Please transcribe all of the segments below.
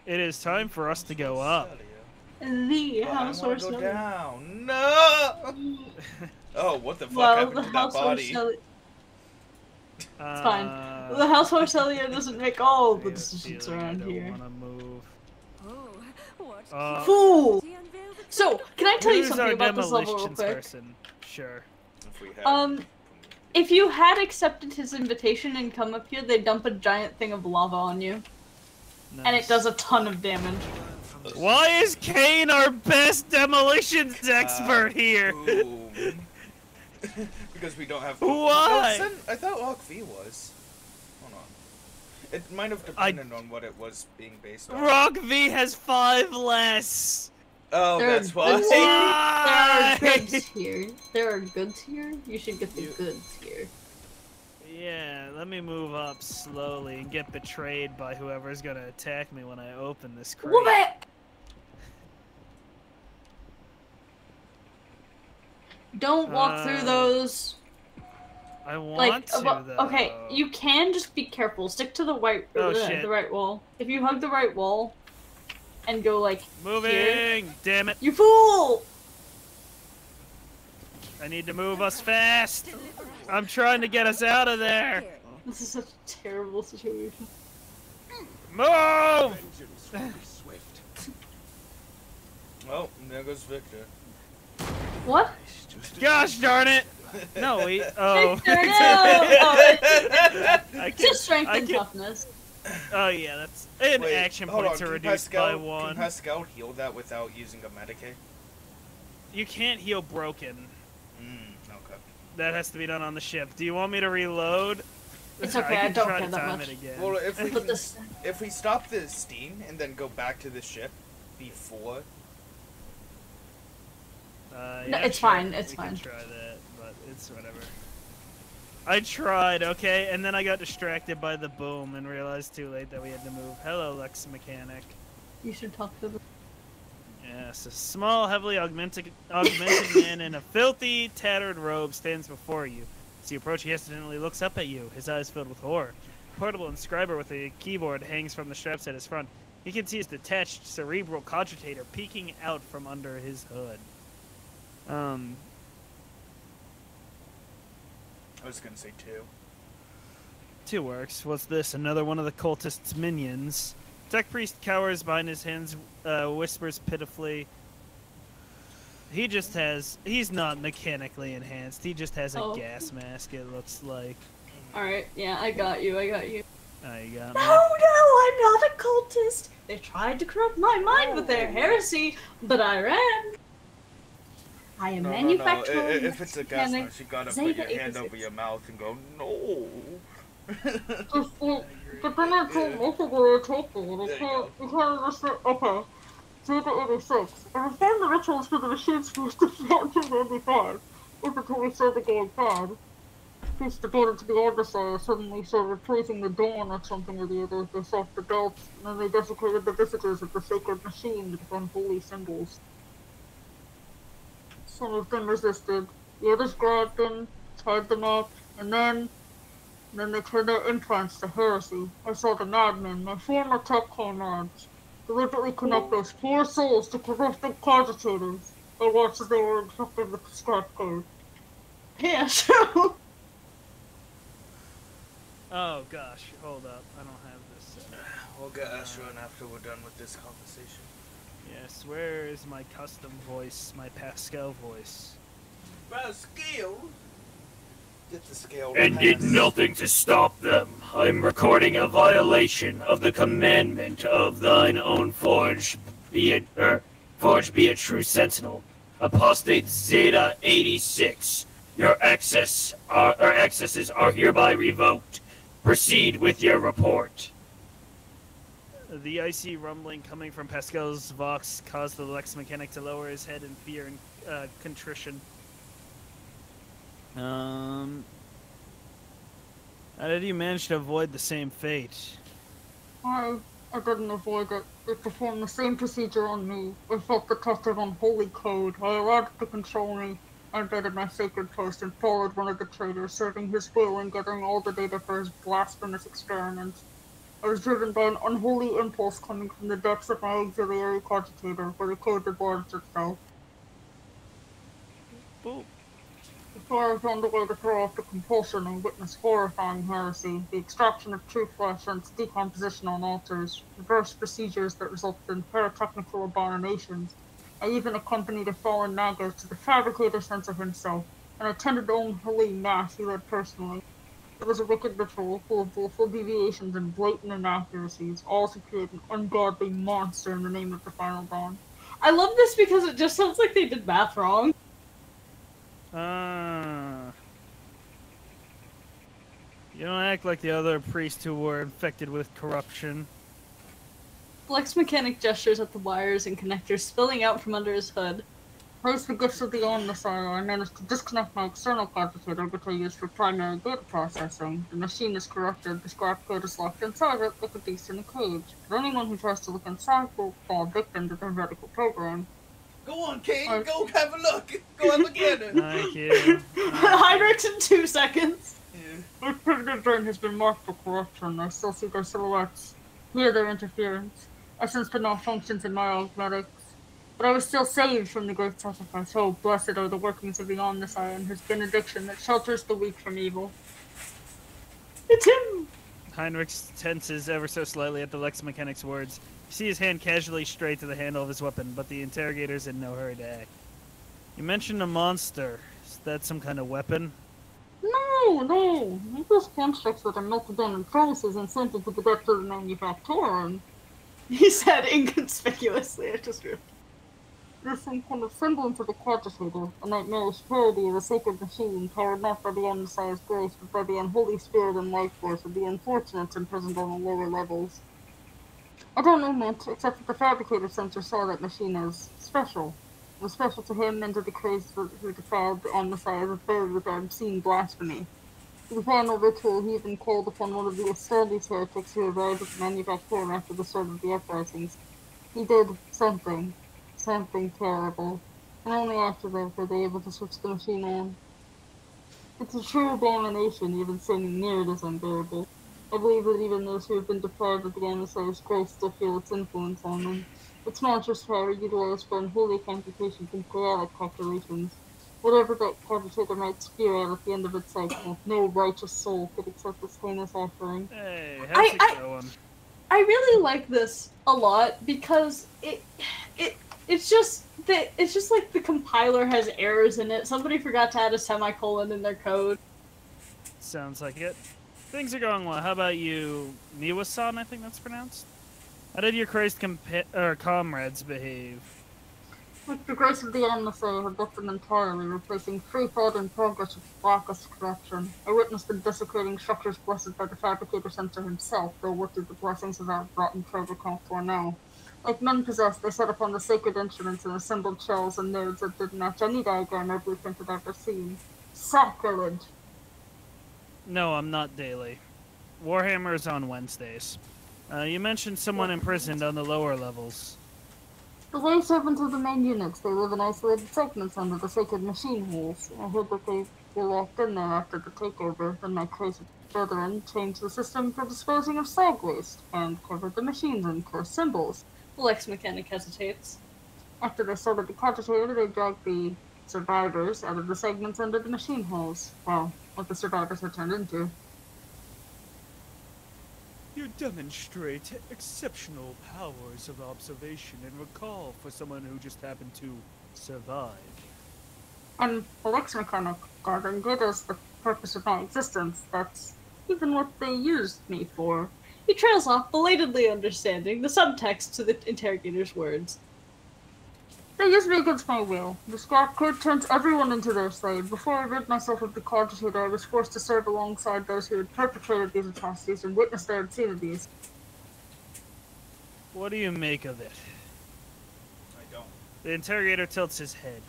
It is time for us to go up. The house horse go down. No! Oh, what the fuck happened to that body? It's fine. The house horse Celia doesn't make all the decisions around here. I don't want to move. Fool! So, can I tell you Who's something our about this level real demolitions quick? person? Sure. If you had accepted his invitation and come up here, they dump a giant thing of lava on you. Nice. And it does a ton of damage. Why is Kane our best demolitions expert here? Because we don't have. Why? No, I thought Rock V was. Hold on. It might have depended on what it was being based on. Rock V has 5 less. Oh, that's why. There are goods here. There are goods here. You should get the goods here. Yeah, let me move up slowly and get betrayed by whoever's gonna attack me when I open this crate. Don't walk through those. I want to, though. Okay, you can, just be careful. Stick to the the right wall. If you hug the right wall and go like moving, here, damn it! You fool! I need to move us fast. I'm trying to get us out of there. This is such a terrible situation. Move! Well, there goes Victor. What? Gosh darn it! No, we. Oh. Just strength and toughness. Oh yeah, that's an action points are reduced by 1. Can Pascal heal that without using a Medicaid? You can't heal broken. Okay. That has to be done on the ship. Do you want me to reload? It's okay, I don't care that much. Well, if we stop the steam and then go back to the ship before. No, it's fine. It's fine. We can try that, but it's whatever. I tried, okay, and then I got distracted by the boom and realized too late that we had to move. Hello, Lex Mechanic. You should talk to them. Yes, a small, heavily augmented man in a filthy, tattered robe stands before you. As you approach, he hesitantly looks up at you, his eyes filled with horror. A portable inscriber with a keyboard hangs from the straps at his front. You can see his detached cerebral cogitator peeking out from under his hood. I was gonna say 2. 2 works. What's this? Another one of the cultist's minions. Tech Priest cowers behind his hands, whispers pitifully. He's not mechanically enhanced. He just has a gas mask, it looks like. Alright, yeah, I got you. Oh, you got me. No, I'm not a cultist! They tried to corrupt my mind with their heresy, but I ran. I am manufacturing. No. If it's a gas mask, you gotta put your hand over your mouth and go, no. But then I told most of the attackers, you can't just say, okay, Zeta 86. And perform the rituals for the machines used to 1995. If it always said the game bad. Pieced together to the adversary suddenly started praising the dawn or something or the other. They sought the doubts, and then they desecrated the visitors of the sacred machine with unholy symbols. Some of them resisted. The others grabbed them, tied them up, and then they turned their implants to heresy. I saw the madmen, my former tech comrades, deliberately connect those poor souls to corrupted cogitators. I watched as they were infected with the scrap code. Yeah, so... Oh gosh, hold up. I don't have this. We'll get Astro in after we're done with this conversation. Yes, where is my custom voice, my Pascal voice? Pascal? Get the scale. And did nothing to stop them. I'm recording a violation of the commandment of thine own forge, be a true sentinel. Apostate Zeta 86. Your accesses are hereby revoked. Proceed with your report. The icy rumbling coming from Pascal's vox caused the Lex Mechanic to lower his head in fear and contrition. How did you manage to avoid the same fate? I didn't avoid it. It performed the same procedure on me. I felt detected on holy code. I allowed it to control me. I did my sacred post and followed one of the traitors, serving his will and gathering all the data for his blasphemous experiments. I was driven by an unholy impulse coming from the depths of my auxiliary cogitator, where the code rewards itself. Boop. Before I found a way to throw off the compulsion and witness horrifying heresy, the extraction of true flesh and its decomposition on altars, reverse procedures that resulted in paratechnical abominations. I even accompanied a fallen Naga to the fabricator center himself, and attended the unholy mass he led personally. It was a wicked ritual full of willful deviations and blatant inaccuracies, all to create an ungodly monster in the name of the final dawn. I love this because it just sounds like they did math wrong. You don't act like the other priests who were infected with corruption. Flex mechanic gestures at the wires and connectors spilling out from under his hood. Praise the gifts of the Omnissiah, I managed to disconnect my external cogitator, which I use for primary data processing. The machine is corrupted, the scrap code is locked inside it like a beast in a cage. But anyone who tries to look inside will fall victim to the heretical program. Go on, Kane. Go have a look. Go have a gander. Thank you. Heinrich's in 2 seconds. My prisoner brain has been marked for corruption. I still see their silhouettes, hear their interference. I sense the malfunctions in my augmetics. But I was still saved from the great sacrifice. Oh, blessed are the workings of the Omnissiah and his benediction that shelters the weak from evil. It's him! Heinrich tenses ever so slightly at the Lex Mechanic's words. You see his hand casually straight to the handle of his weapon, but the interrogator's in no hurry to act. You mentioned a monster. Is that some kind of weapon? No. These constructs that are melted down in furnaces and sent into the depths of the manufactorum. He said inconspicuously. I just realized. There's some kind of semblance of a cogitator, a nightmarish parody of a sacred machine powered not by the Omnissiah's grace, but by the unholy spirit and life force of the unfortunates imprisoned on the lower levels. I don't know much, except that the fabricator center saw that machine as special. It was special to him and to the crazed who defiled the Omnissiah's affair with obscene blasphemy. For the final ritual, he even called upon one of the Astartes heretics who arrived at the manufactorum after the start of the uprisings. He did something terrible, and only after that were they able to switch the machine on. It's a true abomination, even standing near it is unbearable. I believe that even those who have been deprived of the Omnissiah's grace still feel its influence on them. It's monstrous power utilized for unholy computations and chaotic calculations. Whatever that cogitator might spew out at the end of its cycle, no righteous soul could accept this heinous offering. Hey, how's it going? I really like this a lot because it's just like the compiler has errors in it. Somebody forgot to add a semicolon in their code. Sounds like it. Things are going well. How about you, Miwa-san, I think that's pronounced? How did your crazed comrades behave? With the grace of the Omnissiah, have left them entirely, replacing free thought and progress with blackest corruption. I witnessed the desecrating structures blessed by the fabricator center himself, though what did the blessings of that rotten treasure count for now? Like men possessed, they set upon the sacred instruments and assembled shells and nodes that didn't match any diagram or blueprint I've ever seen. Sacrilege! No, I'm not daily. Warhammer is on Wednesdays. You mentioned someone imprisoned on the lower levels. The lay servants of the main units, they live in isolated segments under the sacred machine holes. I heard that they were locked in there after the takeover, then my crazy brethren changed the system for disposing of slag waste, and covered the machines in cursed symbols. Lex Mechanic hesitates. After they started the cogitator, they dragged the survivors out of the segments under the machine holes. Well, what the survivors had turned into. You demonstrate exceptional powers of observation and recall for someone who just happened to survive. And the Lex Mechanic guarding good as the purpose of my existence. That's even what they used me for. He trails off, belatedly understanding the subtext to the interrogator's words. They used me against my will. The scrap code turns everyone into their slave. Before I rid myself of the cogitator, I was forced to serve alongside those who had perpetrated these atrocities and witnessed their obscenities. What do you make of it? I don't. The interrogator tilts his head.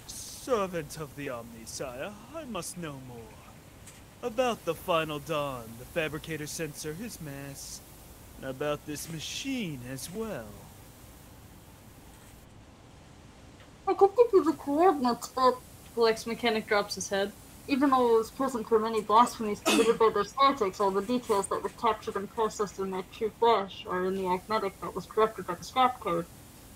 Servant of the Omnissiah, I must know more. About the final dawn, the fabricator sensor, his mass, and about this machine as well. I could give you the coordinates, but The Lex mechanic drops his head. Even though I was present for many blasphemies committed by their skeptics, all the details that were captured and processed in my true flesh are in the augmetic that was corrupted by the scrap code.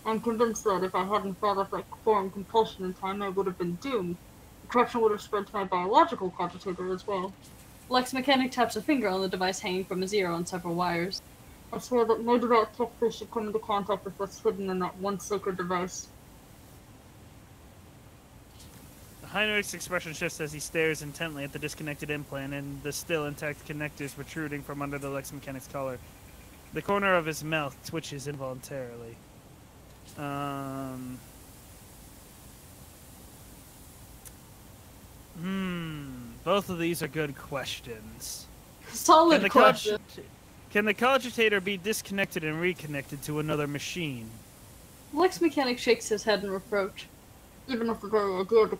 I'm convinced that if I hadn't thought of that foreign compulsion in time, I would have been doomed. The corruption would have spread to my biological cogitator as well. Lex mechanic taps a finger on the device hanging from his ear on several wires. I swear that no devout tech should come into contact with what's hidden in that one sacred device. Heinrich's expression shifts as he stares intently at the disconnected implant and the still intact connectors protruding from under the Lex mechanic's collar. The corner of his mouth twitches involuntarily. Both of these are good questions. Solid question. Can the cogitator be disconnected and reconnected to another machine? Lex mechanic shakes his head in reproach. Even if the very idea of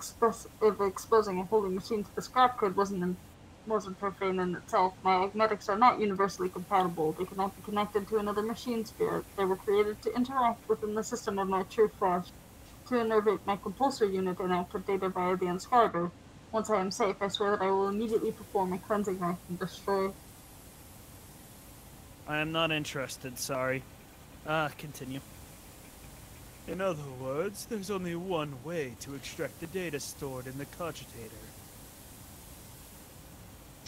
exposing a holy machine to the scrap code wasn't profane in itself, my augmetics are not universally compatible. They cannot be connected to another machine spirit. They were created to interact within the system of my true flesh, to innervate my compulsory unit and output data via the inscriber. Once I am safe, I swear that I will immediately perform a cleansing rite and destroy. I am not interested, sorry. Continue. In other words, there's only one way to extract the data stored in the cogitator.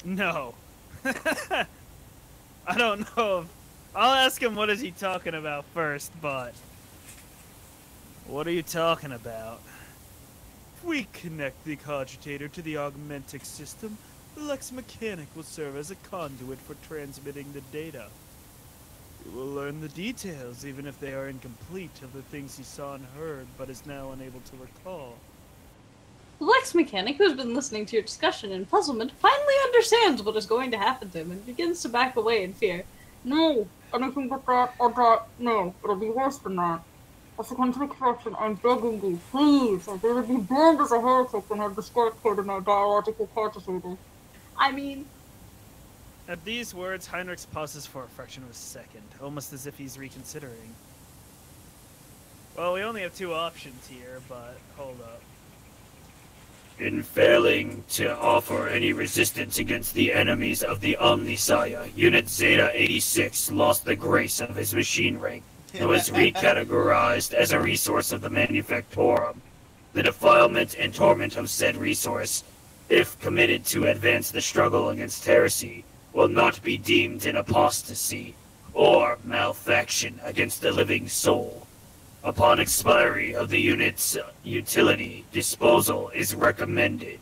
No. I don't know if... I'll ask him what is he talking about first, but... What are you talking about? If we connect the cogitator to the augmentic system, the Lex mechanic will serve as a conduit for transmitting the data. He will learn the details, even if they are incomplete, of the things he saw and heard, but is now unable to recall. The Lex mechanic, who has been listening to your discussion in puzzlement, finally understands what is going to happen to him and begins to back away in fear. No, anything but that or that, no, it'll be worse than that. As a country corruption, I'm begging you, please, I'd rather be burned as a heretic than have the spark code in my biological cogitator. I mean... At these words, Heinrich pauses for a fraction of a second, almost as if he's reconsidering. Well, we only have two options here, but hold up. In failing to offer any resistance against the enemies of the Omnisaya, Unit Zeta 86 lost the grace of his machine rank and was recategorized as a resource of the Manufactorum. The defilement and torment of said resource, if committed to advance the struggle against heresy, will not be deemed an apostasy or malfaction against the living soul. Upon expiry of the unit's utility, disposal is recommended.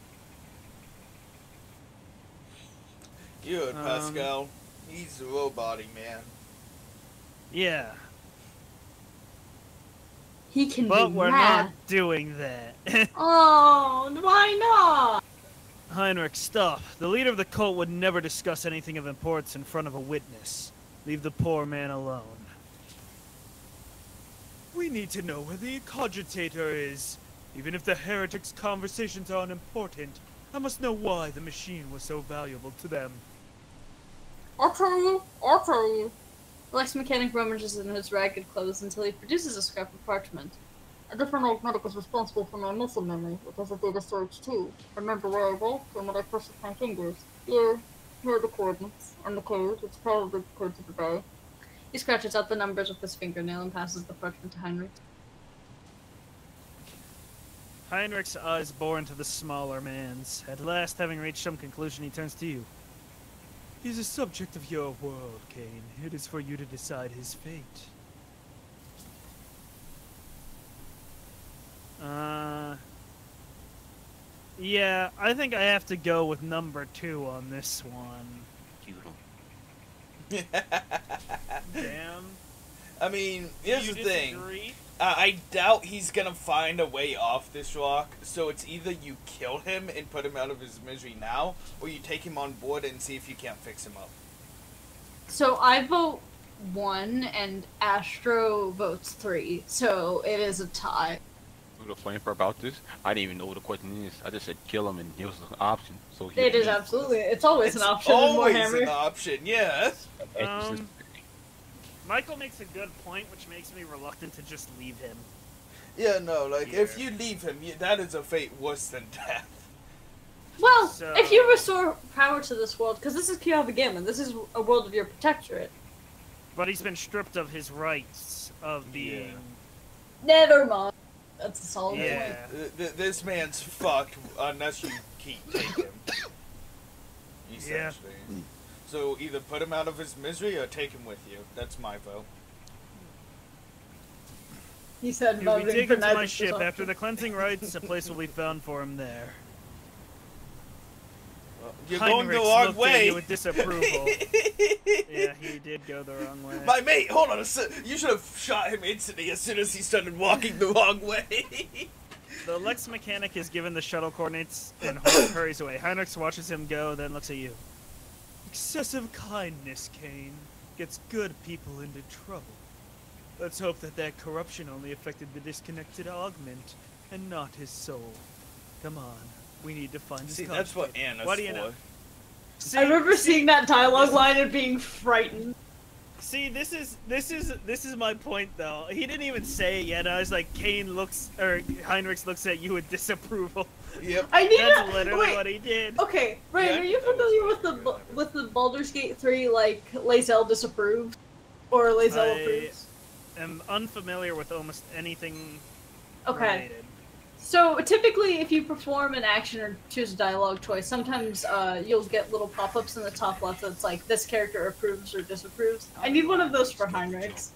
Good, Pascal. He's a roboty, man. Yeah. He can But do we're math. not doing that. Oh, why not? Heinrich, stop. The leader of the cult would never discuss anything of importance in front of a witness. Leave the poor man alone. We need to know where the cogitator is. Even if the heretics' conversations are unimportant, I must know why the machine was so valuable to them. I'll tell you. The Lex mechanic rummages in his ragged clothes until he produces a scrap of parchment. A different augmetic is responsible for my muscle memory, which has a data storage too. Remember where I walked and what I pressed with my fingers. Here are the coordinates, and the code. It's probably the code to the bay. He scratches out the numbers with his fingernail and passes the parchment to Heinrich. Heinrich's eyes bore into the smaller man's. At last, having reached some conclusion, he turns to you. He is a subject of your world, Cain. It is for you to decide his fate. Yeah, I think I have to go with number 2 on this one. Damn. I mean, here's You the thing. disagree? I doubt he's gonna find a way off this rock, so it's either you kill him and put him out of his misery now, or you take him on board and see if you can't fix him up. So I vote 1 and Astro votes 3, so it is a tie. The funny part about this, I didn't even know what the question is. I just said kill him, and it was an option. So he It is absolutely. It's always an option in Always Warhammer. an option, yeah. Michael makes a good point, which makes me reluctant to just leave him. Yeah, no, like, Here. if you leave him, that is a fate worse than death. Well, So- if you restore power to this world, because this is Kyavagam, this is a world of your protectorate. But he's been stripped of his rights of being. Never mind. That's a solid Yeah. point. This man's fucked unless you take him. Essentially. So either put him out of his misery or take him with you. That's my vote. He said He'll be voting taken for to neither my ship option. after the cleansing rites. A place will be found for him there. You're going the Heinrichs wrong looked at way. you with disapproval. Yeah, he did go the wrong way. My mate, hold on a sec. You should have shot him instantly as soon as he started walking the wrong way. The Lex mechanic is given the shuttle coordinates and hurries away. Heinrichs watches him go, then looks at you. Excessive kindness, Kane, gets good people into trouble. Let's hope that corruption only affected the disconnected augment and not his soul. Come on, we need to find his See, that's what conflict. Anna's What do you for. know? I remember seeing that dialogue line and being frightened. See, this is my point though. He didn't even say it yet. I was like, Heinrichs looks at you with disapproval. Yep. I need That's to literally wait. what he did. Okay, Ryan, Yeah, are you that was familiar with the Baldur's Gate 3 like Lae'zel disapproves or Lae'zel I approves? am unfamiliar with almost anything Okay. related. So typically, if you perform an action or choose a dialogue choice, sometimes you'll get little pop-ups in the top left that's like this character approves or disapproves. I need one of those for Heinrichs.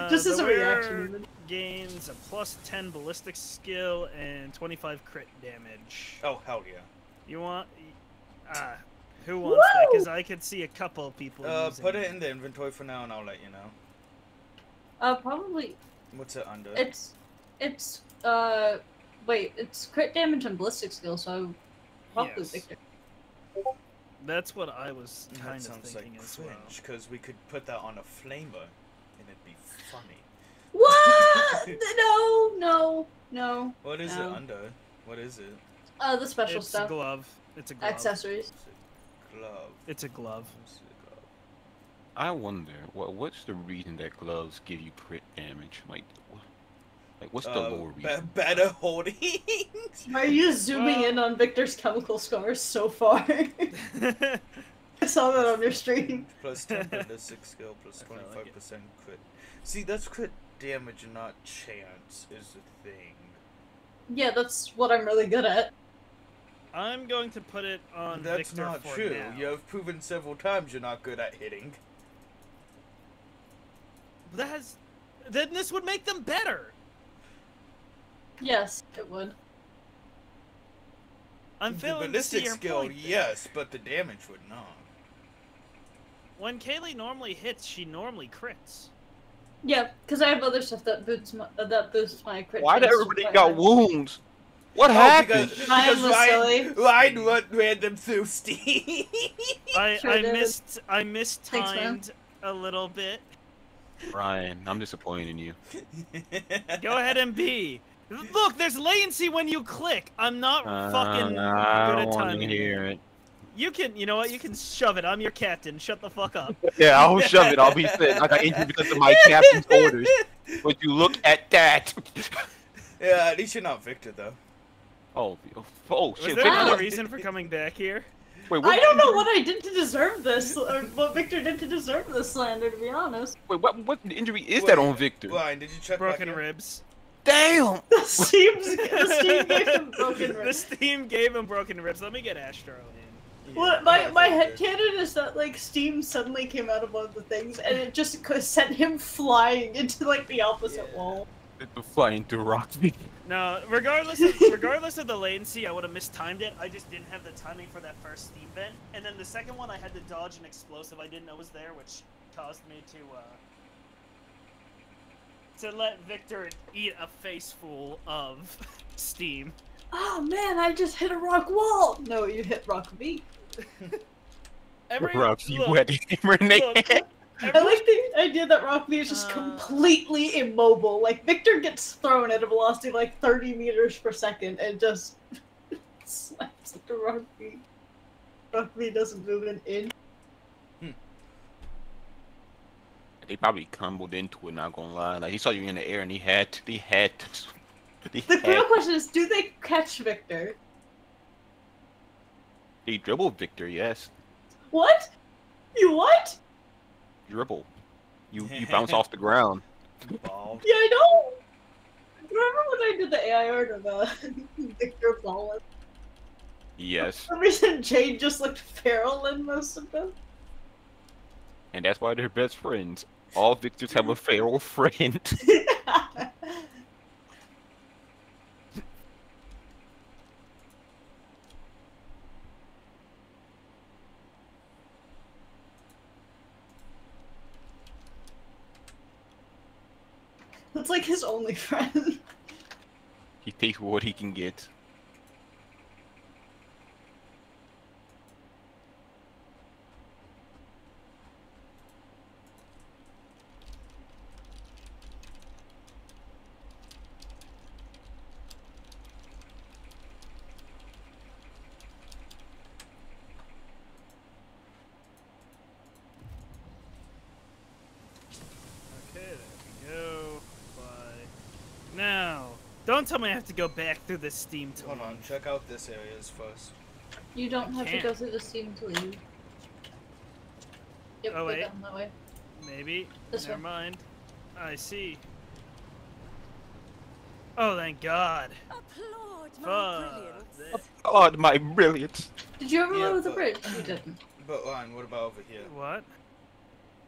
Just as The a wearer reaction, even. gains a plus 10 ballistic skill and 25 crit damage. Oh, hell yeah. You want? Who wants that? Woo! Because I could see a couple of people. using Put it in the inventory for now and I'll let you know. Probably What's it under? it's wait, it's crit damage and ballistic skill, so probably Yes. Victor. That's what I was That kind of sounds thinking like as well. cringe, because we could put that on a flamer and it'd be funny. What? No. What is it No. under? What is it? The special It's a stuff, glove. It's a glove. accessories. It's a glove. It's a glove. It's a glove. I wonder, what's the reason that gloves give you crit damage? Like what's the lower reason? Better holding. Are you zooming Well- in on Victor's chemical scars so far? I saw that on your stream. Plus 10 ballistic skill, plus I feel like 25% crit. See, that's crit damage, not chance, is the thing. Yeah, that's what I'm really good at. I'm going to put it on That's Victor not for true. now. You have proven several times you're not good at hitting. Then this would make them better. Yes, it would. I'm The failing to see ballistic your skill, point there. yes, but the damage would not. When Kaylee normally hits, she normally crits. Yeah, because I have other stuff that boosts my crit. Why did chance everybody quite got high. wounds? What Oh, happened? Ryan was silly. Ryan ran them through Steve. Sure did. I man. mistimed a little bit. Ryan, I'm disappointed in you. Go ahead and be. Look, there's latency when you click. I'm not fucking I good don't at want to timing. hear it. You know what? You can shove it. I'm your captain. Shut the fuck up. Yeah, I'll shove it. I'll be sitting. I got injured because of my captain's orders. But you look at that. Yeah, at least you're not Victor, though. Oh Was shit. there Wow. another reason for coming back here? Wait, I don't know what I did to deserve this, or what Victor did to deserve this slander, to be honest. Wait, what injury is that on Victor? Ryan, did you check Broken back in? ribs. Damn! The Steam gave him broken The ribs. Steam gave him broken ribs. Let me get Astro in. What my headcanon is that like Steam suddenly came out of one of the things and it just sent him flying into like the opposite wall. The flying through Rockby. No, regardless of the latency, I would have mistimed it. I just didn't have the timing for that first steam vent, and then the second one I had to dodge an explosive I didn't know was there, which caused me to let Victor eat a face full of steam. Oh man, I just hit a rock wall. No, you hit rock V. Rockby look, wet look, I like the idea that Rock V is just completely immobile. Like Victor gets thrown at a velocity of like 30 meters per second and just slaps into Rock V. Rock V doesn't move an inch. I they probably tumbled into it. Not gonna lie, like he saw you in the air and The real question is, do they catch Victor? they dribble Victor. Yes, What? You what? dribble. You bounce off the ground. Ball. Yeah, I know. Remember when I did the AI art of Victor Ballin? Yes, For some reason, Jade just looked feral in most of them. and that's why they're best friends. All Victors have a feral friend. It's like his only friend. He takes what he can get. Okay, there we go. Bye. Now, don't tell me I have to go back through the steam to Hold on, leave. check out this areas first. You don't have to Can't. go through the steam to leave. Yep, Oh, go wait. down that way. Maybe. This Never way. mind. I see. Oh, thank God. Applaud my Fuck. brilliance. that- God, my brilliance. Did you ever Yeah, lower the but- bridge? You didn't. But Ryan, what about over here? What?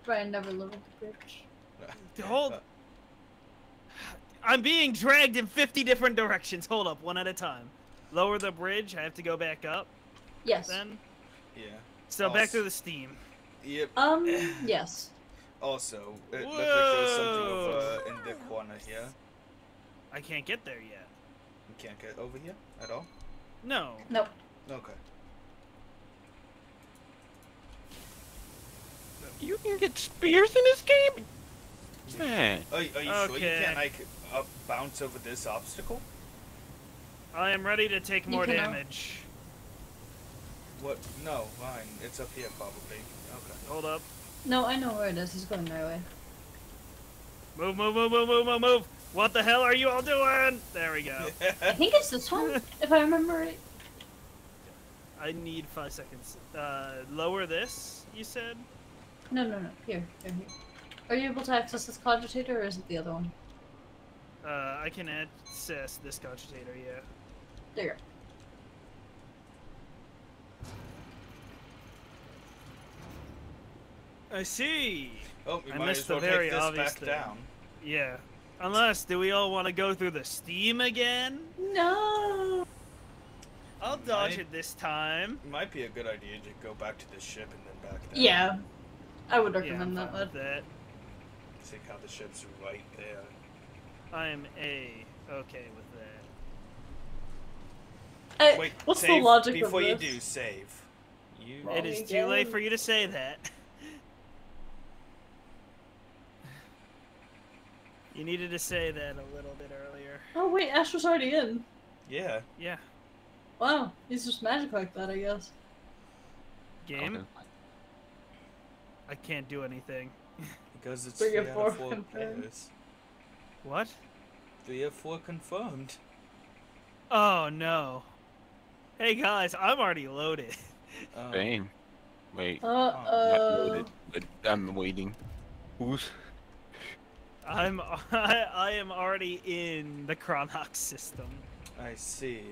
Brian never lowered the bridge. Hold. I'm being dragged in 50 different directions. Hold up, one at a time. Lower the bridge. I have to go back up. Yes. Then. Yeah. So back through the steam. Yep. Yes. Also, it looked like there was something over in the corner here. I can't get there yet. You can't get over here at all? No. Nope. Okay. You can get spears in this game? Man. Are you sure you Okay. can't, like, bounce over this obstacle? I am ready to take more can, damage. What? No, Ryan, it's up here probably. Okay. Hold up. No, I know where it is. He's going my way. Move, move, move, move, move, move, move. What the hell are you all doing? There we go. I think it's this one, if I remember right. I need 5 seconds. Lower this, you said? No. Here. Are you able to access this cogitator, or is it the other one? I can access this cogitator, yeah. There you I see. Oh, we I might missed as the well very take this obvious back thing. down. Yeah. Unless, do we all want to go through the steam again? go. No. I'll dodge it this time. Might be a good idea to go back to the ship and then back down. Yeah. I would Yeah, recommend I'm that fine with one. that. See how the ship's right there. I'm okay with that. Wait, what's the save logic before of you this? do save. You. Well, It is we too late go. for you to say that. You needed to say that a little bit earlier. Oh wait, Ash was already in. Yeah. Yeah. Wow, he's just magic like that, I guess. Game? Okay. I can't do anything. Because it's 3 3 or out of 4 4 confirmed. players. What? 3 of 4 confirmed. Oh no. Hey guys, I'm already loaded. Dang. Wait. Uh Not oh. loaded, but I'm waiting. Who's? I am already in the Chronox system. I see.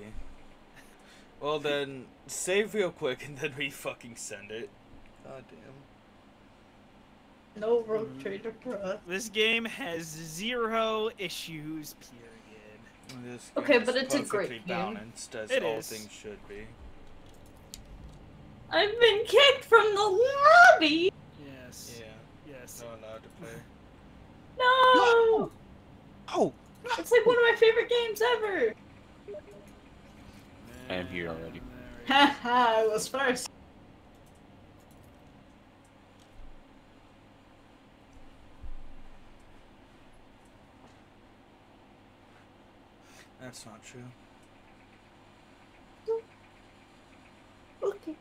Well then, save real quick and then we fucking send it. God damn. No rope trader for us. This game has 0 issues, period. This Okay, game but is it's a perfectly great game. balanced, as It all is. things should be. I've been kicked from the lobby! Yes. Yeah, Yes. not allowed to play. No! Oh, It's like one of my favorite games ever! I'm here already. Haha, I was first. That's not true. Okay.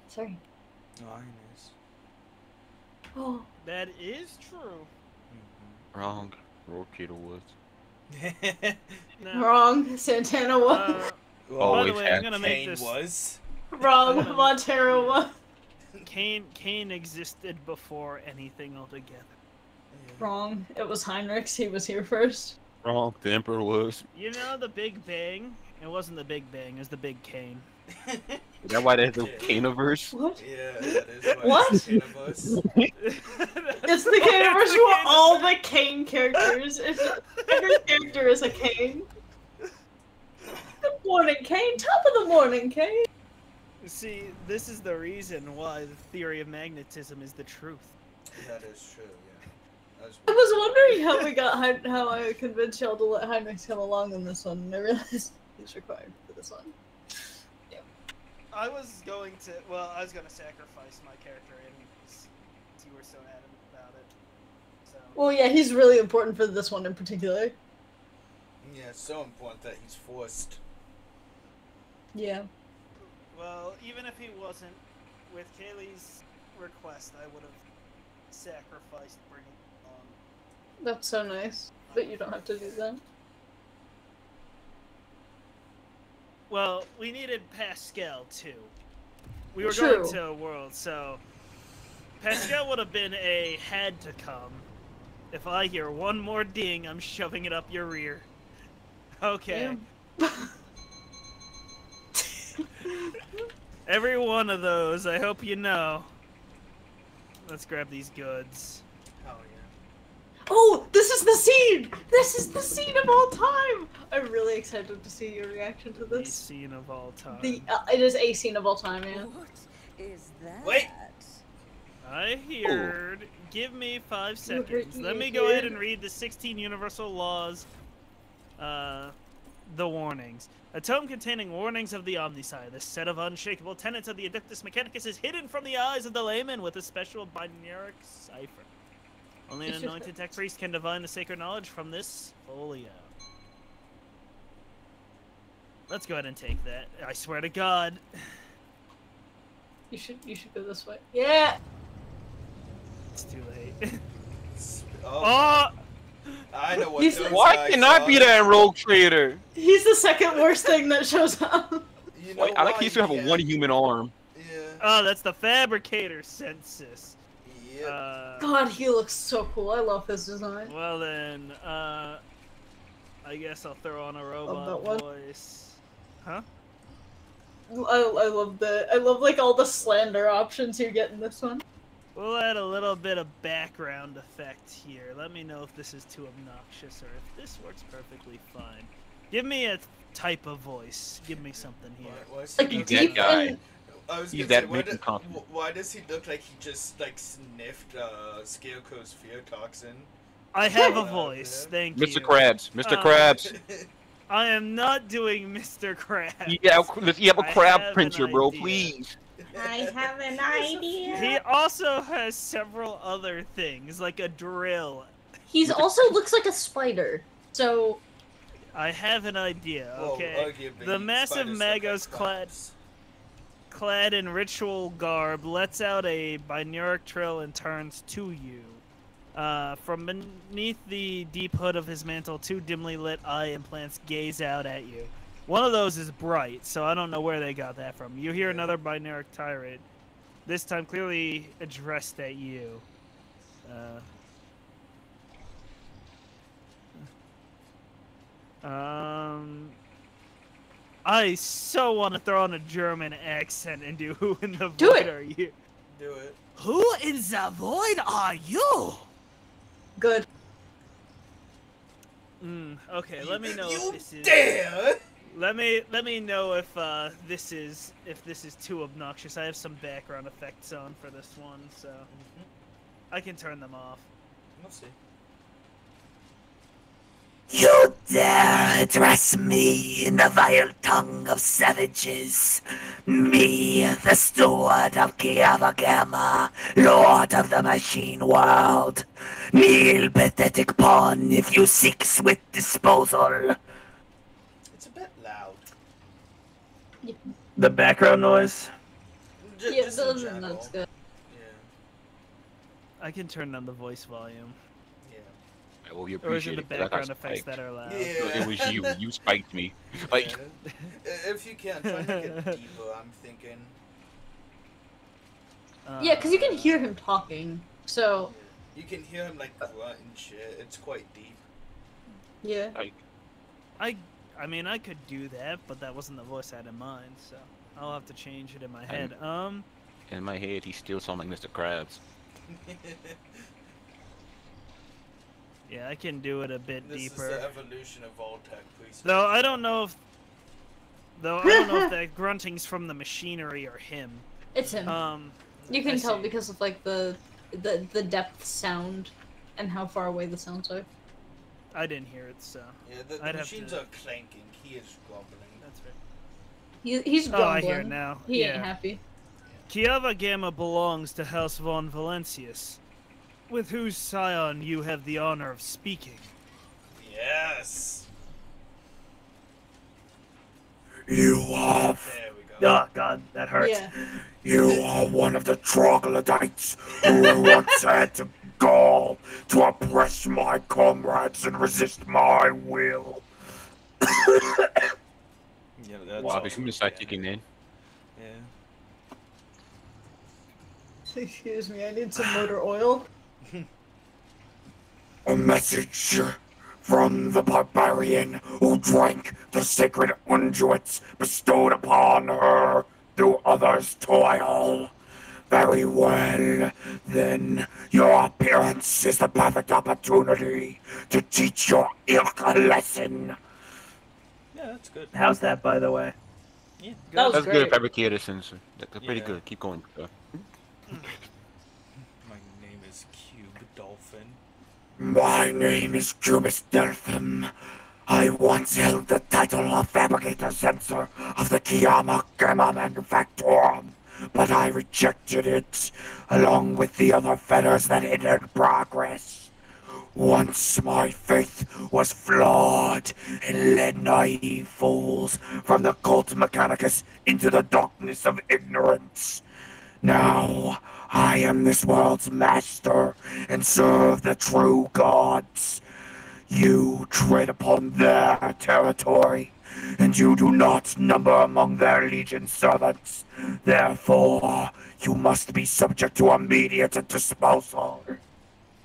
Sorry. Mine is. Oh. That is true. Wrong. Rotator was. Now, Wrong. Santana was. by Always the way, I'm has gonna make Kane this. was. Wrong. I'm gonna- Montero was. Kane existed before anything altogether. Wrong. It was Heinrichs. He was here first. Wrong. The Emperor was. You know the Big Bang? It wasn't the Big Bang. It was the Big Kane. Is that why there's the Kaneverse? What? Yeah, that is why What? it's Kane was. It's the Kaneverse where all the Kane characters. Every character is a Kane. Good morning, Kane. Top of the morning, Kane. See, this is the reason why the theory of magnetism is the truth. That is true, yeah. I was wondering how we got how I convinced y'all to let Heinrichs come along in this one, and I realized he's required for this one. I was going to sacrifice my character anyways, since you were so adamant about it. So. Well, yeah, he's really important for this one in particular. Yeah, it's so important that he's forced. Yeah. Well, even if he wasn't, with Kaylee's request, I would have sacrificed bringing him on. That's so nice, but you don't have to do that. Well, we needed Pascal too. We were True. going to a world, so Pascal would have been a had to come. If I hear one more ding, I'm shoving it up your rear. Okay. Every one of those, I hope you know. Let's grab these goods. Oh, yeah. Oh, this is the scene! This is the scene of all time! I'm really excited to see your reaction to The this. scene of all time. It is a scene of all time, yeah. What is that? Wait. I heard. Give me 5 heard- seconds. you Let me go ahead heard? and read the 16 universal laws. The warnings. A tome containing warnings of the Omnisci. This set of unshakable tenets of the Adeptus Mechanicus is hidden from the eyes of the layman with a special binaric cipher. Only an anointed tech priest can divine the sacred knowledge from this folio. Let's go ahead and take that. I swear to God. You should go this way. Yeah! It's too late. Oh, Oh! I know what He's- those Why guys can I are. be that rogue trader? He's the second worst thing that shows up. You know Wait, I like why he used to have you a one can't? human arm. Yeah. Oh, that's the fabricator census. Yep. God, he looks so cool. I love his design. Well then, I guess I'll throw on a that robot one. voice. Huh? I love like all the slander options you get in this one. We'll add a little bit of background effect here. Let me know if this is too obnoxious or if this works perfectly fine. Give me a type of voice. Give me something here. Why does Like he He's look deep that guy. in- I was He's gonna that say, making confident. why does he look like he just like sniffed Scarecrow's fear toxin? I have a Yeah. voice. Thank you. Mr. Krabs. Mr. Uh, Krabs. I am not doing Mr. Krabs. You have a I crab have an printer, bro. idea. Please. I have an idea. He also has several other things, like a drill. He's also looks like a spider. So I have an idea, Well, okay? arguably, The massive spiders look like Magos crabs. clad in ritual garb, lets out a binaric trill and turns to you. From beneath the deep hood of his mantle, 2 dimly lit eye implants gaze out at you. One of those is bright, so I don't know where they got that from. You hear another binaric tirade, this time clearly addressed at you. I so want to throw on a German accent and do who in the Do void it. are you? Do it. Who in the void are you? good. Okay, let me know You if this is. dare! Let me know if this is too obnoxious. I have some background effects on for this one, so I can turn them off. We'll see. You dare address me in the vile tongue of savages? Me, the steward of Kiavagama, lord of the machine world. Kneel, pathetic pawn, if you seek swift disposal. It's a bit loud. The background noise. Just, Yeah, just in those are general. that's good. I can turn down the voice volume. Yeah. Well, we Or is it appreciate the it. 'Cause I got background effects spiked. that are loud? Yeah. It was you. You spiked me. Like, Yeah. If you can, try and make it deeper, I'm thinking. Yeah, because you can hear him talking. So You can hear him like grunt and shit. It's quite deep. yeah. like I mean, I could do that, but that wasn't the voice I had in mind, so I'll have to change it in my head. in my head, he still sounds like Mr. Krabs. Yeah, I can do it a bit This deeper. is the evolution of all tech presets. Though I don't know if that grunting's from the machinery or him. It's him. You I can tell see. because of like the depth sound and how far away the sounds are. I didn't hear it, so Yeah, the I'd have machines to- are clanking. He is grumbling. that's right. He's Oh, grumbling. I hear it now. He Yeah. ain't happy. Kiava Gamma belongs to House von Valencius, with whose scion you have the honor of speaking. Yes. You are. There we go. Oh, God, that hurts. Yeah. You are one of the troglodytes who once had to go to oppress my comrades and resist my will. Yeah, that's Wow, all if you we start get. kicking in. Yeah. Excuse me, I need some motor oil. A message from the barbarian who drank the sacred unguents bestowed upon her through others' toil. Very well, then your appearance is the perfect opportunity to teach your ilk a lesson. Yeah, that's good. How's that, by the way? Yeah, That was That's great. good, fabricator sensor. That's pretty Yeah. good. Keep going. My name is Cube Dolphin. My name is Cubus Delphim. I once held the title of Fabricator Censor of the Kiyama Gamma Manufactorum, but I rejected it, along with the other fetters that hindered progress. Once my faith was flawed and led naive fools from the cult mechanicus into the darkness of ignorance. Now, I am this world's master and serve the true gods. You tread upon their territory, and you do not number among their legion servants. Therefore, you must be subject to immediate disposal.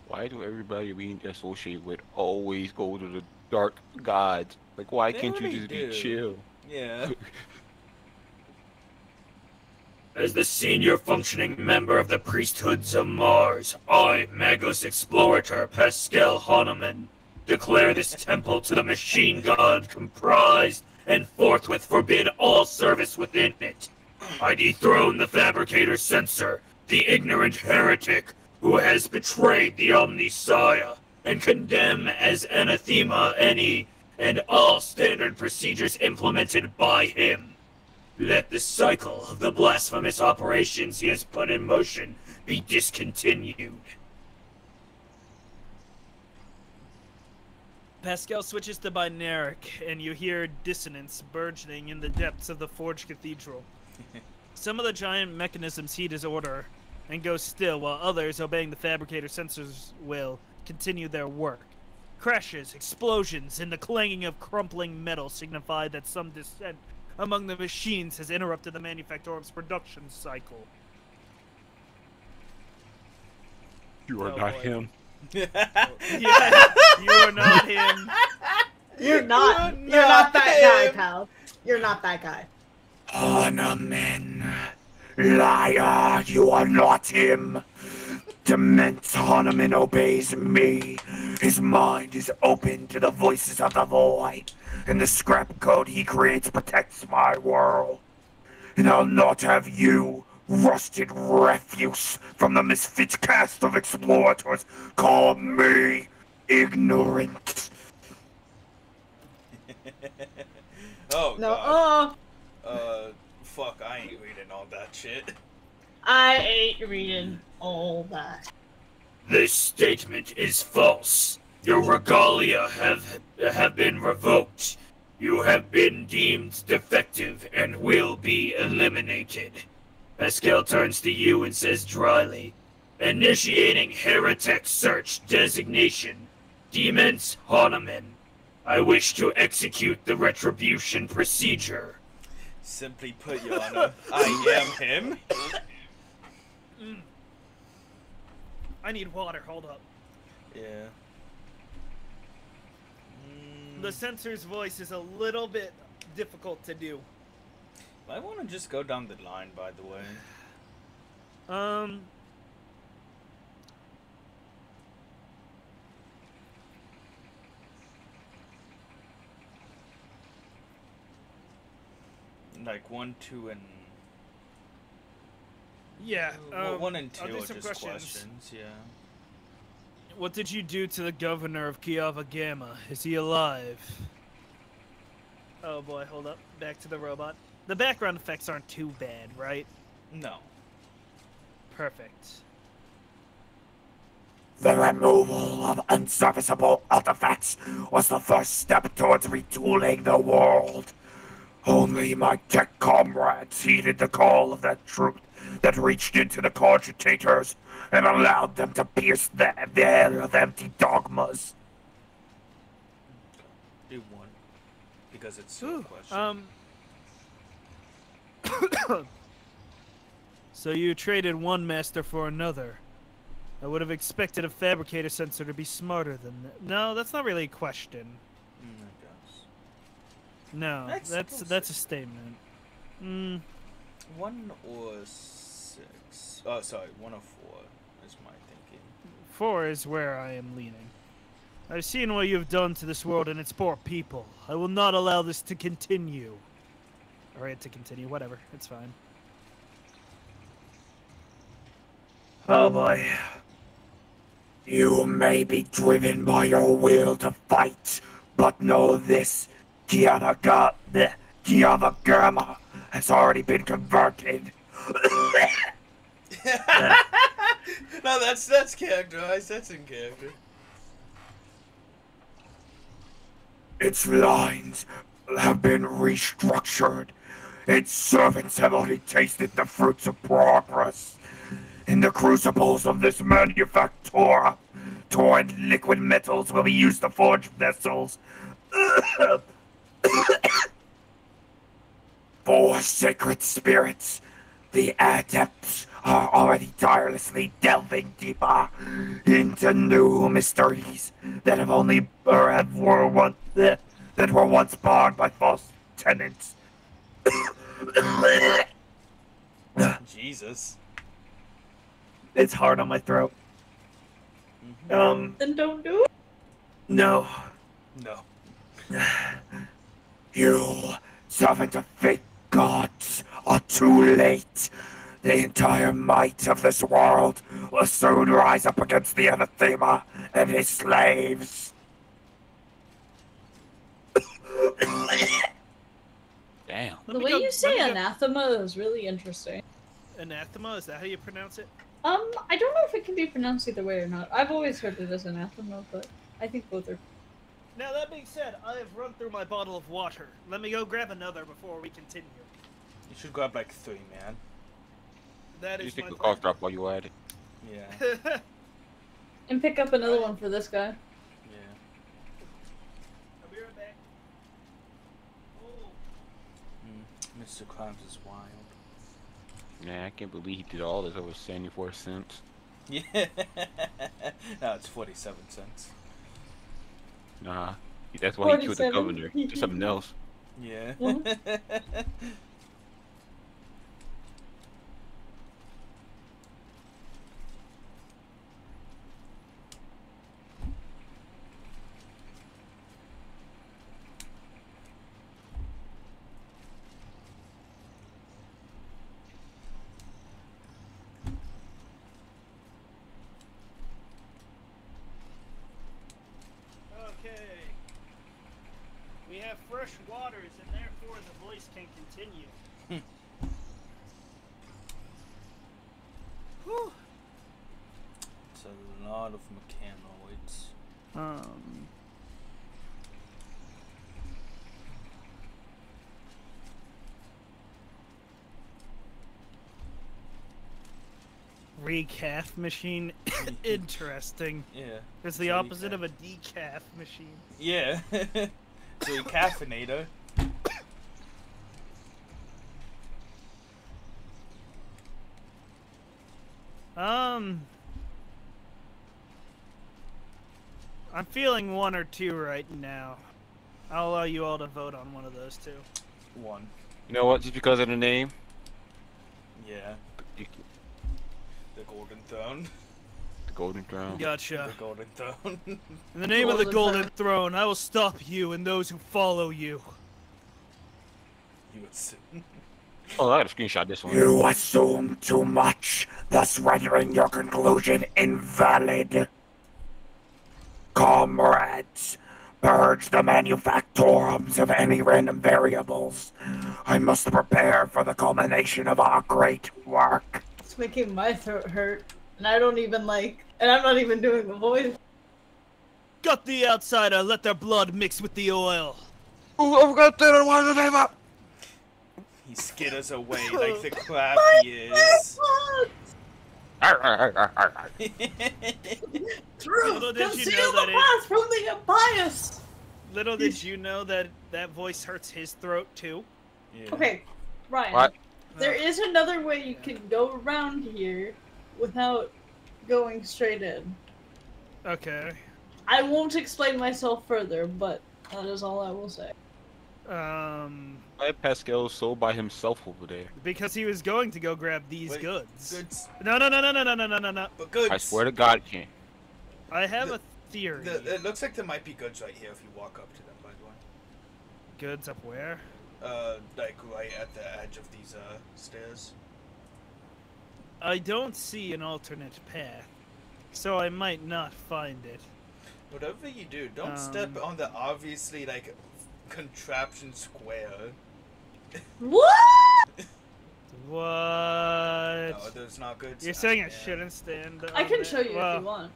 Why do everybody we associate with always go to the dark gods? Like, why They can't you already just do. be chill? Yeah. As the senior functioning member of the priesthoods of Mars, I, Magos Explorator Pascal Hahnemann, declare this temple to the machine god comprised and forthwith forbid all service within it. I dethrone the fabricator censor, the ignorant heretic who has betrayed the Omnissiah, and condemn as anathema any and all standard procedures implemented by him. Let the cycle of the blasphemous operations he has put in motion be discontinued. Pascal switches to binaric, and you hear dissonance burgeoning in the depths of the Forge Cathedral. Some of the giant mechanisms heed his order and go still, while others, obeying the fabricator sensor's will, continue their work. Crashes, explosions, and the clanging of crumpling metal signify that some dissent among the machines has interrupted the Manufactorum's production cycle. You are Oh, not boy. him. Yeah, you are not him. You're not. You're You're not not that guy, him. pal. You're not that guy. Hahnemann, liar, you are not him. Dement Hahnemann obeys me. His mind is open to the voices of the void, and the scrap code he creates protects my world. And I'll not have you, rusted refuse from the misfit cast of explorators, call me ignorant. Oh, No. God. Oh, Fuck, I ain't reading all that shit. I ain't reading all that. This statement is false. Your regalia have been revoked. You have been deemed defective and will be eliminated. Pascal turns to you and says dryly, Initiating heretic search designation. Demons Hahnemann. I wish to execute the retribution procedure. Simply put, Your Honor, I am him. I need water. Hold up. Yeah. The censor's voice is a little bit difficult to do. I want to just go down the line, by the way. Like 1, 2, and... Yeah, 1 and 2 I'll do are some just questions. questions, yeah. What did you do to the governor of Kiava Gamma? Is he alive? Oh boy, hold up. Back to the robot. The background effects aren't too bad, right? No. Perfect. The removal of unserviceable artifacts was the first step towards retooling the world. Only my tech comrades heeded the call of that truth that reached into the cogitators and allowed them to pierce the veil of empty dogmas. Do 1. Because it's a question. So you traded one master for another. I would have expected a fabricator sensor to be smarter than that. No, that's not really a question. I guess. No, I that's suppose a statement. 1 or 6. Oh, sorry, 1 or 4 is my thinking. 4 is where I am leaning. I've seen what you've done to this world and its poor people. I will not allow this to continue. Or it to continue, whatever. It's fine. Oh boy. You may be driven by your will to fight, but know this. Kiava Gamma has already been converted. No, that's characterized. That's in character. Its lines have been restructured. Its servants have only tasted the fruits of progress. In the crucibles of this manufactura, torrent liquid metals will be used to forge vessels. 4 sacred spirits. The adepts are already tirelessly delving deeper into new mysteries that have only were once barred by false tenants. Jesus. It's hard on my throat. Then don't do it. No. No. You, servant of fake gods, are too late. The entire might of this world will soon rise up against the anathema and his slaves. Damn. The way you say anathema is really interesting. Anathema? Is that how you pronounce it? I don't know if it can be pronounced either way or not. I've always heard it as anathema, but I think both are. Now, that being said, I have run through my bottle of water. Let me go grab another before we continue. You should grab like 3, man. That You is take my the plan. cough drop while you at it. Yeah. And pick up another one for this guy. Yeah. I'll be right back. Oh. Mr. Krabs is wild. Yeah, I can't believe he did all this over 74 cents. Yeah. No, it's 47 cents. Nah, that's why he killed the 47. governor. There's something else. Yeah. Okay. We have fresh waters, and therefore the voice can continue. Whew. It's a lot of mechanoids. Recaf machine. Interesting. Yeah. It's the opposite of a decaf machine. Yeah. It's a caffeinator. I'm feeling one or two right now. I'll allow you all to vote on one of those two. One. You know what? Just because of the name. Yeah. The Golden Throne. The Golden Throne. Gotcha. The Golden Throne. In the name of the Golden Throne, I will stop you and those who follow you. You would sit. Oh, I gotta screenshot this one. You assume too much, thus rendering your conclusion invalid. Comrades, purge the manufactorums of any random variables. I must prepare for the culmination of our great work. It's making my throat hurt, and I don't even and I'm not even doing the voice. Gut the outsider, let their blood mix with the oil. Oh, I've got that. Why the name up? He skitters away like the crab he is. True, did you conceal know the that path from the bias. Little did you know that that voice hurts his throat too. Yeah. Okay, Ryan. What? There is another way you can go around here without going straight in. Okay. I won't explain myself further, but that is all I will say. Why Pascal's so by himself over there? Because he was going to go grab these Wait, goods. Goods. No. But goods. I swear to God, you can't. I have a theory. It looks like there might be goods right here if you walk up to them, by the way. Goods up where? Like right at the edge of these, stairs. I don't see an alternate path, so I might not find it. Whatever you do, don't step on the obviously, like, contraption square. What? What? No, there's not goods. You're saying I shouldn't stand I on can it? show you Well, if you want.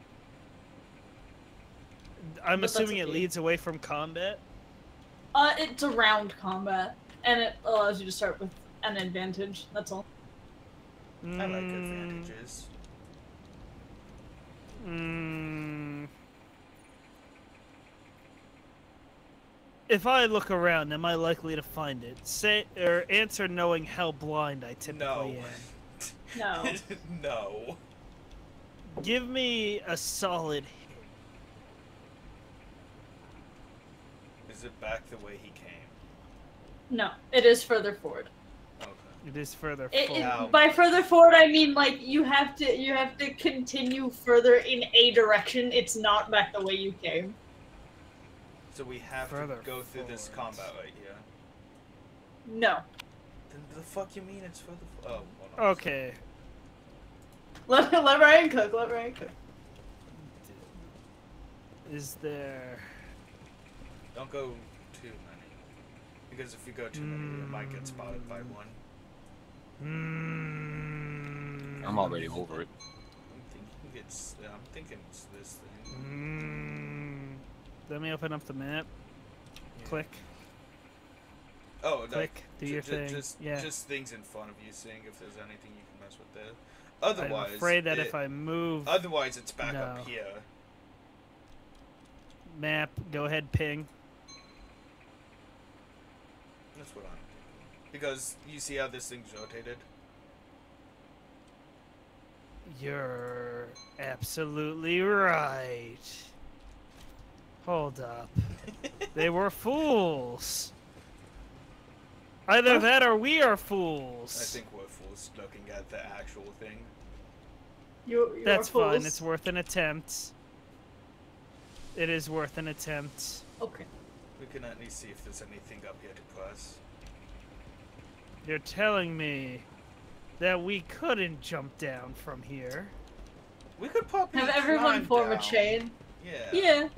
I'm But that's assuming it okay. leads away from combat. It's around combat, and it allows you to start with an advantage. That's all. I like advantages. If I look around, am I likely to find it? Say or answer knowing how blind I typically am. No. No. Give me a solid hit. Is it back the way he came? No, it is further forward. Okay. It is further It, forward. by further forward, I mean like you have to continue further in a direction. It's not back the way you came. So we have Further to go through this forwards. combat right here. No. Then the fuck you mean it's further? Oh. Hold on. Okay. Let Ryan cook. Let Ryan cook. Is there? Don't go too many, because if you go too many, it might get spotted by one. I'm already over it. I'm thinking it's this thing. Let me open up the map. Yeah. Click. Oh, Click. Do your thing. Just things in front of you, seeing if there's anything you can mess with there. Otherwise, I'm afraid that if I move Otherwise, it's back No. up here. map, go ahead, ping. That's what I'm thinking. Because you see how this thing's rotated? You're absolutely right. Hold up. They were fools. Either that or we are fools. I think we're fools looking at the actual thing. You That's are fools. fine. It's worth an attempt. It is worth an attempt. Okay. We can at least see if there's anything up here to press. You're telling me that we couldn't jump down from here. We could probably Have everyone climb form down. a chain. Yeah. Yeah.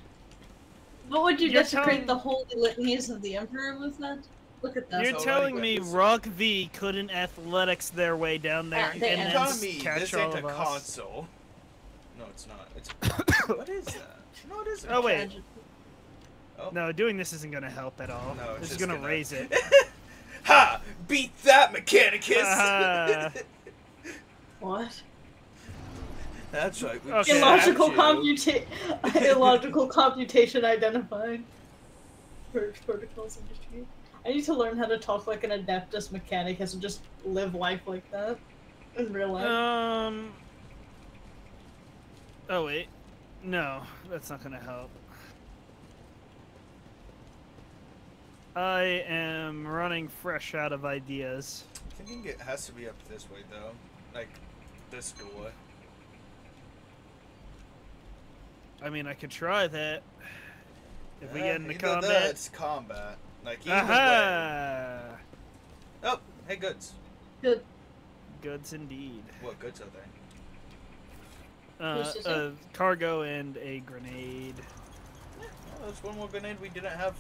But would you You're desecrate telling- the holy litanies of the Emperor with that? Look at that. You're So telling anyway, me this- Rock V couldn't athletics their way down there They and end. then Telling me catch this all ain't a of us? console. No, it's not. It's what is that? No, it isn't. Oh wait, Tragedy. Oh. no, doing this isn't gonna help at all. No, This is just gonna raise it. Ha! Beat that, Mechanicus! Ah. What? That's right. We Okay. Illogical computation identified. Purge protocols industry. I need to learn how to talk like an Adeptus Mechanicus and just live life like that in real life. Oh wait, no, that's not gonna help. I am running fresh out of ideas. I think it has to be up this way though, like this door. I mean, I could try that. If we get into either combat. That's combat. Like either Aha! way. Oh, hey, goods. Good. Goods indeed. What goods are they? Cargo and a grenade. Yeah, well, there's one more grenade we didn't have.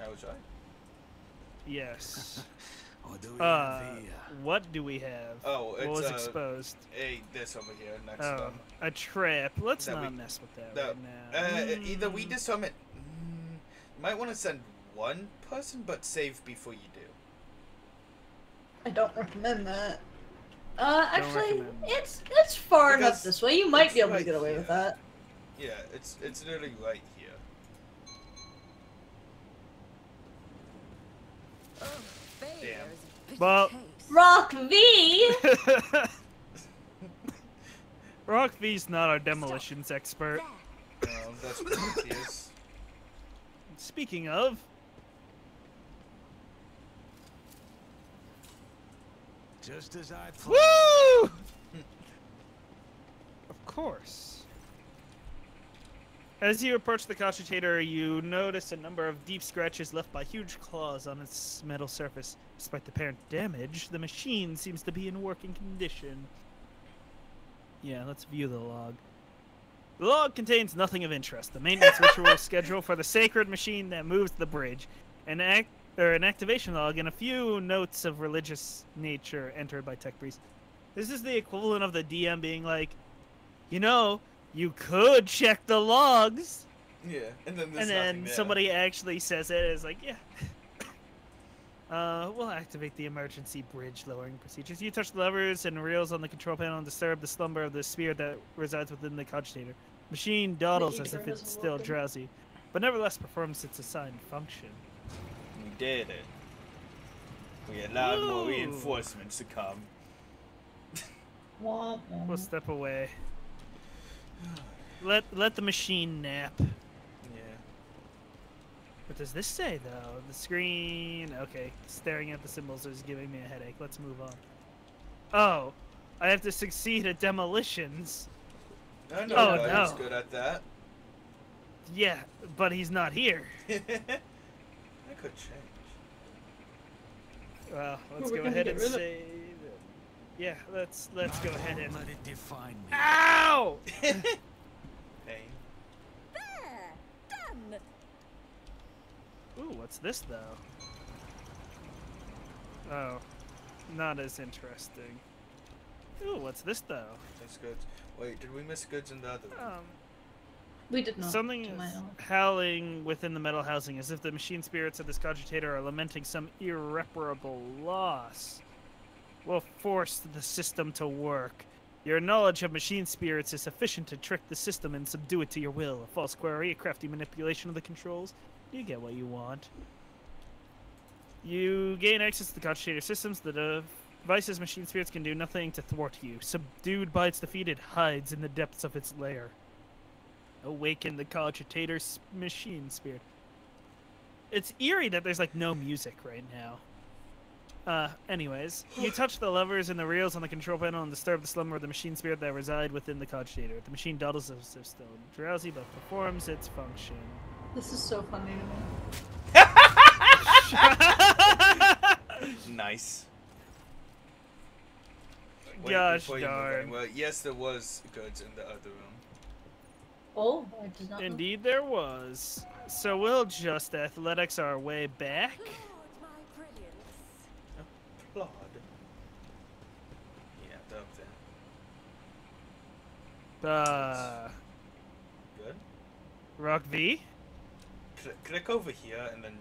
I was right. Yes. What do we have here? What do we have? Oh, what it's was exposed? This over here next Oh, to them. a trap. Let's That not we- mess with that that- right now. Either we disarm it. You might want to send one person, but save before you do. I don't recommend that. Actually, recommend. it's far enough Because this way. You might be able to right get away with here. that. Yeah, it's literally right here. Damn. Well, Rock V. Rock V's not our demolitions expert. That's what it is. Speaking of, Just as I thought. woo! Of course. As you approach the cogitator, you notice a number of deep scratches left by huge claws on its metal surface. Despite the apparent damage, the machine seems to be in working condition. Yeah, let's view the log. The log contains nothing of interest. The maintenance ritual schedule for the sacred machine that moves the bridge, an activation log, and a few notes of religious nature entered by tech priest. This is the equivalent of the DM being like, you know, you could check the logs. Yeah, and then there's And then nothing there. somebody actually says it. It's like, yeah. We'll activate the emergency bridge lowering procedures. You touch the levers and reels on the control panel and disturb the slumber of the spirit that resides within the cogitator. Machine dawdles as if it's still drowsy, but nevertheless performs its assigned function. We did it. We allowed more Woo! reinforcements to come. We'll step away. Let the machine nap. Yeah. What does this say, though? The screen... Okay, staring at the symbols is giving me a headache. Let's move on. Oh, I have to succeed at demolitions. I know Oh, Buddy's no. good at that. Yeah, but he's not here. That could change. Well, let's We're go gonna ahead get and rid of- save... Yeah, let's go ahead and... Let it define me. Ow! Pain. There! Done! Ooh, what's this, though? Oh, not as interesting. Ooh, what's this, though? That's good. Wait, did we miss goods in the other one? We did not. Something to my is knowledge. howling within the metal housing, as if the machine spirits of this cogitator are lamenting some irreparable loss. We'll force the system to work. Your knowledge of machine spirits is sufficient to trick the system and subdue it to your will. A false query, a crafty manipulation of the controls. You get what you want. You gain access to the cogitator systems. The device's machine spirits can do nothing to thwart you. Subdued by its defeat, it hides in the depths of its lair. Awaken the cogitator's machine spirit. It's eerie that there's like no music right now. Anyways, you touch the levers and the reels on the control panel and disturb the slumber of the machine spirit that reside within the cogitator. The machine dawdles as if still drowsy, but performs its function. This is so funny to me. Nice. Gosh before you move darn. anywhere, yes, there was goods in the other room. Oh, I did not know. Indeed there was. So we'll just athletics our way back. Lord, my brilliance. Applaud. Yeah, they're up there. Good. Rock V? Click over here and then...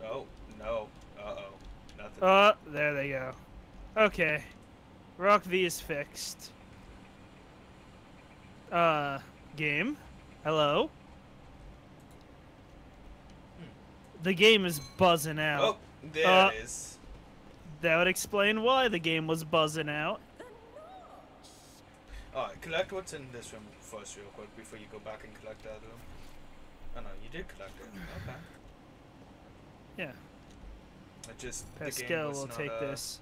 Oh, no. Uh-oh. Nothing. There they go. Okay. Rock V is fixed. Game? Hello? The game is buzzing out. Oh, there it is. That would explain why the game was buzzing out. Alright, collect what's in this room first real quick before you go back and collect that room. Oh no, you did collect it. Okay. Yeah. It just, Pascal will take this.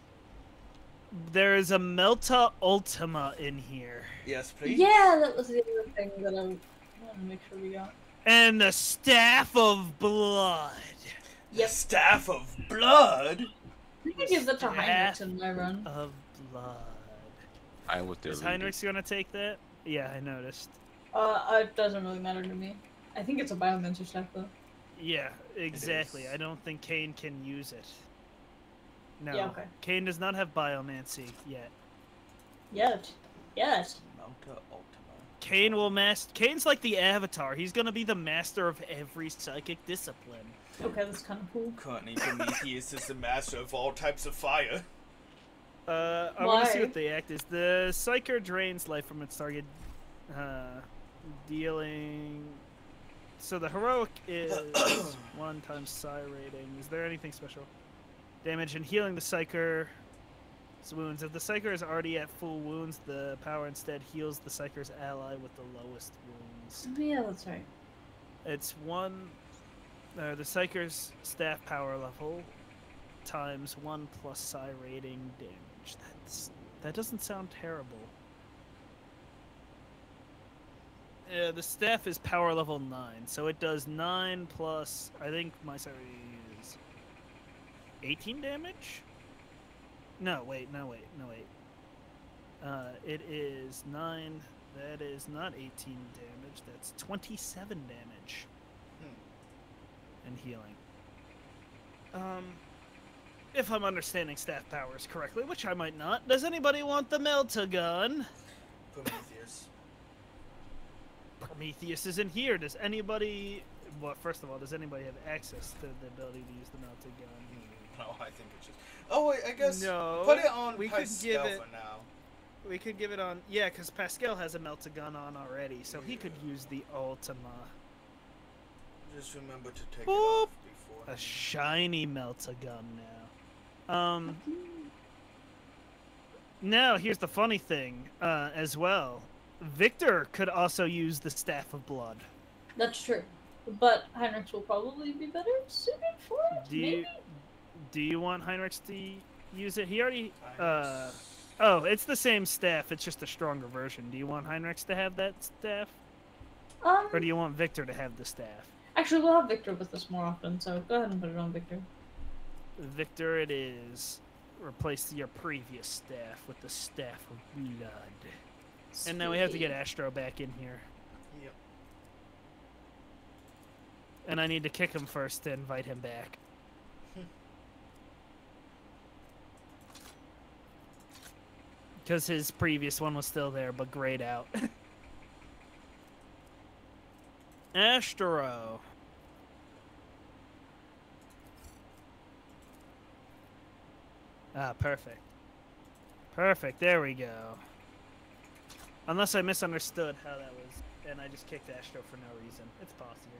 There is a Melta Ultima in here. Yes, please. Yeah, that was the other thing that I wanted to make sure we got. And the Staff of Blood. Yep. Staff of Blood? I can give that to Heinrich in my run. Of Blood. I was there. Is Heinrich gonna take that? Yeah, I noticed. It doesn't really matter to me. I think it's a biomancer staff though. Yeah, exactly. I don't think Kane can use it. No. Yeah, okay. Kane does not have biomancy yet. Yet. Melta Ultima. Kane will Kane's like the Avatar. He's gonna be the master of every psychic discipline. Okay, that's kind of cool. Currently, Prometheus is the master of all types of fire. I want to see what the act is. The Psyker drains life from its target, dealing... So the heroic is 1 times psi rating. Is there anything special? Damage and healing the Psyker's wounds. If the Psyker is already at full wounds, the power instead heals the Psyker's ally with the lowest wounds. Yeah, that's right. It's the Psyker's staff power level times 1 plus psi rating damage. That doesn't sound terrible. The staff is power level 9, so it does 9 plus, I think my psi rating is 18 damage? No, wait. It is 9, that is not 18 damage, that's 27 damage. And healing. If I'm understanding staff powers correctly, which I might not, does anybody want the Melta gun? Prometheus. Prometheus isn't here. Does anybody... Well, first of all, does anybody have access to the ability to use the Melta gun? No, I think it's just... Oh, wait, I guess... No. Put it on we Pascal could give it, for now. We could give it on... Yeah, because Pascal has a Melta gun on already, so he could use the Ultima. Just remember to take Boop. it off before. A shiny Melta gun now. Now, here's the funny thing, as well. Victor could also use the Staff of Blood. That's true. But Heinrich will probably be better suited for it, Do you want Heinrich to use it? He already... Oh, it's the same staff, it's just a stronger version. Do you want Heinrich to have that staff? Or do you want Victor to have the staff? Actually, we'll have Victor with us more often, so go ahead and put it on Victor. Victor it is. Replace your previous staff with the Staff of Blood. Sweet. And now we have to get Astro back in here. Yep. And I need to kick him first to invite him back. Because his previous one was still there, but grayed out. Astro. Ah, perfect. Perfect, there we go. Unless I misunderstood how that was, and I just kicked Astro for no reason. It's possible.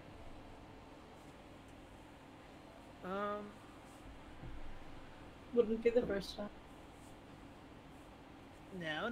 Wouldn't be the first time. Now.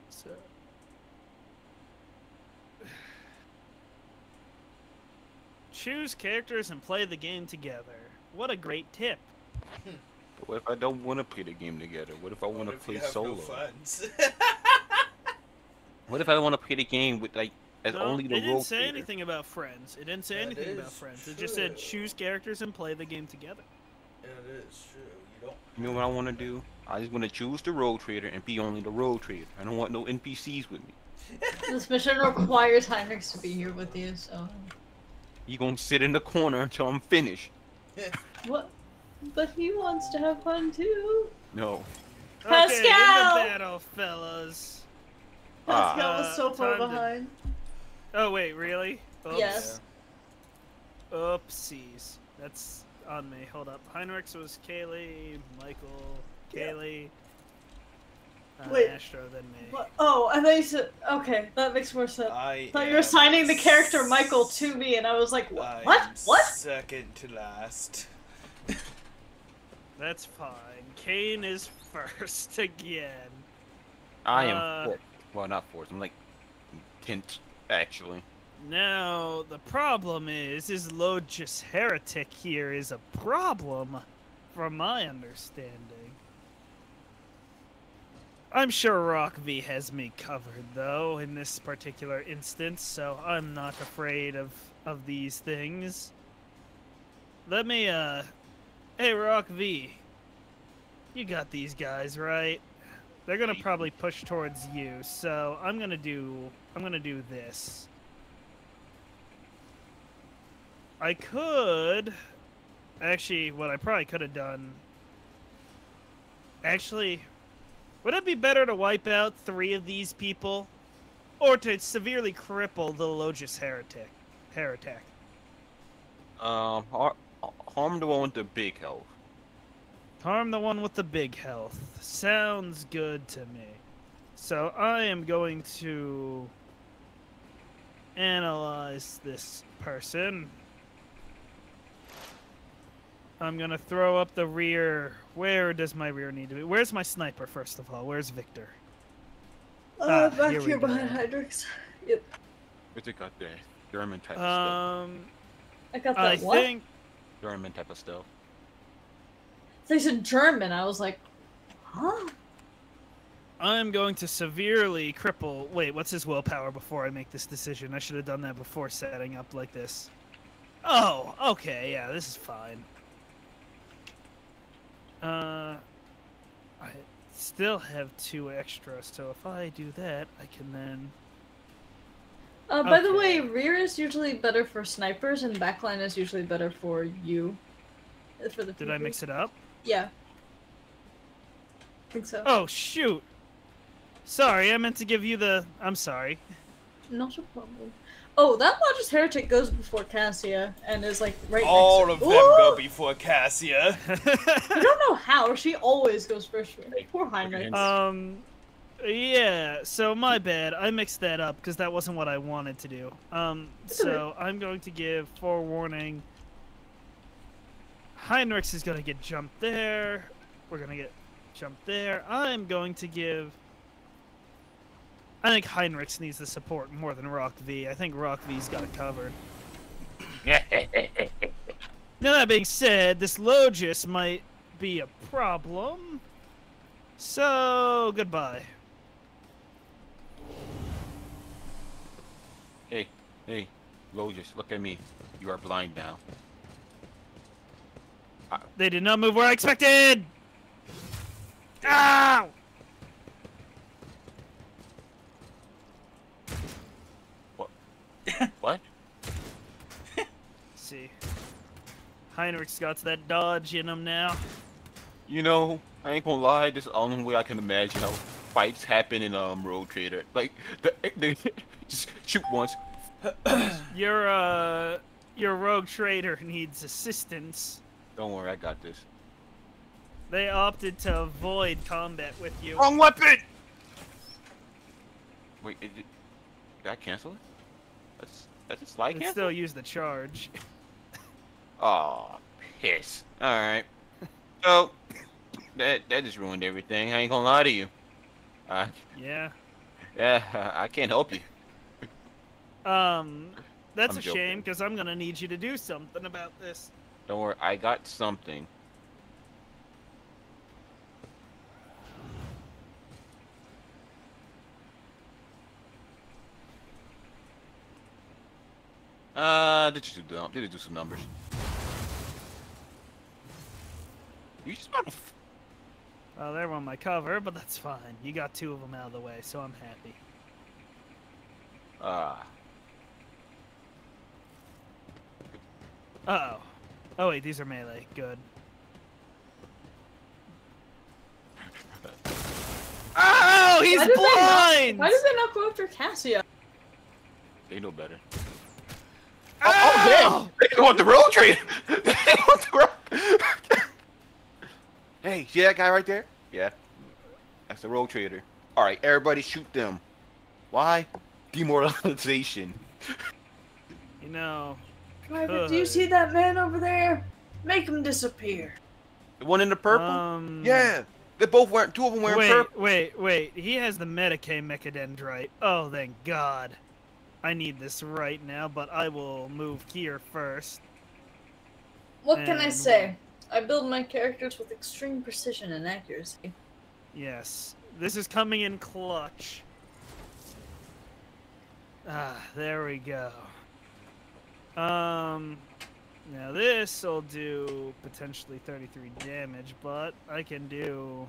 So. Choose characters and play the game together. What a great tip. But what if I don't want to play the game together? What if I want to play solo? No friends? What if I want to play the game with like as No, only the it didn't rogue say trader. anything about friends. It didn't say That anything about is friends. It just said true. choose characters and play the game together. It is true. You don't. You know what I want to do? I just want to choose the rogue trader and be only the rogue trader. I don't want no NPCs with me. This mission requires Heinrich to be here with you, so. You gonna sit in the corner until I'm finished? What? But he wants to have fun too. No. Okay, in the Pascal! battle, fellas. Pascal was so far time to- behind. Oh wait, really? Oops. Yes. Oopsies. That's on me. Hold up. Heinrichs was Kaylee, Michael, Kaylee, Wait. Astro, then me. What? Oh, I thought you said. Okay, that makes more sense. I thought you were assigning the character Michael to me, and I was like, I what? am What? Second to last. That's fine. Kane is first again. I am fourth. Well, not fourth. I'm like 10th, actually. Now, the problem is Logis Heretic here is a problem, from my understanding. I'm sure Rock V has me covered, though, in this particular instance, so I'm not afraid of these things. Let me, Hey, Rock V. You got these guys, right? They're gonna probably push towards you, so I'm gonna do this. I could... Actually, what I probably could have done... Actually, would it be better to wipe out 3 of these people? Or to severely cripple the Logis Heretic? Harm the one with the big health. Harm the one with the big health. Sounds good to me. So I am going to analyze this person. I'm gonna throw up the rear. Where does my rear need to be? Where's my sniper, first of all? Where's Victor? Back here we here go. behind Hydrix. Yep. What's it got there? German type of stuff. I got that. I what? think German type of stuff. They said German. I was like, huh? I'm going to severely cripple... Wait, what's his willpower before I make this decision? I should have done that before setting up like this. Oh, okay, yeah, this is fine. I still have 2 extras, so if I do that, I can then... By the Okay. way, rear is usually better for snipers, and backline is usually better for you. For the Did I mix it up? Yeah. I think so. Oh, shoot! Sorry, I meant to give you the... I'm sorry. Not a problem. Oh, that Logis Heretic goes before Cassia, and is like right All next of to them go before Cassia. I don't know how. She always goes first. Poor Heinrich. Yeah, so my bad. I mixed that up because that wasn't what I wanted to do. So I'm going to give forewarning. Heinrichs is going to get jumped there. We're going to get jumped there. I'm going to give... I think Heinrichs needs the support more than Rock V. I think Rock V's got it covered. Now that being said, this Logis might be a problem. So, goodbye. Hey, Logis, look at me. You are blind now. They did not move where I expected! Ow! What? See. Heinrich's got that dodge in him now. You know, I ain't gonna lie, this is the only way I can imagine how fights happen in Road Trader. Like, they just shoot once. Your rogue trader needs assistance. Don't worry, I got this. They opted to avoid combat with you. Wrong weapon! Wait, did I cancel it? That's a slide Can cancel? still use the charge. Aw, piss. Alright. So, that just ruined everything. I ain't gonna lie to you. Yeah. Yeah, I can't help you. That's I'm a joking. shame, because I'm gonna need you to do something about this. Don't worry, I got something. Did you do some numbers? You just about to. Well, they're on my cover, but that's fine. You got 2 of them out of the way, so I'm happy. Uh-oh. Oh, wait, these are melee. Good. Oh, he's blind! Why did they not go after Cassia? They know better. Oh, damn! They want the road trader! They want the road... Hey, see that guy right there? Yeah. That's the road trader. Alright, everybody shoot them. Why? Demoralization. You know... Private, do you see that man over there? Make him disappear. The one in the purple? Yeah! They both weren't. 2 of them wearing purple. Wait. He has the Medicaid mechadendrite. Oh, thank God. I need this right now, but I will move here first. What can I say? I build my characters with extreme precision and accuracy. Yes. This is coming in clutch. Ah, there we go. Now this will do potentially 33 damage, but I can do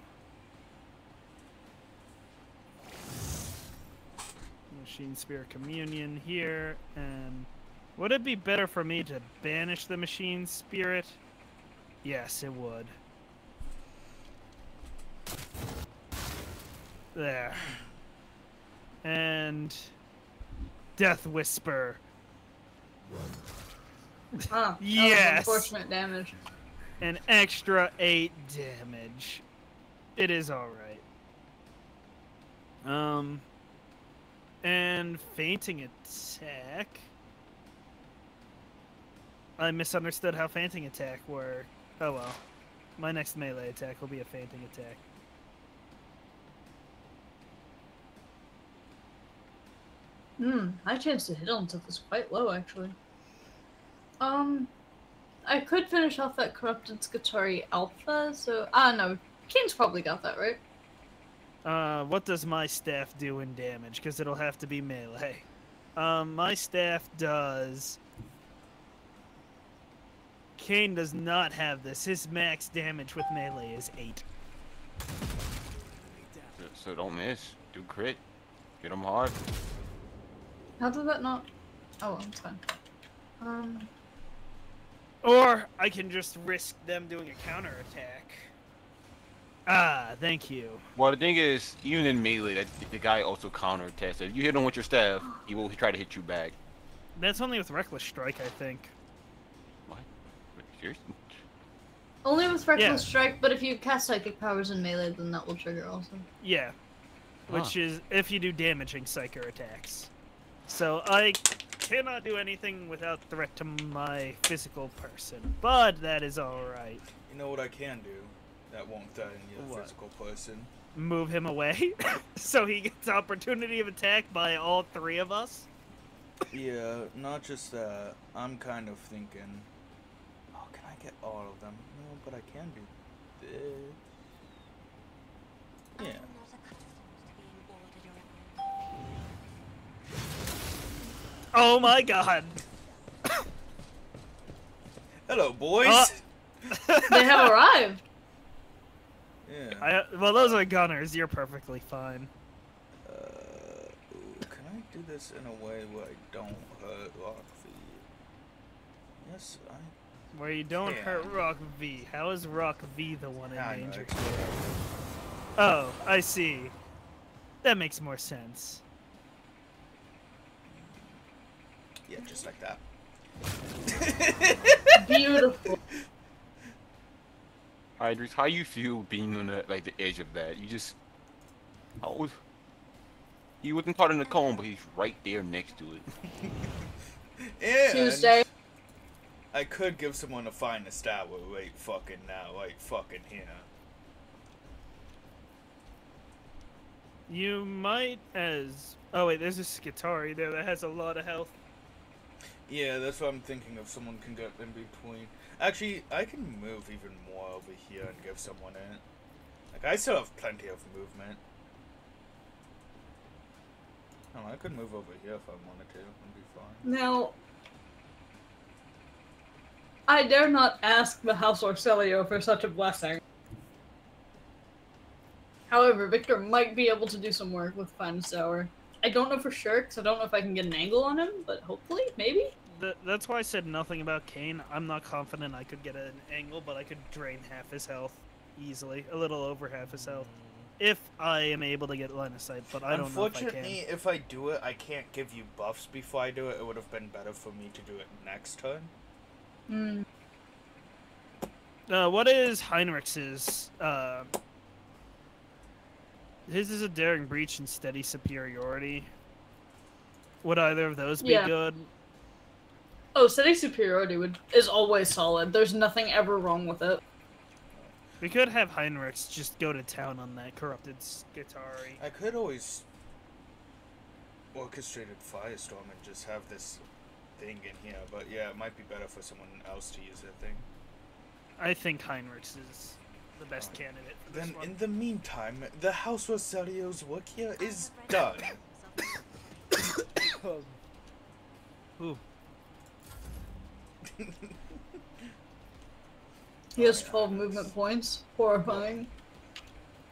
Machine Spirit Communion here, and would it be better for me to banish the Machine Spirit? Yes, it would. There. And Death Whisper. Ah, yes! Unfortunate damage. An extra 8 damage. It is alright. And fainting attack. I misunderstood how fainting attack worked. Oh well. My next melee attack will be a fainting attack. My chance to hit on stuff is quite low, actually. I could finish off that Corrupted Skatari Alpha, so... no. Kane's probably got that, right? What does my staff do in damage? Because it'll have to be melee. My staff does... Kane does not have this. His max damage with melee is 8. So don't miss. Do crit. Get them hard. How did that not... Oh, well, it's fine. Or I can just risk them doing a counterattack. Ah, thank you. Well, the thing is, even in melee, the guy also counterattacks. If you hit him with your staff, he will try to hit you back. That's only with Reckless Strike, I think. What? Seriously? Only with Reckless Strike, but if you cast Psychic Powers in melee, then that will trigger also. Yeah. Which is if you do damaging Psyker attacks. So I cannot do anything without threat to my physical person, but that is alright. You know what I can do that won't threaten your physical person? Move him away so he gets opportunity of attack by all 3 of us? Yeah, not just that. I'm kind of thinking, oh, can I get all of them? No, but I can do this. Yeah. Oh my god! Hello, boys! They have arrived! Yeah. Well, those are gunners. You're perfectly fine. Can I do this in a way where I don't hurt Rock V? Yes, Where you don't hurt Rock V. How is Rock V the one in danger? Oh, I see. That makes more sense. Yeah, just like that. Beautiful. Idris, how you feel being on the edge of that? You just... He wasn't part of the cone, but he's right there next to it. Yeah. Tuesday. I could give someone a finer stat right fucking now, right fucking here. You might as... Oh wait, there's a Skitari there that has a lot of health. Yeah, that's what I'm thinking, if someone can get in between. Actually, I can move even more over here and give someone in. Like, I still have plenty of movement. Oh, I could move over here if I wanted to, and be fine. Now, I dare not ask the House Orcelio for such a blessing. However, Victor might be able to do some work with Finest Hour. I don't know for sure, because I don't know if I can get an angle on him, but hopefully, maybe? That's why I said nothing about Kane. I'm not confident I could get an angle, but I could drain half his health easily. A little over half his health. If I am able to get line of sight, but I don't know if I can. Unfortunately, if I do it, I can't give you buffs before I do it. It would have been better for me to do it next turn. Hmm. What is Heinrich's? His is a daring breach and steady superiority. Would either of those be good? Oh, steady superiority is always solid. There's nothing ever wrong with it. We could have Heinrich's just go to town on that corrupted Skitari. I could always orchestrated Firestorm and just have this thing in here, but yeah, it might be better for someone else to use that thing. I think Heinrich's is the best candidate for this Then, one. in the meantime, the House Rosalio's work here is done. Ooh. He has 12 movement points. Horrifying.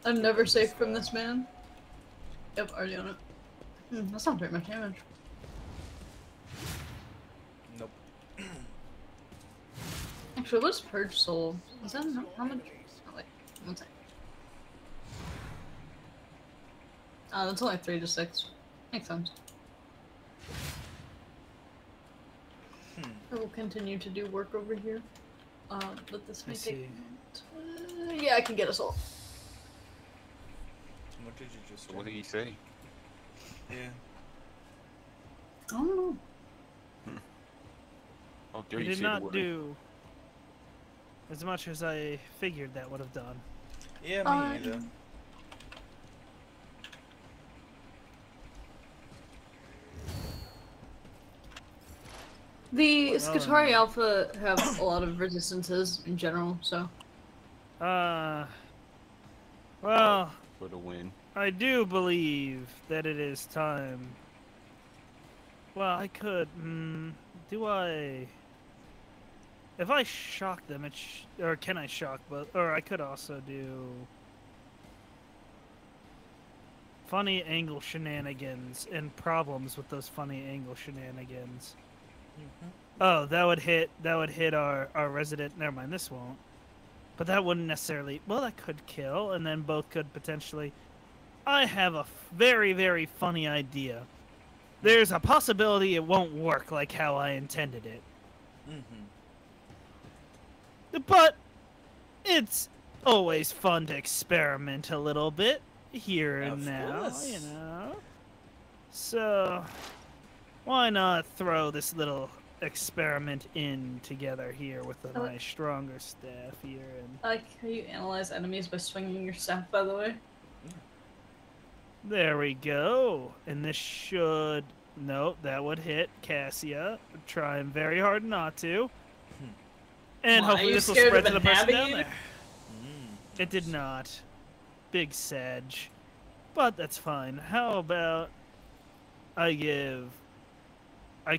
I'm never safe from this man. Yep, already on it. That's not very much damage. Nope. Actually, what's Purge Soul? Is that how much? Oh, wait, one sec. That's only 3 to 6. Makes sense. I will continue to do work over here. But this may take. Yeah, I can get us all. What did you just say? What did he say? Yeah. I don't know. How dare He you did say the not word. do as much as I figured that would have done. Yeah, me either. The Skitari Alpha have a lot of resistances in general, so. Well, For the win. I do believe that it is time. Well, I could. Do I? If I shock them, or can I shock? Or I could also do funny angle shenanigans and problems with those funny angle shenanigans. Oh, that would hit our resident. Never mind, this won't. But that wouldn't necessarily. Well, that could kill, and then both could potentially. I have a very, very funny idea. There's a possibility it won't work like how I intended it. But it's always fun to experiment a little bit here and now, you know. So why not throw this little experiment in together here with a nice stronger staff here and I like how you analyze enemies by swinging your staff, by the way. there we go. And this should that would hit Cassia. I'm trying very hard not to. And Why, hopefully are you this will scared spread of to the person down inhabiting? there. It did not. Big sedge. But that's fine. How about I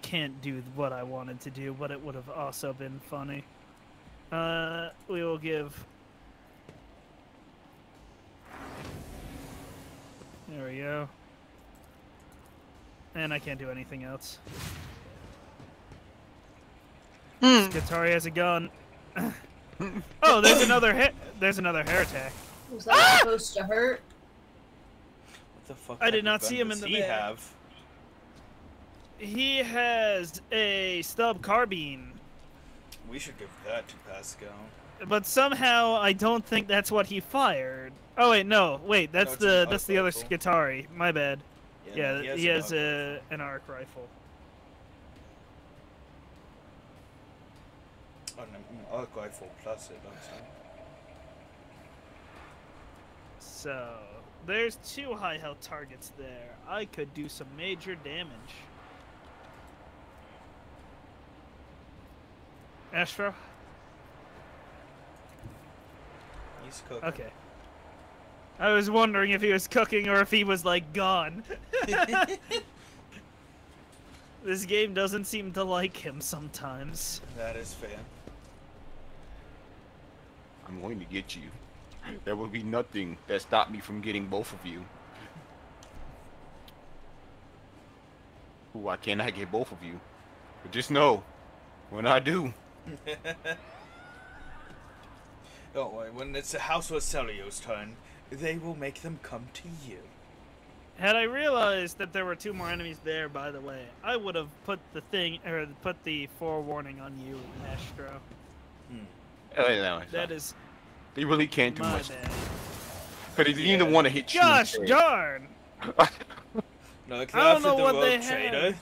can't do what I wanted to do, but it would have also been funny. We will give... There we go. And I can't do anything else. Skitari has a gun. Oh, there's another hair attack. Was that supposed to hurt? What the fuck? I did not see him in does the he bag. have? He has a stub carbine, We should give that to Pascal. but somehow I don't think that's what he fired. Oh wait, no, wait, that's No, it's that's an the arc other rifle. Skitari. My bad. Yeah, he has an arc an arc rifle. rifle. An arc rifle plus it, I'm sorry. So there's 2 high health targets there. I could do some major damage. Astro? He's cooking. Okay. I was wondering if he was cooking or if he was like gone. This game doesn't seem to like him sometimes. That is fair. I'm going to get you. There will be nothing that stopped me from getting both of you. Why can't I get both of you? But just know, when I do, Don't worry, when it's the House of Celio's turn, they will make them come to you. Had I realized that there were 2 more enemies there, by the way, I would have put the thing, or put the forewarning on you, Astro. no, That is they really can't do my much. bad. But they didn't even want to hit you. Gosh instead. darn! Look, I don't after know the what rogue they trader. had.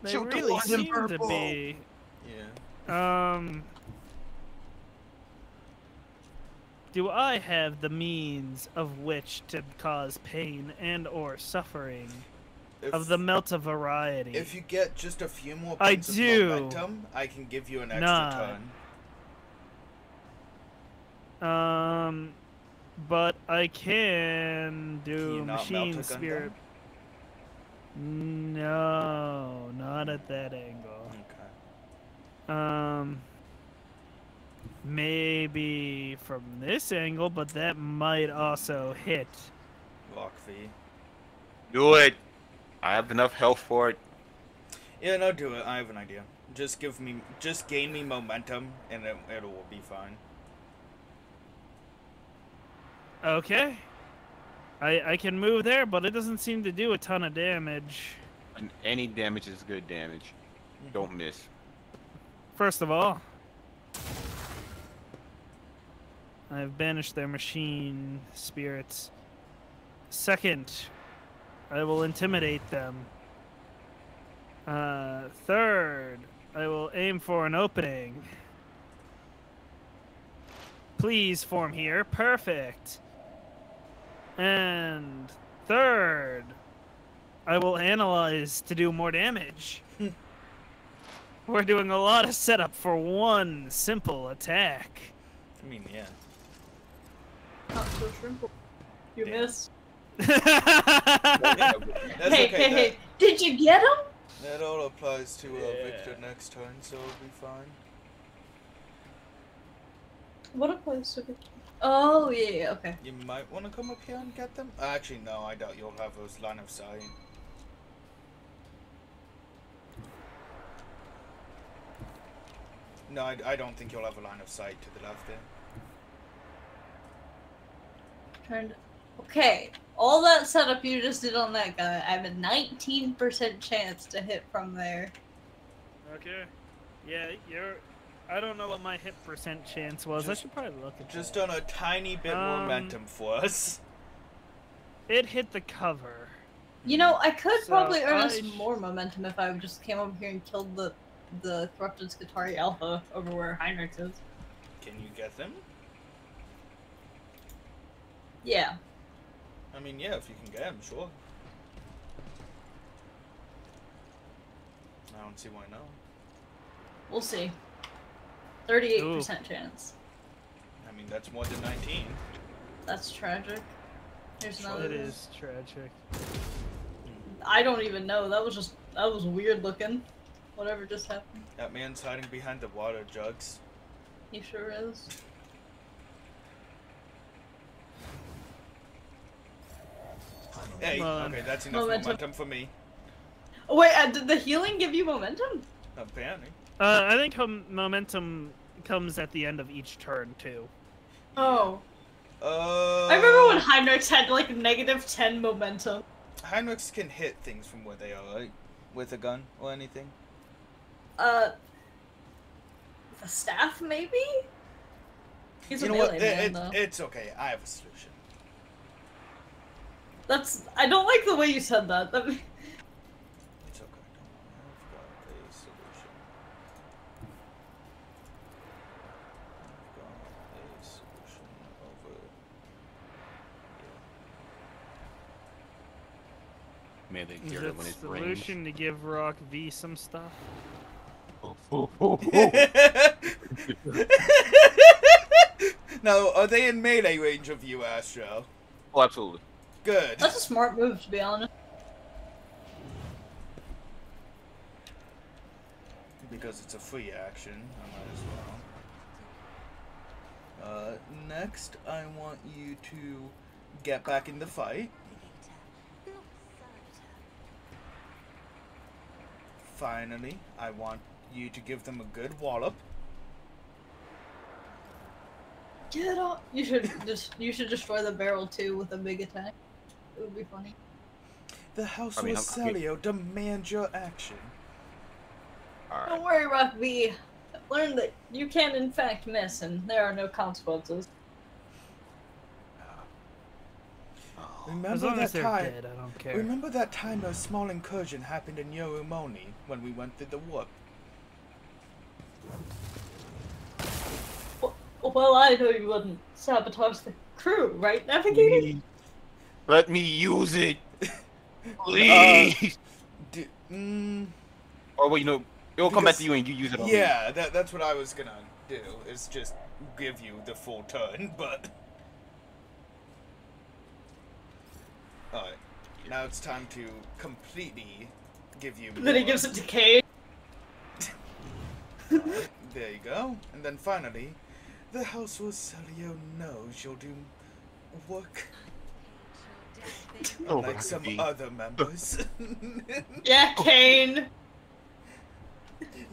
They Shoot the really ones in seem to purple. be. Yeah. Do I have the means of which to cause pain and or suffering of the Melta variety? If you get just a few more I points do. of momentum, I can give you an extra Nah. turn. But I can Can do you not melt machine a gun spirit. No, not at that angle. Okay. Maybe from this angle, but that might also hit. Rock V. Do it. I have enough health for it. Yeah, no, do it. I have an idea. Just gain me momentum, and it will be fine. Okay. I can move there, but it doesn't seem to do a ton of damage. And any damage is good damage. Don't miss. First of all, I've banished their machine spirits. Second, I will intimidate them. Third, I will aim for an opening. Please form here. Perfect. And third, I will analyze to do more damage. We're doing a lot of setup for one simple attack. I mean, yeah. Not so simple. You Damn. missed. That's Hey, okay. hey, hey. Did you get him? That all applies to Victor next turn, so it'll be fine. What applies to Victor? Oh, yeah, okay. You might want to come up here and get them. Actually, no, I doubt you'll have those line of sight. No, I don't think you'll have a line of sight to the left there. Okay, all that setup you just did on that guy, I have a 19% chance to hit from there. Okay. Yeah, I don't know what my hit percent chance was. I should probably look at Just that. on a tiny bit momentum for us. It hit the cover. You know, I could So probably earn us I more momentum if I just came over here and killed the corrupted Skitari Alpha over where Heinrich is. Can you get them? Yeah. I mean, yeah, if you can get them, sure. I don't see why not. We'll see. 38% chance. I mean, that's more than 19. That's tragic. Here's Sure another. It is tragic. I don't even know. That was weird looking. Whatever just happened. That man's hiding behind the water jugs. He sure is. Hey, Come on. okay, that's enough momentum for me. Oh, wait, did the healing give you momentum? Apparently. I think momentum comes at the end of each turn too. Oh. I remember when Heinrich had like -10 momentum. Heinrichs can hit things from where they are, right? With a gun or anything? The staff maybe? He's You a know what? melee man, though. It's okay. I have a solution. I don't like the way you said that. It's okay. Don't worry. I've got a solution. I've got a solution over here. Man, they Is get it it when it's solution to give Rock V some stuff? Now, are they in melee range of you, Astro? Oh, absolutely. Good. That's a smart move, to be honest. Because it's a free action, I might as well. next, I want you to get back in the fight. Finally, I want you to give them a good wallop. Get up! You should destroy the barrel too with a big attack. It would be funny. The House I mean, Rosalio demand your action. Alright. Don't worry, Rock V. Learn that you can in fact miss, and there are no consequences. As Remember long that as they're time? dead, I don't care. Remember that time a small incursion happened in Yorumoni when we went through the warp? Well, I know you wouldn't sabotage the crew, right, Navigator? Let me use it, please. Or wait, it'll come back to you and you use it on me. Yeah, that's what I was gonna do. Is just give you the full turn, but. Alright, now it's time to completely give you. Then he gives it to Kane. Alright, there you go. And then finally, the House Rosalio knows you'll do work Oh, like some Rocky. other members. Yeah, Kane.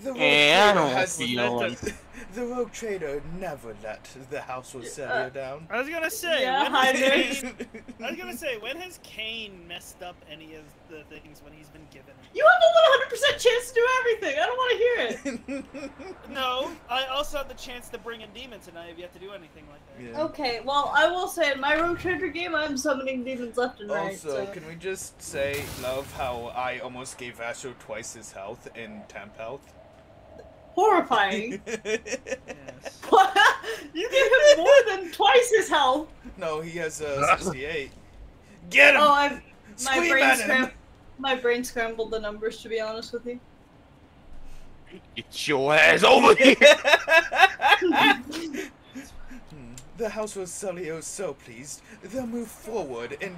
The rogue Yeah, I trader don't has feel let like- the rogue trader never let the House Rosalio down. I was gonna say, Yeah, when has Heinrich. Kane, I was gonna say, when has Kane messed up any of the things when he's been given? You have a 100% chance to do everything. I don't want to hear it. No, I also had the chance to bring in demons, and I have yet to do anything like that. Yeah. Okay, well, I will say in my Rogue Trader game, I'm summoning demons left and right. Also, So. can we just say, love, how I almost gave Asher twice his health in temp health? Horrifying. Yes. What? You gave him more than twice his health. No, he has 68. Get him! Oh, my Scream brain at him! my brain scrambled the numbers, to be honest with you. Get your ass over here. The House Rosalio is so pleased, they'll move forward in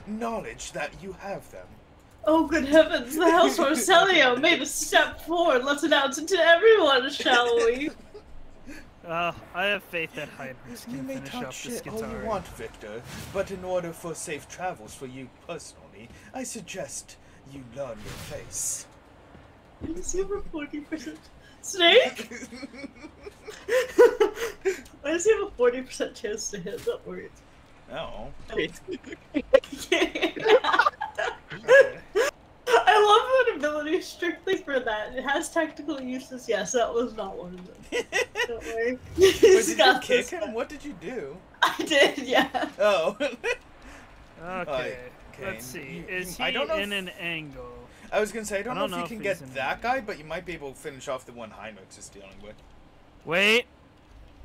knowledge that you have them. Oh, good heavens, the House Rosalio made a step forward. Let's announce it to everyone, shall we? I have faith that Heinrich You can may finish talk off this shit all guitar. you want, Victor, but in order for safe travels for you personally, I suggest you learn your face. Is he over 40%? Snake? I just have a 40% chance to hit, don't worry. Oh. I love an ability strictly for that. It has technical uses. Yes, that was not one of them. Don't worry. Wait, He's did you got kick this him? one. What did you do? I did, yeah. Oh. Okay, Kane, let's see. you- Is I he don't know in if- an angle? I was gonna say, I don't know if you if can he's get in that an guy, but you might be able to finish off the one Heinrich is dealing with. Wait,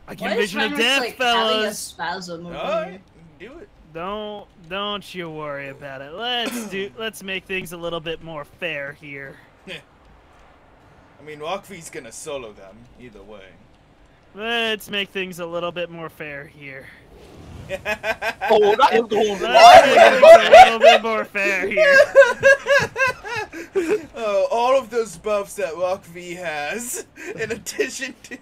I can Why is vision a Heinrich, death, like, having a fellas. spasm over Alright, here? do it. Don't you worry about it. Let's make things a little bit more fair here. I mean, Rockvi's gonna solo them, either way. Let's make things a little bit more fair here. Oh, that is going Let's make things a little bit more fair here. Oh, all of those buffs that Rockv has, in addition to...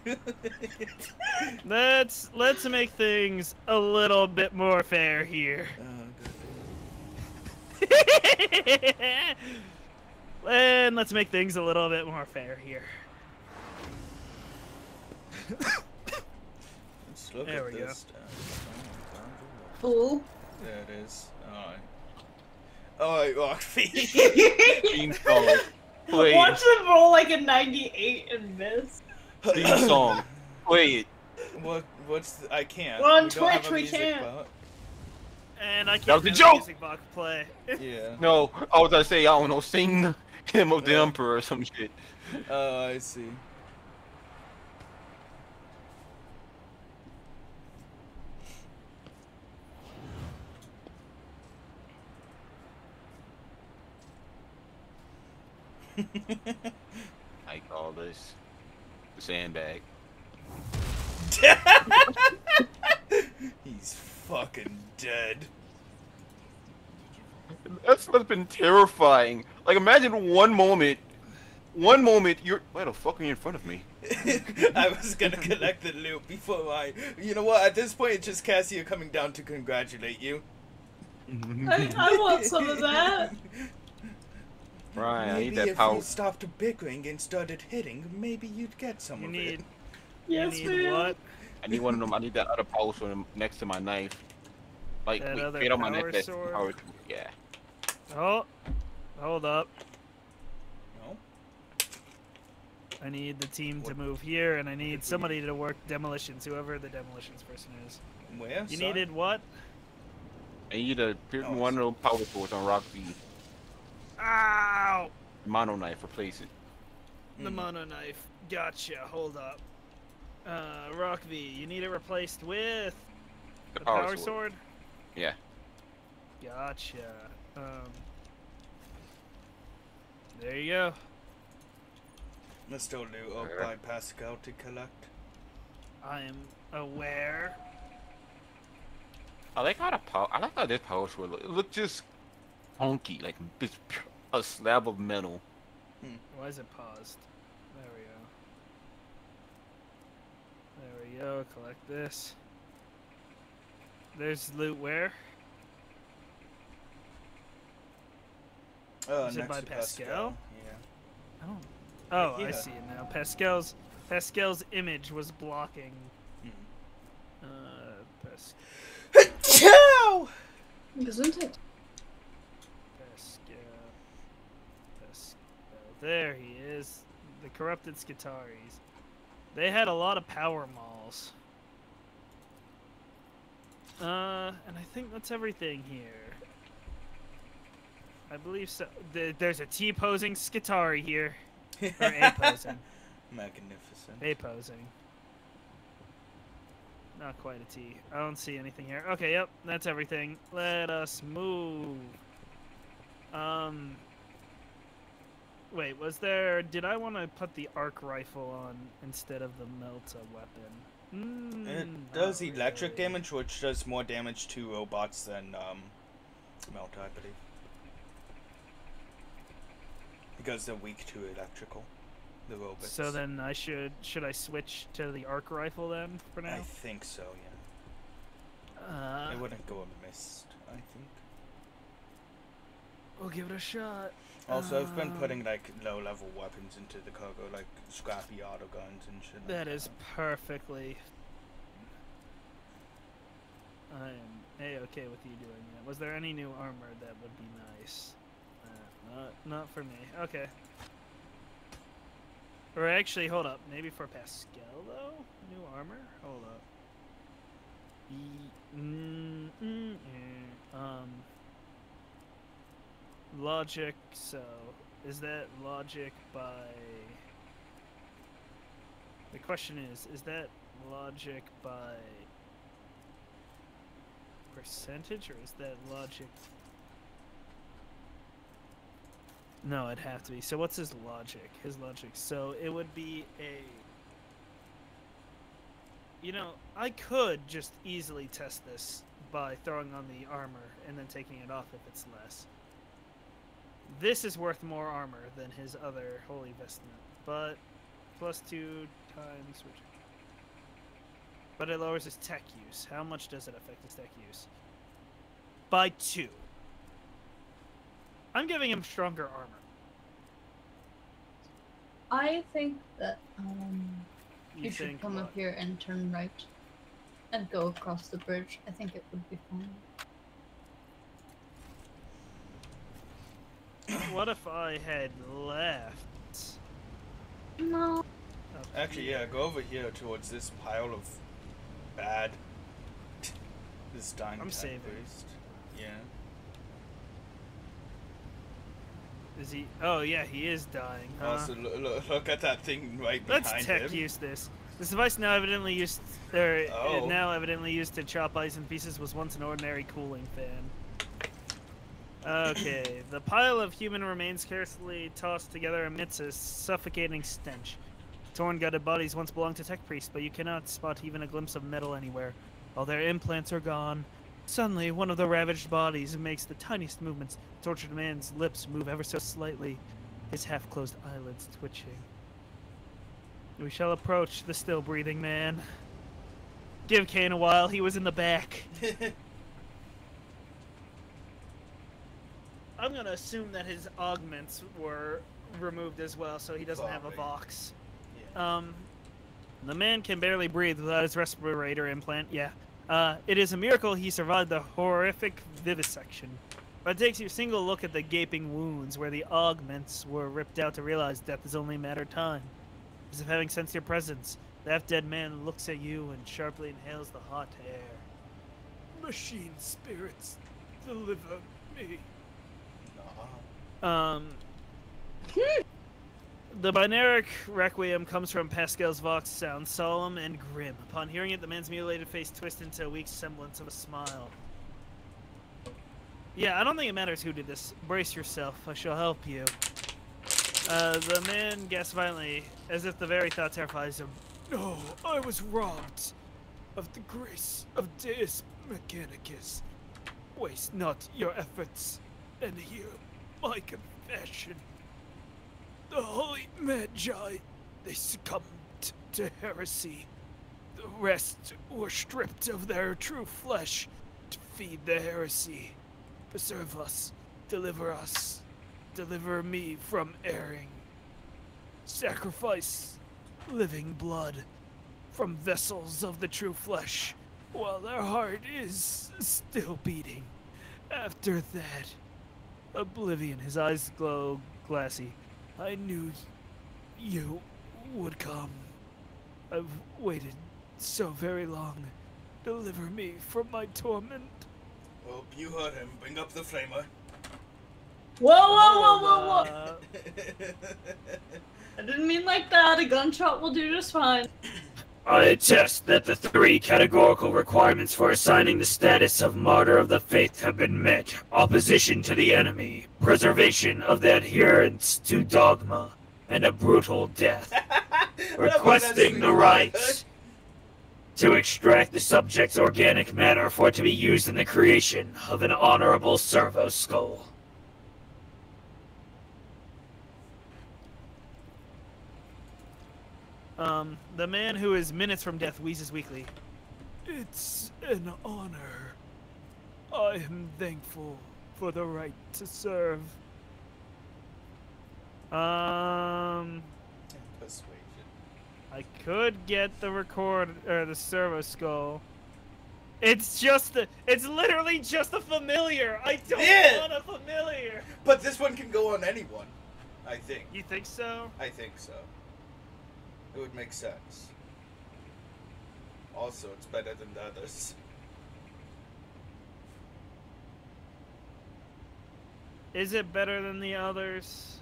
Let's make things a little bit more fair here. And let's make things a little bit more fair here. Let's look There at we go. this. Fool. There it is. Alright, Rockv. theme song. Play Watch them roll like a 98 and miss. it. Theme song. Play it. What's I can't. We're on We don't have Twitch, a we music can't. bot. And I can't That was a have joke! music box play. Yeah. No, I was gonna say, I don't know, sing Hymn of the Yeah. Emperor or some shit. Oh, I see. I call this the sandbag. He's fucking dead. That's been terrifying. Like, imagine one moment you're. Why the fuck are you in front of me? I was gonna collect the loot before I... You know what, at this point it's just Cassia coming down to congratulate you. I want some of that. Right, I need Maybe that if power. you stopped bickering and started hitting, maybe you'd get some You of need. it. Yes, you need ma'am. what? I need one of them. I need that other power sword next to my knife. Like, That wait, other straight on my power neck. That's sword? power. Yeah. Oh, hold up. No? I need the team to move here, and I need somebody to work demolitions, whoever the demolitions person is. Where? You son? needed what? I need to pick Oh, one of those power swords on Rock V. Ow! Mono knife, replace it. The mono knife. Gotcha. Hold up. Rock V, you need it replaced with The the power power sword. sword? Yeah. Gotcha. There you go. Let's still loot up by Pascal to collect. I am aware. I like how I like how this power sword look. It look just funky, like it's a slab of metal. Why is it paused? There we go. There we go. Collect this. There's loot where? Is it Next by to Pascal? Yeah. I don't. Oh, I here. see it now. Pascal's image was blocking. Ciao! Isn't it? Pascal. There he is. The corrupted Skitaris. They had a lot of power malls. And I think that's everything here. I believe so. There's a T-posing Skitari here. Or A-posing. Magnificent. A-posing. Not quite a T. I don't see anything here. Okay, yep, that's everything. Let us move. Wait, was there... Did I want to put the arc rifle on instead of the Melta weapon? It does not electric really. damage, which does more damage to robots than Melta, I believe. Because they're weak to electrical. The robots. So then I should I switch to the arc rifle then for now? I think so, yeah. It wouldn't go amiss, I think. We'll give it a shot. Also, I've been putting like low-level weapons into the cargo, like scrappy auto guns and shit. That like is perfectly. I am A-okay with you doing that. Was there any new armor that would be nice? Not for me. Okay. Or actually, hold up. Maybe for Pascal though. New armor. Hold up. Logic. So, is that logic by? The question is that logic by percentage, or is that logic? No, it'd have to be. So what's his logic? His logic. So it would be a... You know, I could just easily test this by throwing on the armor and then taking it off if it's less. This is worth more armor than his other holy vestment, but +2 times... But it lowers his tech use. How much does it affect his tech use? By 2. I'm giving him stronger armor. I think that you should think come what? up here and turn right and go across the bridge. I think it would be fine. What if I had left? No. Up Actually, yeah, go over here towards this pile of bad. This dying I'm tech saving. waste. Yeah. Is he? Oh yeah, he is dying. Huh? Also, look at that thing right Let's behind tech him. use this. This device now evidently used, or Oh. now evidently used to chop ice in pieces, was once an ordinary cooling fan. Okay, the pile of human remains carefully tossed together emits a suffocating stench. Torn, gutted bodies once belonged to tech priests, but you cannot spot even a glimpse of metal anywhere. All their implants are gone. Suddenly, one of the ravaged bodies makes the tiniest movements. The tortured man's lips move ever so slightly, his half-closed eyelids twitching. We shall approach the still-breathing man. Give Kane a while. He was in the back. I'm gonna assume that his augments were removed as well, so he doesn't have a Vox. Yeah. The man can barely breathe without his respirator implant. Yeah. It is a miracle he survived the horrific vivisection. But it takes you a single look at the gaping wounds where the augments were ripped out to realize death is only a matter of time. As if having sensed your presence, the half-dead man looks at you and sharply inhales the hot air. Machine spirits, deliver me. The binaric requiem comes from Pascal's Vox, sounds solemn and grim. Upon hearing it, the man's mutilated face twists into a weak semblance of a smile. Yeah, I don't think it matters who did this. Brace yourself. I shall help you. The man gasps violently, as if the very thought terrifies him. No, I was robbed of the grace of Deus Mechanicus. Waste not your efforts, and hear my confession. The holy Magi, they succumbed to heresy. The rest were stripped of their true flesh to feed the heresy. Preserve us, deliver me from erring. Sacrifice living blood from vessels of the true flesh, while their heart is still beating. After that, Oblivion, his eyes glow glassy. I knew you would come. I've waited so very long. Deliver me from my torment. Well, you heard him. Bring up the flamer. Whoa! I didn't mean like that. A gunshot will do just fine. I attest that the 3 categorical requirements for assigning the status of Martyr of the Faith have been met. Opposition to the enemy, preservation of the adherence to dogma, and a brutal death. Requesting the right to extract the subject's organic matter for it to be used in the creation of an honorable servo skull. The man who is minutes from death wheezes weakly. It's an honor. I am thankful for the right to serve. Persuasion. I could get the servo skull. It's literally just a familiar. I don't want a familiar. But this one can go on anyone, I think. You think so? I think so. It would make sense. Also, it's better than the others. Is it better than the others?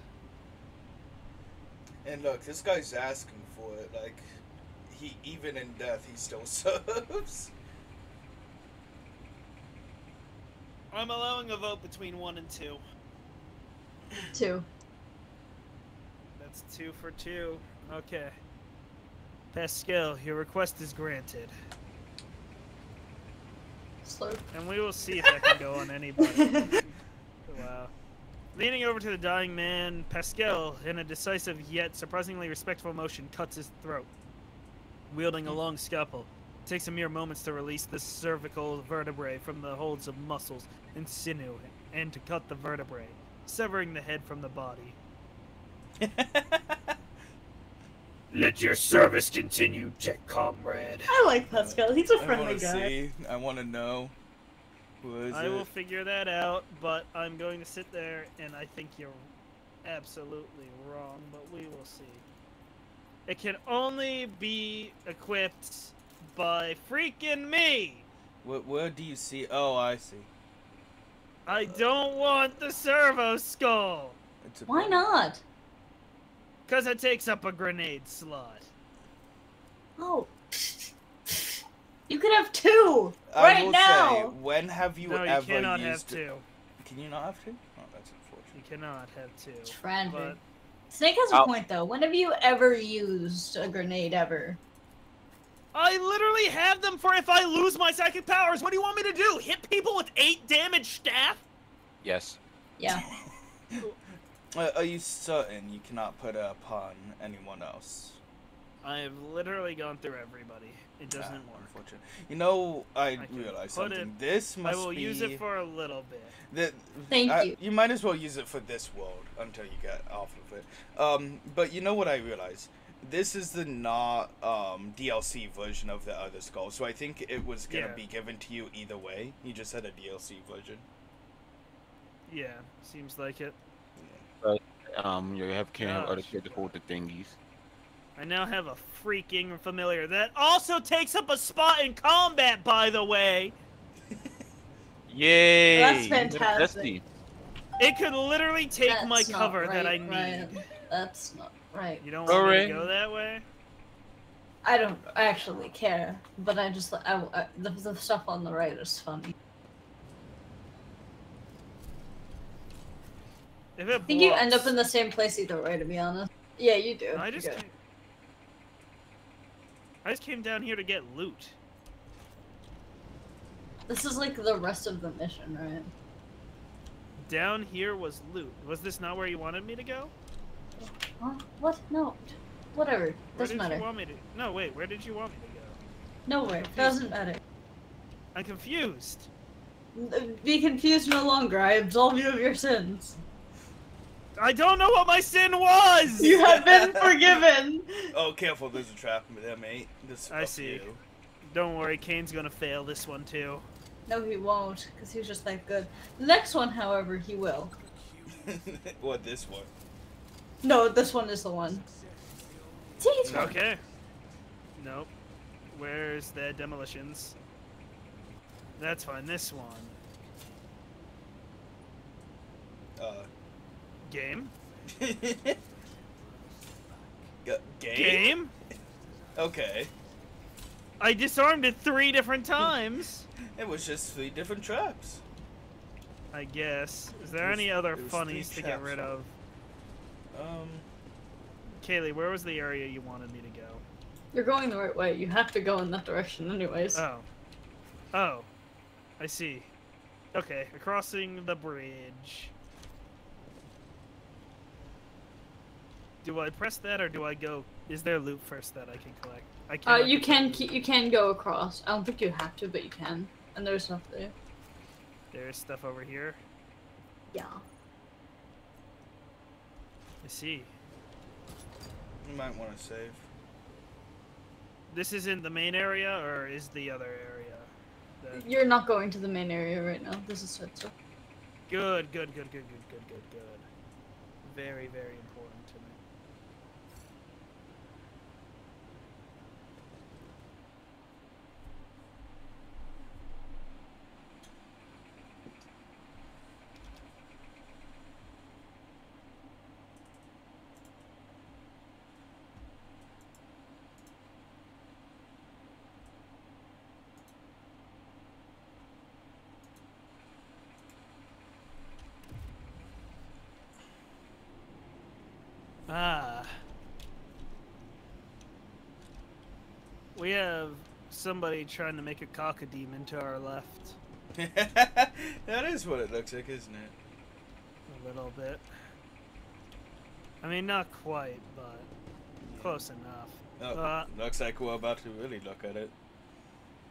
And look, this guy's asking for it. Like, even in death, he still serves. I'm allowing a vote between 1 and 2. 2. That's 2 for 2. Okay. Pascal, your request is granted. Slurp. And we will see if that can go on anybody. Wow. Leaning over to the dying man, Pascal, in a decisive yet surprisingly respectful motion, cuts his throat. Wielding a long scalpel, it takes a mere moments to release the cervical vertebrae from the holds of muscles and sinew, and to cut the vertebrae, severing the head from the body. Let your service continue, Jack Comrade. I like Pascal. He's a friendly guy. See. I want to know. Who is I it? will figure that out, but I'm going to sit there, and I think you're absolutely wrong, but we will see. It can only be equipped by freaking me! Where do you see? Oh, I see. I don't want the servo skull! Why not? Because it takes up a grenade slot. Oh. You could have 2 I right will now. Say, when have you No, you ever cannot used have 2. Can you not have 2? Oh, that's unfortunate. You cannot have 2. Trend. But Snake has a point though. When have you ever used a grenade ever? I literally have them for if I lose my psychic powers. What do you want me to do? Hit people with 8 damage staff? Yes. Yeah. Are you certain you cannot put it upon anyone else? I've literally gone through everybody. It doesn't work. Unfortunate. You know, I can realized put something. it- This must be... I will use it for a little bit. Thank you. You might as well use it for this world until you get off of it. But you know what I realized? This is the not DLC version of the other skull, so I think it was gonna be given to you either way. You just had a DLC version. Yeah, seems like it. You can't have other Gosh. characters hold the thingies. I now have a freaking familiar that also takes up a spot in combat, by the way. Yay! That's you got a fantastic. bestie. It could literally take my That's not cover that I right, need. Ryan. That's not right. You don't want me to Alright. go that way? I don't actually care, but I just the stuff on the right is funny. If it I think you end up blocks- in the same place either way, to be honest. Yeah, you do. I You're just, good. I just came down here to get loot. This is like the rest of the mission, right? Down here was loot. Was this not where you wanted me to go? Huh? What? No. Whatever. Where Doesn't did matter. you want me to? No, wait. Where did you want me to go? Nowhere. Doesn't matter. I'm confused. Be confused no longer. I absolve you of your sins. I don't know what my sin was. You have been forgiven. Oh, careful! There's a trap there, mate. This I up see. you. Don't worry, Kane's gonna fail this one too. No, he won't, because he's just that good. The next one, however, he will. What, this one? No, this one is the one. See, he's fine. Okay. Nope. Where's the demolitions? That's fine. This one. Game. Game? Game. Okay. I disarmed it 3 different times. It was just 3 different traps. I guess. Is there It was- any other it was funnies 3 to get traps. rid of? Kaylee, where was the area you wanted me to go? You're going the right way. You have to go in that direction anyways. Oh. Oh. I see. Okay, we're crossing the bridge. Do I press that or do I go? Is there loot first that I can collect? I can. You can go across. I don't think you have to, but you can. And there's stuff there. There's stuff over here. Yeah. I see. You might want to save. This isn't the main area, or is the other area? The... You're not going to the main area right now. This is set stuff. Good. Very, very important to me. Ah. We have somebody trying to make a cockademon to our left. That is what it looks like, isn't it? A little bit. I mean, not quite, but close enough. Oh, looks like we're about to really look at it.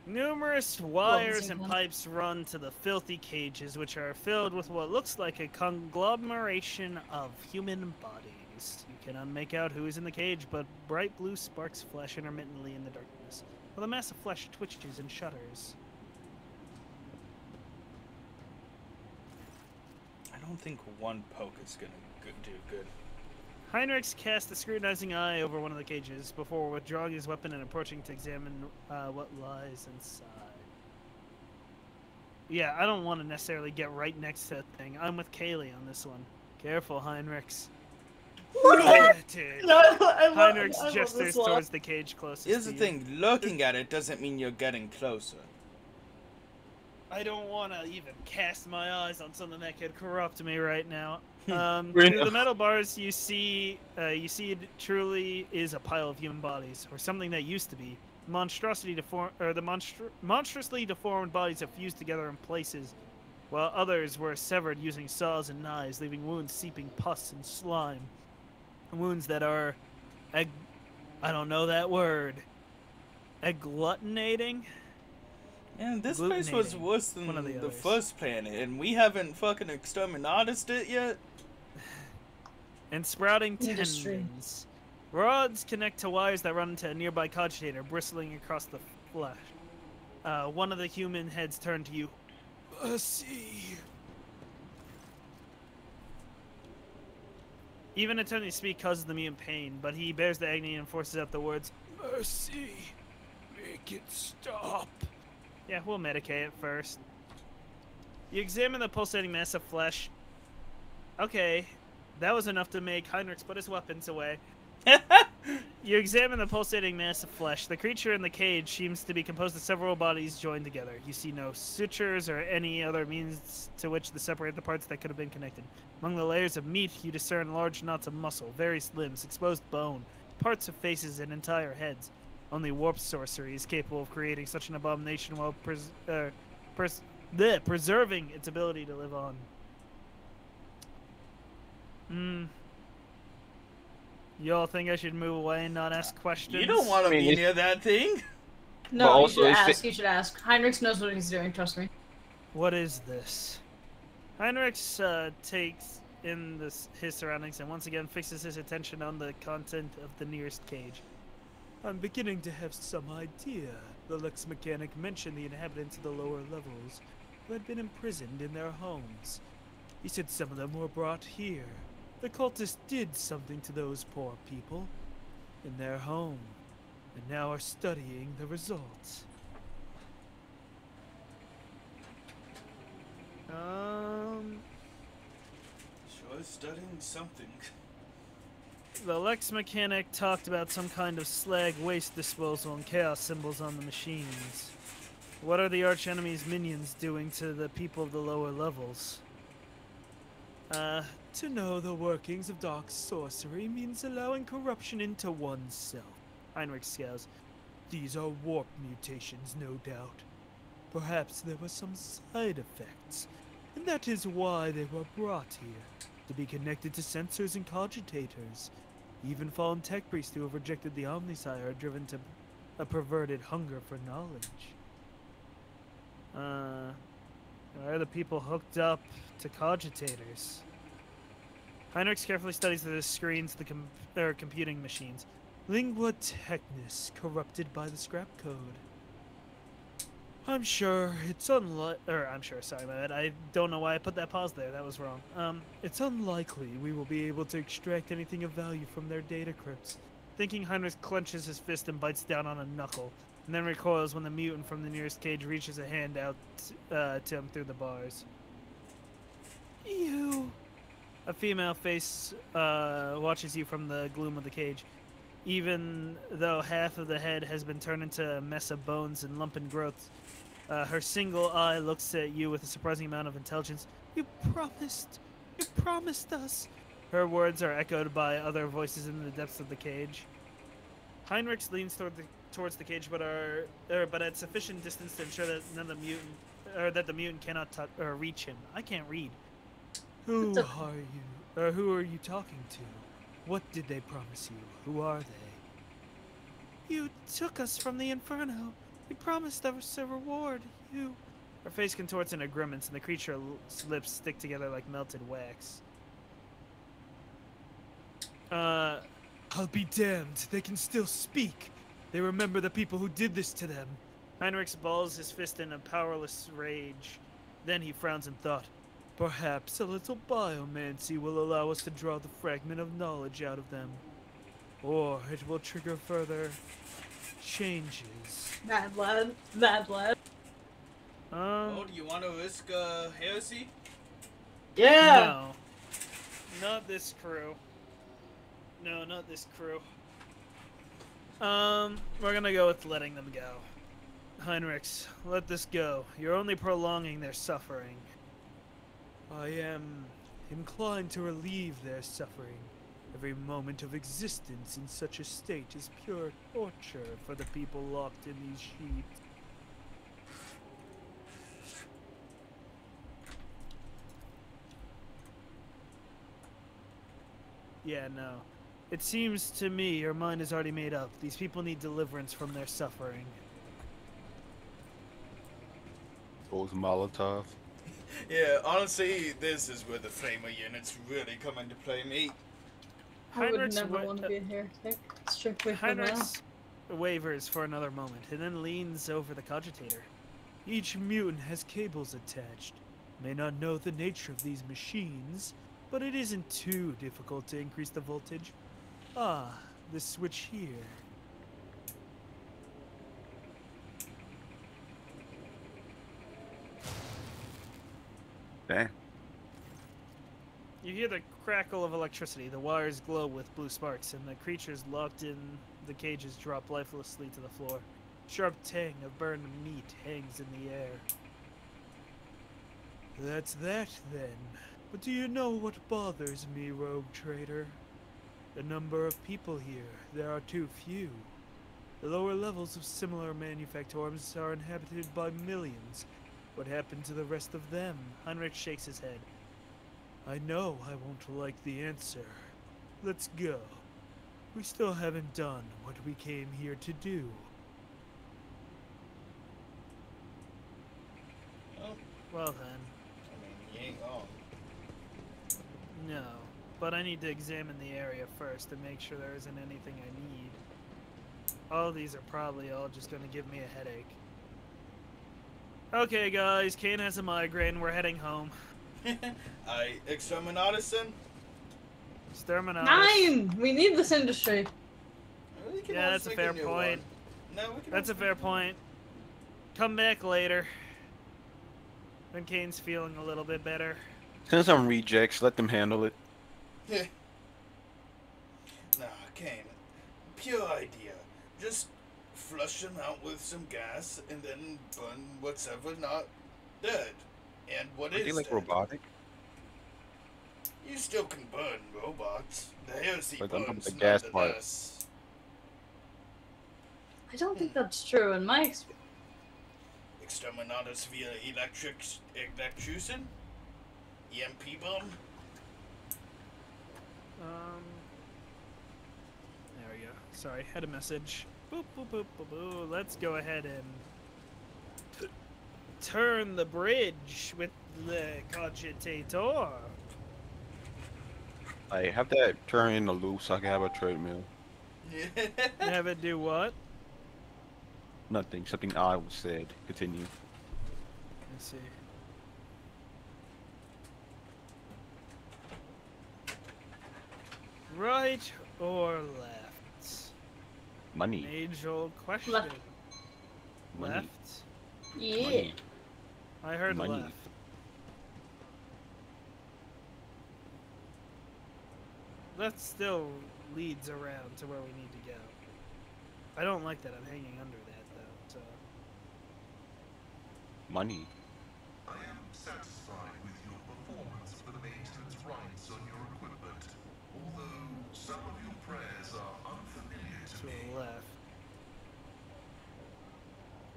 Numerous wires same and one. pipes run to the filthy cages, which are filled with what looks like a conglomeration of human bodies. You cannot make out who is in the cage, but bright blue sparks flash intermittently in the darkness, while the mass of flesh twitches and shudders. I don't think one poke is gonna do good. Heinrichs casts a scrutinizing eye over one of the cages before withdrawing his weapon and approaching to examine what lies inside. Yeah, I don't want to necessarily get right next to that thing. I'm with Kaylee on this one. Careful, Heinrichs. Dude. Heinrichs gestures towards the cage closest Here's to the you. thing, looking at it doesn't mean you're getting closer. I don't want to even cast my eyes on something that could corrupt me right now. We're Through the metal bars, you see it truly is a pile of human bodies, or something that used to be. Monstrously deformed bodies have fused together in places, while others were severed using saws and knives, leaving wounds seeping pus and slime. Wounds that are I don't know that word. Agglutinating? And this place was worse than One of the the others. first planet, and we haven't fucking exterminated it yet. And sprouting Industry. tendons. Rods connect to wires that run into a nearby cogitator, bristling across the flesh. One of the human heads turned to you. See. Even attempting to speak causes the mutant pain, but he bears the agony and forces out the words, "Mercy, make it stop." Yeah, we'll medicate it first. You examine the pulsating mass of flesh. Okay, that was enough to make Heinrich put his weapons away. You examine the pulsating mass of flesh. The creature in the cage seems to be composed of several bodies joined together. You see no sutures or any other means to which to separate the parts that could have been connected. Among the layers of meat, you discern large knots of muscle, various limbs, exposed bone, parts of faces, and entire heads. Only warp sorcery is capable of creating such an abomination while preserving its ability to live on. You all think I should move away and not ask questions? You don't want to be near that thing. But No, you also should if ask. You should ask. Heinrich knows what he's doing. Trust me. What is this? Heinrich takes in his surroundings and once again fixes his attention on the content of the nearest cage. I'm beginning to have some idea. The Lex mechanic mentioned the inhabitants of the lower levels who had been imprisoned in their homes. He said some of them were brought here. The cultists did something to those poor people in their home, and now are studying the results. Sure, studying something. The Lex mechanic talked about some kind of slag waste disposal and chaos symbols on the machines. What are the archenemy's minions doing to the people of the lower levels? To know the workings of dark sorcery means allowing corruption into oneself. Heinrich scowls. These are warp mutations, no doubt. Perhaps there were some side effects, and that is why they were brought here, to be connected to sensors and cogitators. Even fallen tech priests who have rejected the Omnisire are driven to a perverted hunger for knowledge. Why are the people hooked up to cogitators? Heinrich carefully studies the screens of the computing machines. Lingua technis, corrupted by the scrap code. I'm sure, sorry, my bad. I don't know why I put that pause there. That was wrong. It's unlikely we will be able to extract anything of value from their data crypts. Thinking, Heinrich clenches his fist and bites down on a knuckle, and then recoils when the mutant from the nearest cage reaches a hand out to him through the bars. You... A female face watches you from the gloom of the cage. Even though half of the head has been turned into a mess of bones and lumpen growths, her single eye looks at you with a surprising amount of intelligence. You promised us. Her words are echoed by other voices in the depths of the cage. Heinrich leans towards the cage, but at sufficient distance to ensure that the mutant cannot reach him. I can't read. Who are you talking to? What did they promise you? Who are they? You took us from the Inferno. You promised us a reward. Her face contorts in a grimace, and the creature's lips stick together like melted wax. I'll be damned. They can still speak. They remember the people who did this to them. Heinrich balls his fist in a powerless rage. Then he frowns in thought. Perhaps a little biomancy will allow us to draw the fragment of knowledge out of them. Or it will trigger further changes. Mad lad. Mad lad. Oh, do you want to risk heresy? Yeah! No. Not this crew. No, not this crew. We're gonna go with letting them go. Heinrichs, let this go. You're only prolonging their suffering. I am inclined to relieve their suffering. Every moment of existence in such a state is pure torture for the people locked in these sheets. Yeah, no. It seems to me your mind is already made up. These people need deliverance from their suffering. Those Molotov. Yeah, honestly, this is where the framer units really come into play, mate. I would Heinrich's never want to be a heretic. Strictly for now. Heinrich's wavers for another moment and then leans over the cogitator. Each mutant has cables attached. May not know the nature of these machines, but it isn't too difficult to increase the voltage. Ah, this switch here. Damn. You hear the crackle of electricity, the wires glow with blue sparks, and the creatures locked in the cages drop lifelessly to the floor. Sharp tang of burned meat hangs in the air. That's that, then. But do you know what bothers me, rogue trader? The number of people here. There are too few. The lower levels of similar manufactorums are inhabited by millions. What happened to the rest of them? Heinrich shakes his head. I know I won't like the answer. Let's go. We still haven't done what we came here to do. Well then. I mean, he ain't wrong. No. But I need to examine the area first to make sure there isn't anything I need. All these are probably all just gonna give me a headache. Okay guys, Kane has a migraine, we're heading home. Exterminatison? Exterminatus. 9! We need this industry. We can Yeah, always that's a make fair new point. one. No, we can That's a always fair make point. Come back later. When Kane's feeling a little bit better. Send some rejects. Let them handle it. Yeah. Nah, Kane. Pure idea. Just flush them out with some gas and then burn whatever not dead. And what Are is they like dead. robotic? You still can burn robots. The heresy But I'm talking burns about the gas part. nonetheless. I don't think that's true in my experience. Exterminatus via electrocution? EMP bomb? There we go. Sorry, had a message. Boop, boop, boop, boop, boop. Let's go ahead and turn the bridge with the cogitator. I have that turn in the loop so I can have a treadmill. Have it do what? Nothing. Something I was said. Continue. Let's see. Right or left? Money. Age-old question. Left. Money. Left? Yeah. Money. I heard Money. left. That still leads around to where we need to go. I don't like that I'm hanging under that, though, so... Money. I am satisfied with your performance for the maintenance rights on your equipment, although some of your prayers are unfamiliar to To me. the left.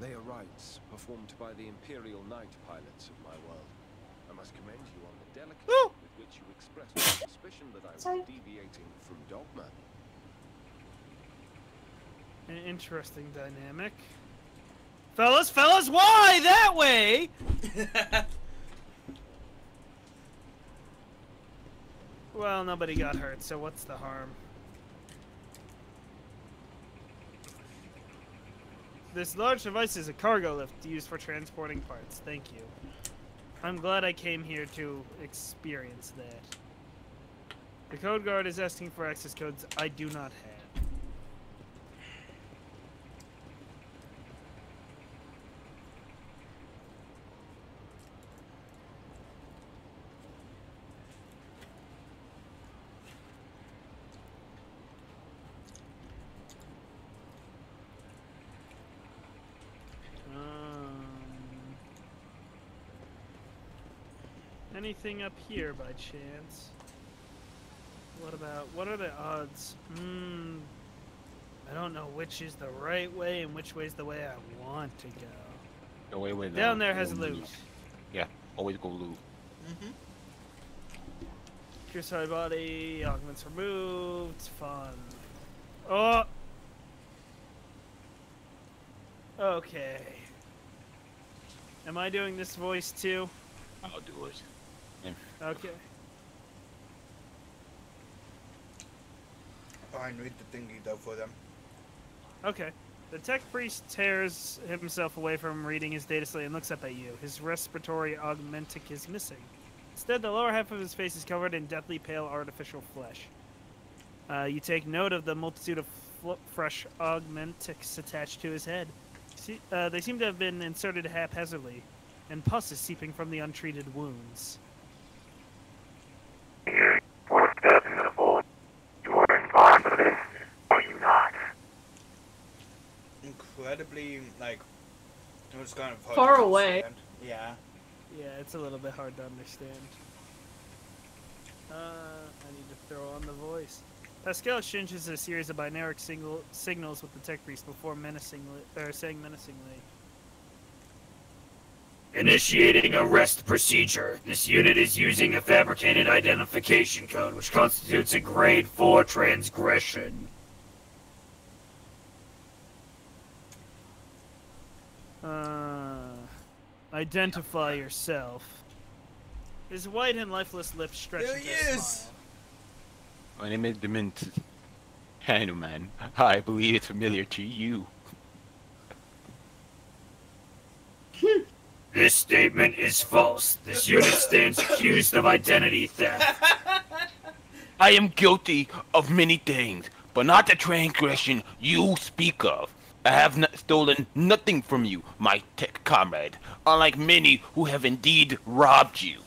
They are rites performed by the Imperial Knight pilots of my world. I must commend you on the delicacy with which you expressed your suspicion that I was Sorry. deviating from dogma. An interesting dynamic. Fellas, why that way? Well, nobody got hurt, so what's the harm? This large device is a cargo lift used for transporting parts. Thank you. I'm glad I came here to experience that. The code guard is asking for access codes I do not have. Anything up here by chance? What are the odds? I don't know which is the right way and which way's the way I want to go. No, wait. Down there Go has loot. Yeah, always go loot. Crucified body, augments removed, fun. Oh! Okay. Am I doing this voice too? I'll do it. Yeah. Okay. I need the thingy though for them. Okay. The tech priest tears himself away from reading his data slate and looks up at you. His respiratory augmentic is missing. Instead, the lower half of his face is covered in deathly pale artificial flesh. You take note of the multitude of fresh augmentics attached to his head. They seem to have been inserted haphazardly, and pus is seeping from the untreated wounds. What's definitely you are involved with this, are you not? Incredibly, like, it was kind of hard Far to away. understand. Yeah. Yeah, it's a little bit hard to understand. I need to throw on the voice. Pascal exchanges a series of binary signals with the tech priest before saying menacingly. Initiating arrest procedure. This unit is using a fabricated identification code, which constitutes a grade 4 transgression. Identify yourself. His white and lifeless lips stretch There into he a is! smile. My name is Demented Hanuman. I believe it's familiar to you. This statement is false. This unit stands accused of identity theft. I am guilty of many things, but not the transgression you speak of. I have stolen nothing from you, my tech comrade, unlike many who have indeed robbed you.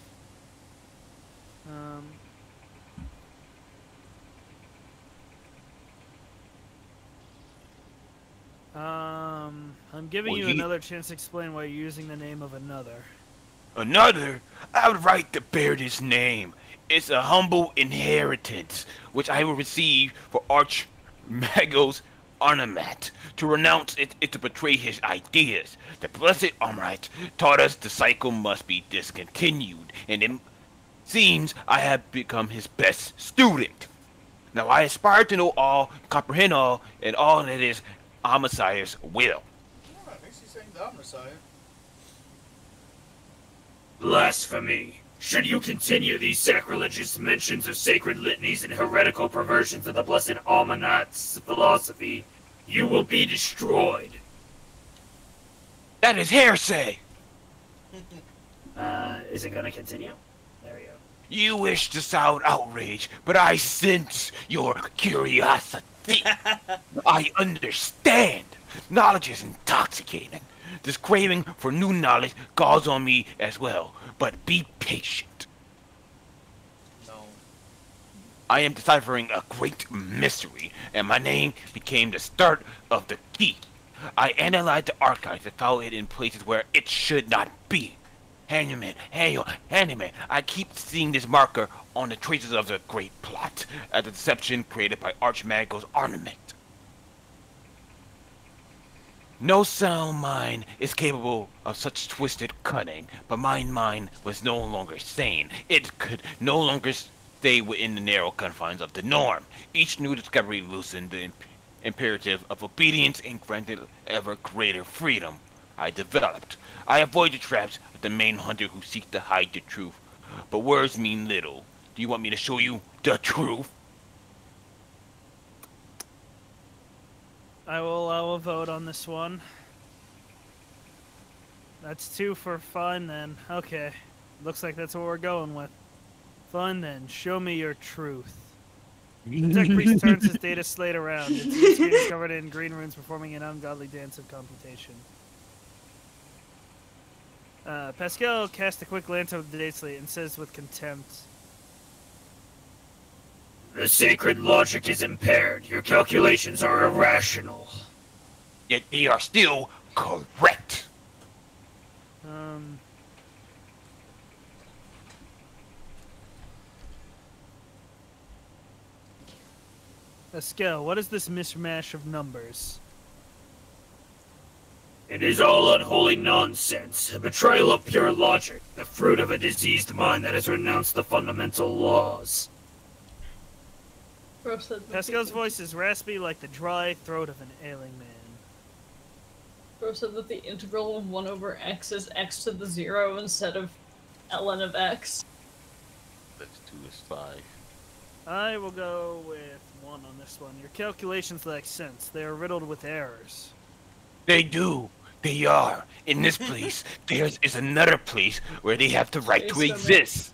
I'm giving you another chance to explain why you're using the name of another. Another? I have a right to bear this name. It's a humble inheritance, which I will receive for Archmago's Arnamat. To renounce it is to betray his ideas. The blessed Armite taught us the cycle must be discontinued, and it seems I have become his best student. Now I aspire to know all, comprehend all, and all that is Messiah's will. I think she's saying the Messiah. Blasphemy. Should you continue these sacrilegious mentions of sacred litanies and heretical perversions of the blessed Almanat's philosophy, you will be destroyed. That is heresy! Is it gonna continue? There we go. You wish to sound outrage, but I sense your curiosity. I understand. Knowledge is intoxicating. This craving for new knowledge calls on me as well, but be patient. No. I am deciphering a great mystery, and my name became the start of the key. I analyzed the archives and found it in places where it should not be. Hanuman, I keep seeing this marker on the traces of the great plot, a deception created by Archmago's Armament. No sound mind is capable of such twisted cunning, but my mind was no longer sane. It could no longer stay within the narrow confines of the norm. Each new discovery loosened the imperative of obedience and granted ever greater freedom. I developed. I avoid the traps of the main hunter who seek to hide the truth. But words mean little. Do you want me to show you the truth? I will allow a vote on this one. That's 2 for fine then. Okay. Looks like that's what we're going with. Fine then. Show me your truth. The tech priest turns his data slate around. Its screen is covered in green runes performing an ungodly dance of computation. Pascal casts a quick glance over the data slate and says with contempt, The sacred logic is impaired. Your calculations are irrational. Yet they are still correct. Pascal, what is this mishmash of numbers? It is all unholy nonsense, a betrayal of pure logic, the fruit of a diseased mind that has renounced the fundamental laws. Bro said that Pascal's the, voice is raspy like the dry throat of an ailing man. Bro said that the integral of 1 over x is x to the 0 instead of ln of x. Let's do this 5. I will go with 1 on this one. Your calculations lack sense. They are riddled with errors. They do. They are. In this place, there is another place where they have the right to Space exist.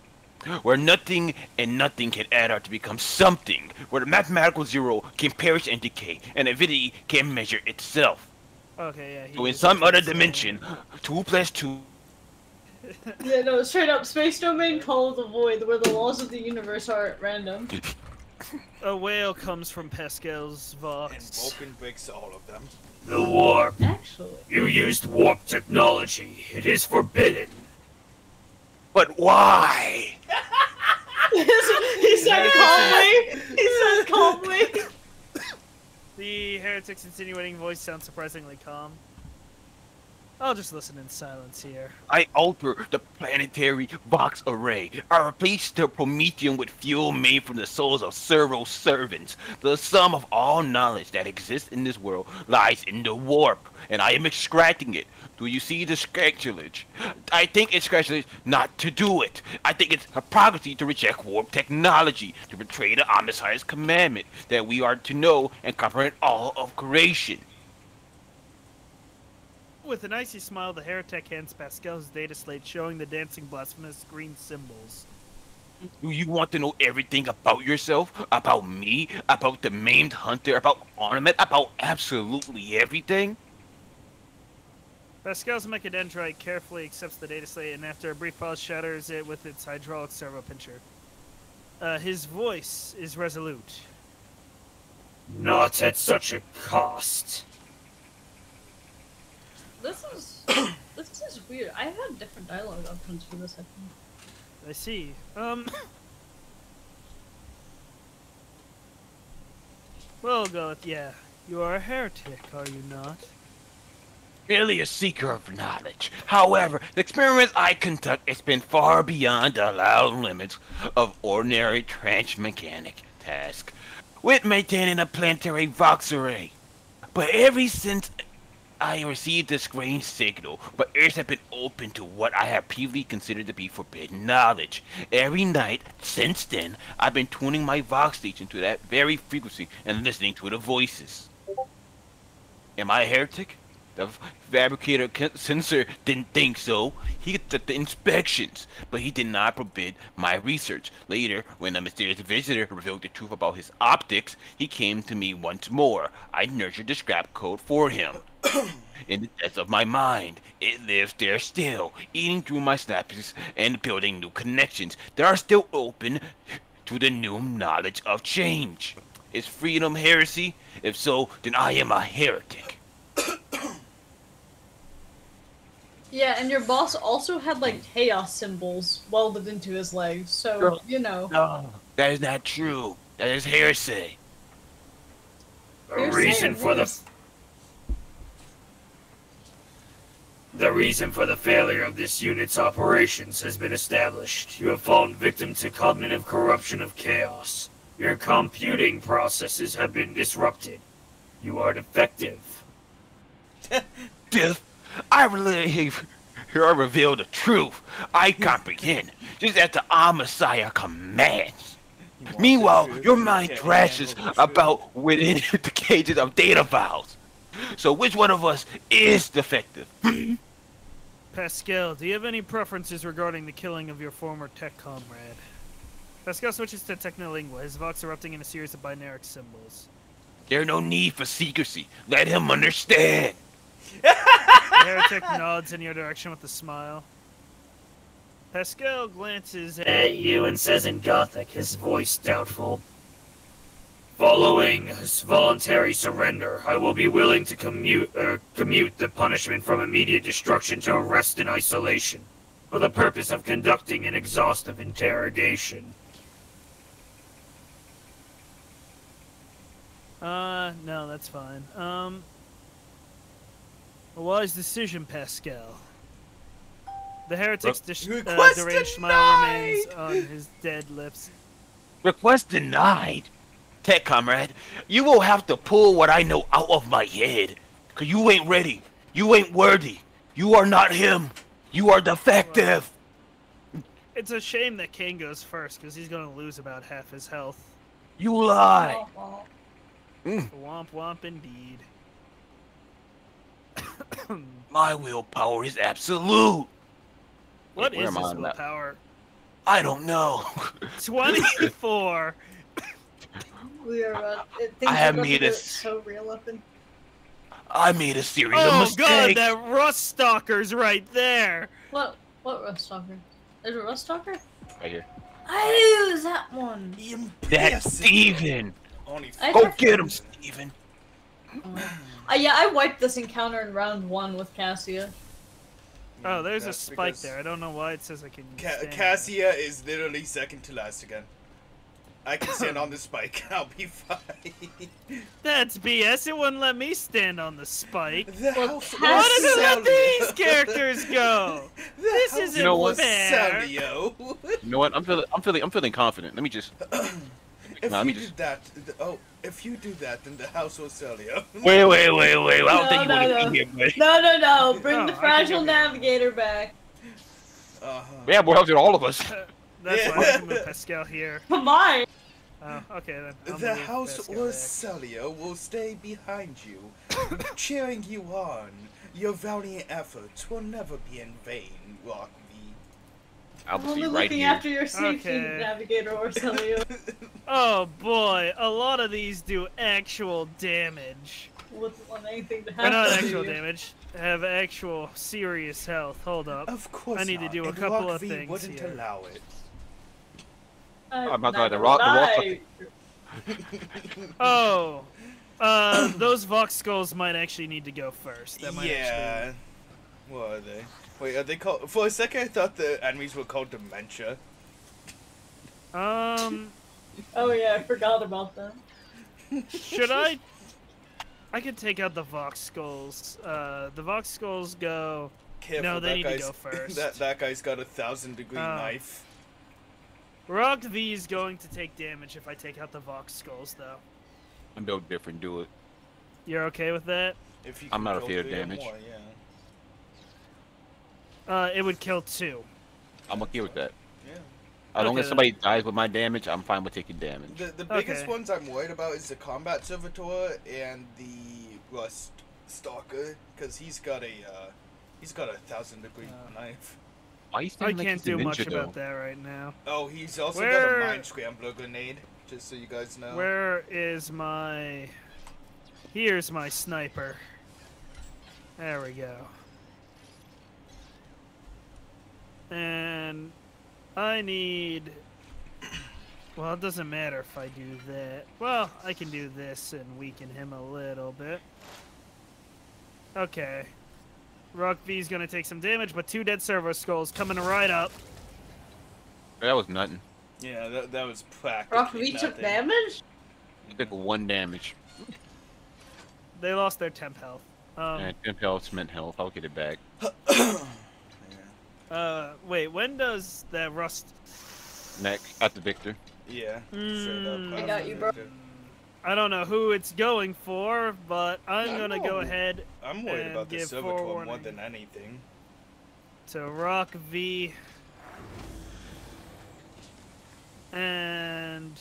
Where nothing and nothing can add up to become something. Where the mathematical 0 can perish and decay, and infinity can measure itself. Okay, yeah. So in some other dimension, 2 plus 2. Yeah, no, straight up space domain call of the void, where the laws of the universe are at random. A whale comes from Pascal's And vox. Vulcan breaks all of them. The warp. Actually. You used warp technology. It is forbidden. But why? He said calmly. He said calmly. The heretic's insinuating voice sounds surprisingly calm. I'll just listen in silence here. I alter the planetary Vox array. I replace the Prometheum with fuel made from the souls of servo servants. The sum of all knowledge that exists in this world lies in the warp, and I am extracting it. Do you see the scratchulage? I think it's scratchulage not to do it. I think it's hypocrisy to reject warp technology, to betray the Omnissiah's commandment that we are to know and comprehend all of creation. With an icy smile, the heretic hands Pascal's data slate showing the dancing blasphemous green symbols. Do you want to know everything about yourself? About me? About the maimed hunter? About ornament? About absolutely everything? Pascal's mechadendrite carefully accepts the data slate and after a brief pause shatters it with its hydraulic servo pincher. His voice is resolute. Not at such a cost. This is weird. I have different dialogue options for this, I think. I see. We'll go with, yeah. You are a heretic, are you not? Merely a seeker of knowledge. However, the experiments I conduct extend far beyond the allowed limits of ordinary transmechanic task, with maintaining a planetary Vox array. But ever since I received this strange signal, my ears have been open to what I have previously considered to be forbidden knowledge. Every night, since then, I've been tuning my Vox station to that very frequency and listening to the voices. Am I a heretic? The fabricator censor didn't think so. He took the inspections, but he did not forbid my research. Later, when a mysterious visitor revealed the truth about his optics, he came to me once more. I nurtured the scrap code for him. In the depths of my mind, it lives there still, eating through my synapses and building new connections that are still open to the new knowledge of change. Is freedom heresy? If so, then I am a heretic. Yeah, and your boss also had, like, chaos symbols welded into his legs, so, you know. No, that is not true. That is heresy. The reason for the failure of this unit's operations has been established. You have fallen victim to cognitive corruption of chaos. Your computing processes have been disrupted. You are defective. I reveal the truth. I comprehend, just as the Messiah commands. Meanwhile, your mind thrashes about within the cages of data files. So which one of us is defective? Pascal, do you have any preferences regarding the killing of your former tech comrade? Pascal switches to Technolingua, his vox erupting in a series of binaric symbols. There's no need for secrecy. Let him understand. The heretic nods in your direction with a smile. Pascal glances At you and says in Gothic, his voice doubtful. Following his voluntary surrender, I will be willing to commute the punishment from immediate destruction to arrest and isolation, for the purpose of conducting an exhaustive interrogation. No, that's fine. A wise decision, Pascal. The heretic's deranged smile remains on his dead lips. Request denied. Tech comrade, you will have to pull what I know out of my head. Cause you ain't ready. You ain't worthy. You are not him. You are defective. It's a shame that Kane goes first, because he's going to lose about half his health. You lie. Womp womp indeed. My willpower is absolute. What Where is am I his on that? willpower? I don't know. 24. We are. I have made a a so real up in. I made a series of Oh mistakes. god, that rust stalker's right there. What rust stalker? There's a rust stalker? Right here. I use that one. That's Steven. I Go have- get him, Steven. Yeah, I wiped this encounter in round 1 with Cassia. Oh, there's a That's spike because there. I don't know why it says I can stand on it. Cassia is literally second to last again. I can stand on the spike. I'll be fine. That's BS. It wouldn't let me stand on the spike. Well, Why does it let these characters go? This isn't You know what? fair. Celio. You know what? I'm feeling confident. Let me just. If Let me you just. do that, if you do that, then the house will sell you. Wait. I don't think you No, want no. to be here, buddy. No. Bring Oh, the I can fragile go- navigator back. We have more help than all of us. That's why I can move Pascal here. Come on. Oh, okay then. I'll The move house Pascal or back. Celio will stay behind you, cheering you on. Your valiant efforts will never be in vain, Rock V. I'll I'm be only right looking here. after your safety, Okay. navigator or Celio. Oh boy, a lot of these do actual damage. Wouldn't want anything to Or happen not to actual you. damage. Have actual serious health. Hold up. Of course I need to not, do a and couple Rock of V things wouldn't here. allow it. I'm not going to Neither rock would the I. Oh, those Vox skulls might actually need to go first. That might Yeah. What are they? Wait, are they called? For a second, I thought the enemies were called dementia. actually. Oh yeah, I forgot about that. Should I? I could take out the Vox skulls. The Vox skulls go. Careful, No, they that need to guy's- go first. That guy's got a 1,000-degree Oh. knife. Rock V is going to take damage if I take out the Vox skulls, though. I'm no different. Do it. You're okay with that? If you I'm can not kill afraid of 3 or damage. more, yeah. It would kill 2. I'm okay with that. Yeah. As long Okay, as somebody dies with my damage, I'm fine with taking damage. The biggest Okay. ones I'm worried about is the combat servitor and the rust stalker, because he's got a 1,000-degree knife. Why you I saying like can't he's a do much ninja, about though? that right now. Oh, he's also got Where- a mind scrambler grenade, just so you guys know. Where is my... Here's my sniper. There we go. And I need... Well, it doesn't matter if I do that. Well, I can do this and weaken him a little bit. Okay. Rock V's gonna take some damage, but 2 dead servo skulls coming right up. That was nothing. Yeah, that was practically Rock V took nothing. damage? I took 1 damage. They lost their temp health. And 10 health meant health. I'll get it back. Wait, when does that rust... Neck at the victor. Yeah. straight up, Mm, I got you, bro. I don't know who it's going for, but I'm gonna go ahead I'm worried and about the give servitor more forewarning than anything. to Rock V. And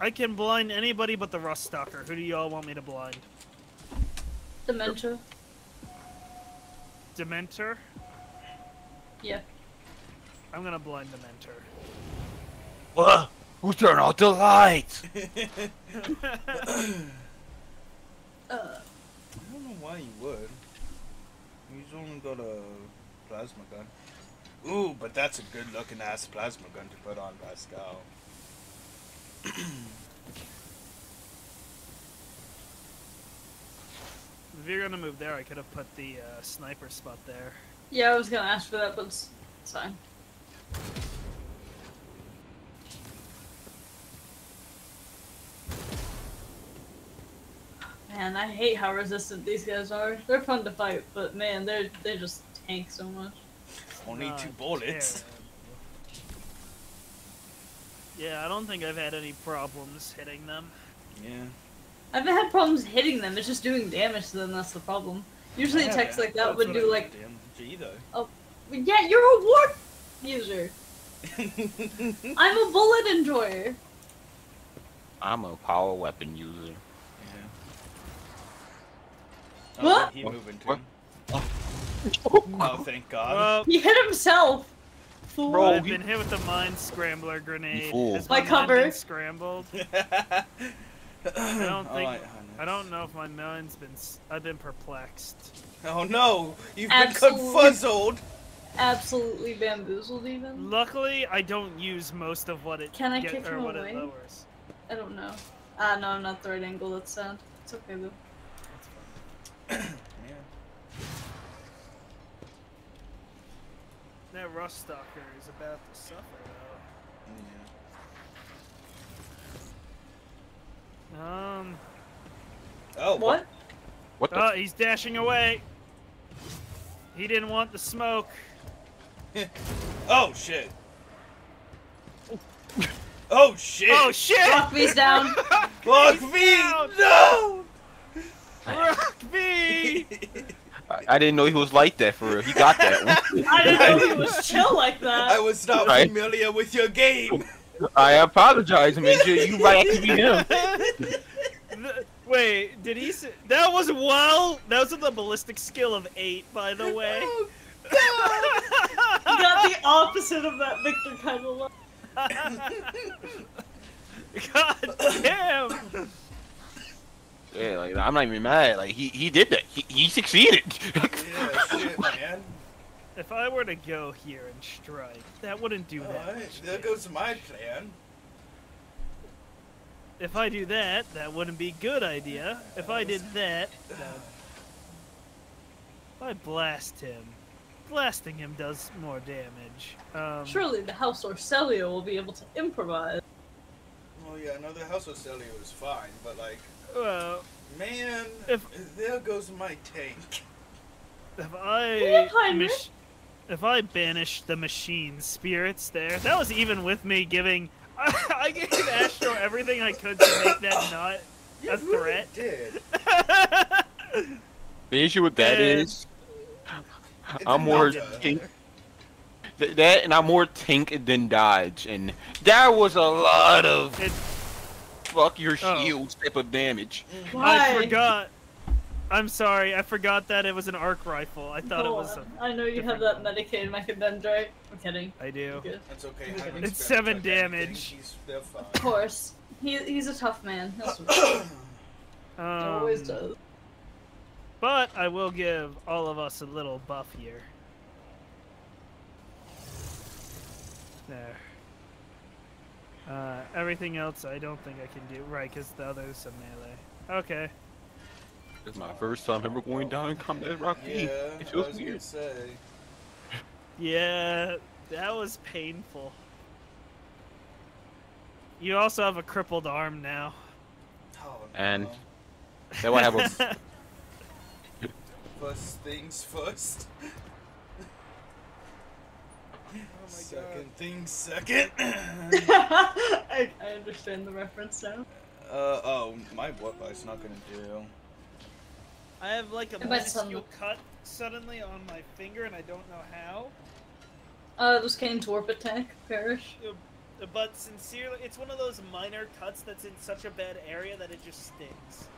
I can blind anybody but the Rust Stalker. Who do y'all want me to blind? Dementia. Dementor? Yeah. I'm gonna blind Dementor. What? Who turned off the lights? I don't know why you would. He's only got a plasma gun. Ooh, but that's a good looking ass plasma gun to put on Pascal. If you're gonna move there, I could have put the sniper spot there. Yeah, I was gonna ask for that, but it's fine. Man, I hate how resistant these guys are. They're fun to fight, but man, they just tank so much. Only Not 2 bullets. terrible. Yeah, I don't think I've had any problems hitting them. Yeah. I haven't had problems hitting them, it's just doing damage to them, that's the problem. Usually attacks like that would do like... Gee, though. Oh, yeah, you're a war user! I'm a bullet enjoyer! I'm a power weapon user. Yeah. What? He moving too. What? Oh, thank God. Well, He hit himself! Fool. Bro, I've been hit with the Mind Scrambler grenade. fool. Has My mind cover. been scrambled? I don't know if my mind's been. I've been perplexed. Oh no! You've Absolutely. been confuzzled! Absolutely bamboozled even. Luckily, I don't use most of what it Can I gets kick or him what away? it lowers. I don't know. No, I'm not the right angle, that's sad. It's okay though. Yeah. That Rust Stalker is about to suffer though. Oh, What? What the? Oh, he's dashing away. He didn't want the smoke. Oh shit! Oh shit! Oh shit! Rock V's down. Fuck me! No! Rock me! I didn't know he was like that for real. He got that one. I didn't know he was chill like that. I was not Right. familiar with your game. I apologize, Major. You might have to be him. Wait, did he say that was that was with a ballistic skill of 8, by the way. You got the opposite of that Victor kind of look. God damn! Yeah, like I'm not even mad. Like he did that. He succeeded. Yeah, shit, man. If I were to go here and strike, that wouldn't do that. Alright, much there damage. goes my plan. If I do that, that wouldn't be a good idea. If I did that, if I blast him, blasting him does more damage. Surely the House Orcelio will be able to improvise. Oh yeah, no, the House of Celio is fine, but like, Well, man, If- there goes my tank. if Yeah, Heinrich. if I banish the machine spirits there, that was even with me giving. I gave Astro everything I could to make that not a threat. Did. The issue with that Yeah. is, I'm more tank. That and I'm more tank than dodge, and that was a lot of It- fuck your Oh. shield type of damage. Why? I forgot. I'm sorry. I forgot that it was an arc rifle. I thought it Go was. on. I know you have that medicated mechadendrite. I'm kidding. I do. Good. That's okay. It's Heinrich's It's better 7 than anything. damage. They're fine. Of course. He's a tough man. He'll survive. He always does. But I will give all of us a little buff here. There. Everything else I don't think I can do. Right, because the other's a melee. Okay. It's my first time ever going down in combat rock Yeah, V. It I feels was gonna weird. say. Yeah, that was painful. You also have a crippled arm now. Oh, And- no. Now I have a First things first. Second things second. I understand the reference now. Oh, my what bite's not gonna do. I have like a It might sound- minuscule cut suddenly on my finger, and I don't know how. Those Kane's warp attack, perish. But sincerely, it's one of those minor cuts that's in such a bad area that it just stings.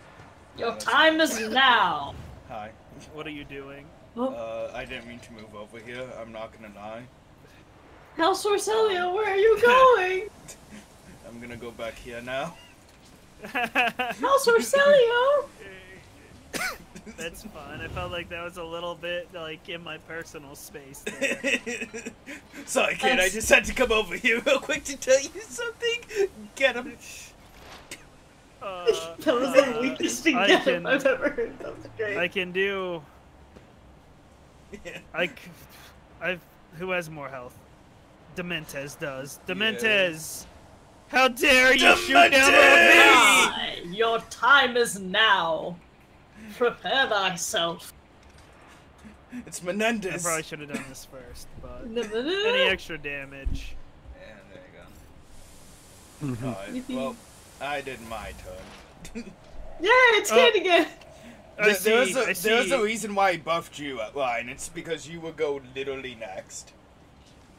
Your time is now! Hi. What are you doing? I didn't mean to move over here. I'm not gonna lie. House Orcelio, where are you going? I'm gonna go back here now. House Orcelio! That's fine. I felt like that was a little bit like in my personal space there. Sorry, kid. I just had to come over here real quick to tell you something. Get him. That was the weakest thing I can- I've ever heard. That was great. I can do. Who has more health? Dementes does. Dementes! How dare you shoot down on me! Your time is now. Prepare thyself. It's I Menendez. probably should have done this first, but No, no, no. any extra damage. Yeah, there you go. Alright, well, I did my turn. Yeah, it's Kane again. There's a reason why I buffed you, Ryan. It's because you will go literally next.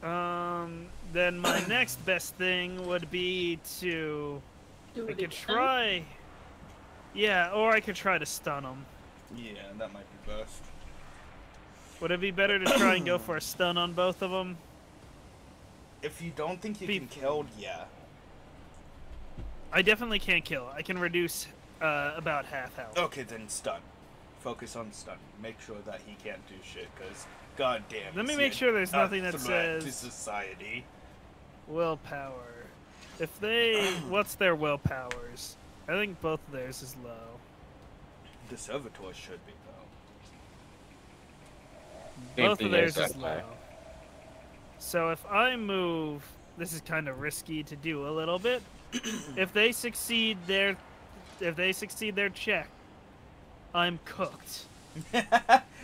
Then my next best thing would be to... Do I it could again. try... Yeah, or I could try to stun him. Yeah, that might be best. Would it be better to try and go for a stun on both of them? If you don't think you can kill, yeah. I definitely can't kill. I can reduce about half health. Okay, then stun. Focus on stun. Make sure that he can't do shit, because goddamn. Let me is make he sure there's a nothing that threat to says society. willpower. If they... What's their willpowers? I think both of theirs is low. The servitor should be Both of theirs is low. So if I move... This is kind of risky to do a little bit. If they succeed their check, I'm cooked.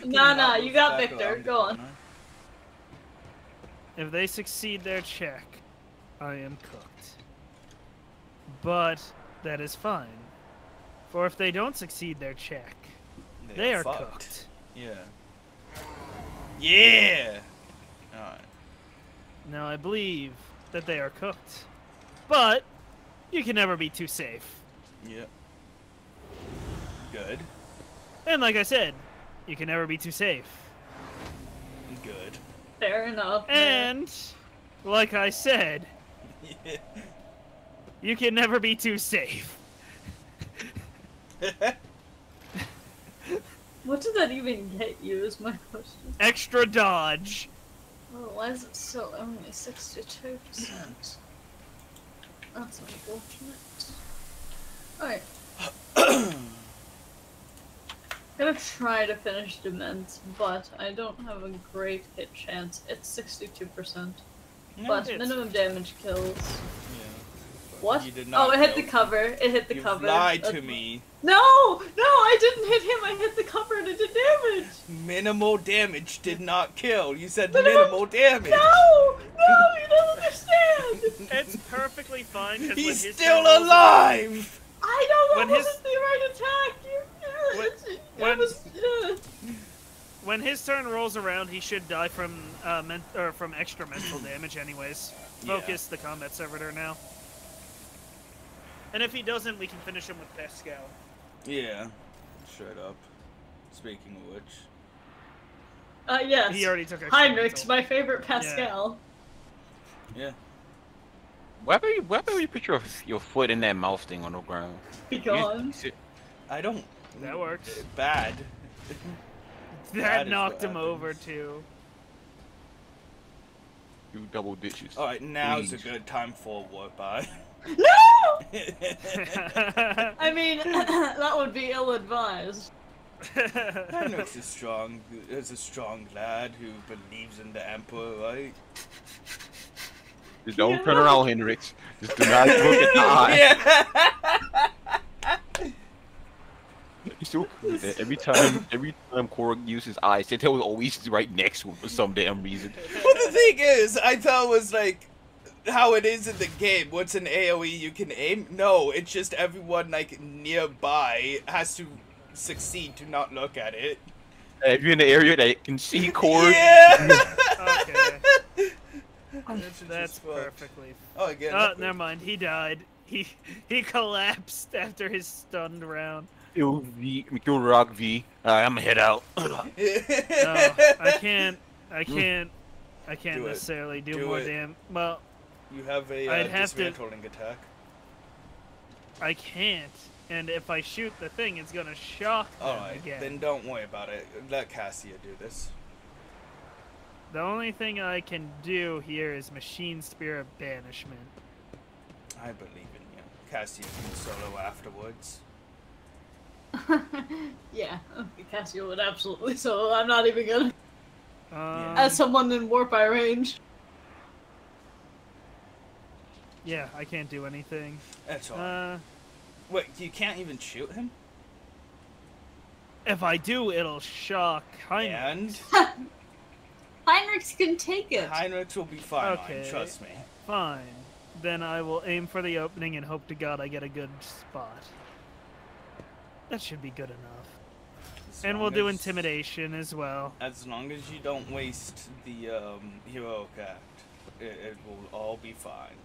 Nah, you got Victor. Go on. If they succeed their check, I am cooked. But that is fine. For if they don't succeed their check, they are fucked. cooked. Yeah. Yeah! Alright. Now I believe that they are cooked. But you can never be too safe. Yep. Good. And like I said, you can never be too safe. Good. Fair enough. And like I said, you can never be too safe. What did that even get you? Is my question. Extra dodge. Oh, why is it still only 62%? That's unfortunate. Alright. Gonna try to finish Dement, but I don't have a great hit chance. It's 62%. But minimum damage kills. Yeah. What? You did not Oh, it hit kill. the cover. It hit the You cover. lied That's to me. No! No, I didn't hit him. I hit the cover and it did damage. Minimal damage did not kill. You said minimal damage. No! No, you don't understand. It's perfectly fine. 'Cause He's when his still turn rolls alive! I know When that his- wasn't the right attack. When his turn rolls around, he should die from from extra mental damage, anyways. Focus the combat servitor now. And if he doesn't, we can finish him with Pascal. Yeah. Straight up. Speaking of which. Yes. He already took extra Heinrich's mental. my favorite Pascal. Yeah. Why do you put your foot in that mouse thing on the ground? Be gone. I don't. That works. Bad. That is knocked what him happens. over too. You double ditches. Alright, now's Please. a good time for a warp by. No! I mean, that would be ill-advised. Heinrich's is a strong lad who believes in the Emperor, right? Just don't turn around, Hendrix. Just do not look at the eye. He's so cool that every time Korg used his eyes, Santel was always right next to him for some damn reason. Well, the thing is, I thought it was like how it is in the game. What's an AoE you can aim? No, it's just everyone like nearby has to succeed to not look at it. If you're in the area that can see Korg, Yeah. Okay. That's perfectly. Oh, again. Oh, never mind. He died. He collapsed after his stunned round. kill Rock V. I'm gonna head out. No, I can't Do it. necessarily do Do more it. damn. Well, You have a I'd have to- dismantling attack. I can't. And if I shoot the thing, it's gonna shock them Alright, again. then don't worry about it. Let Cassia do this. The only thing I can do here is Machine Spear of Banishment. I believe in you. Cassia can solo afterwards. Yeah, Cassio would absolutely. So I'm not even gonna. Yeah. As someone in warp by range. Yeah, I can't do anything. That's all. Wait, you can't even shoot him? If I do, it'll shock Heinrich. And Heinrich can take it. Heinrich will be fine, Okay. trust me. Fine. Then I will aim for the opening and hope to God I get a good spot. That should be good enough. As And long we'll do as- intimidation as well. As long as you don't waste the heroic act, it will all be fine.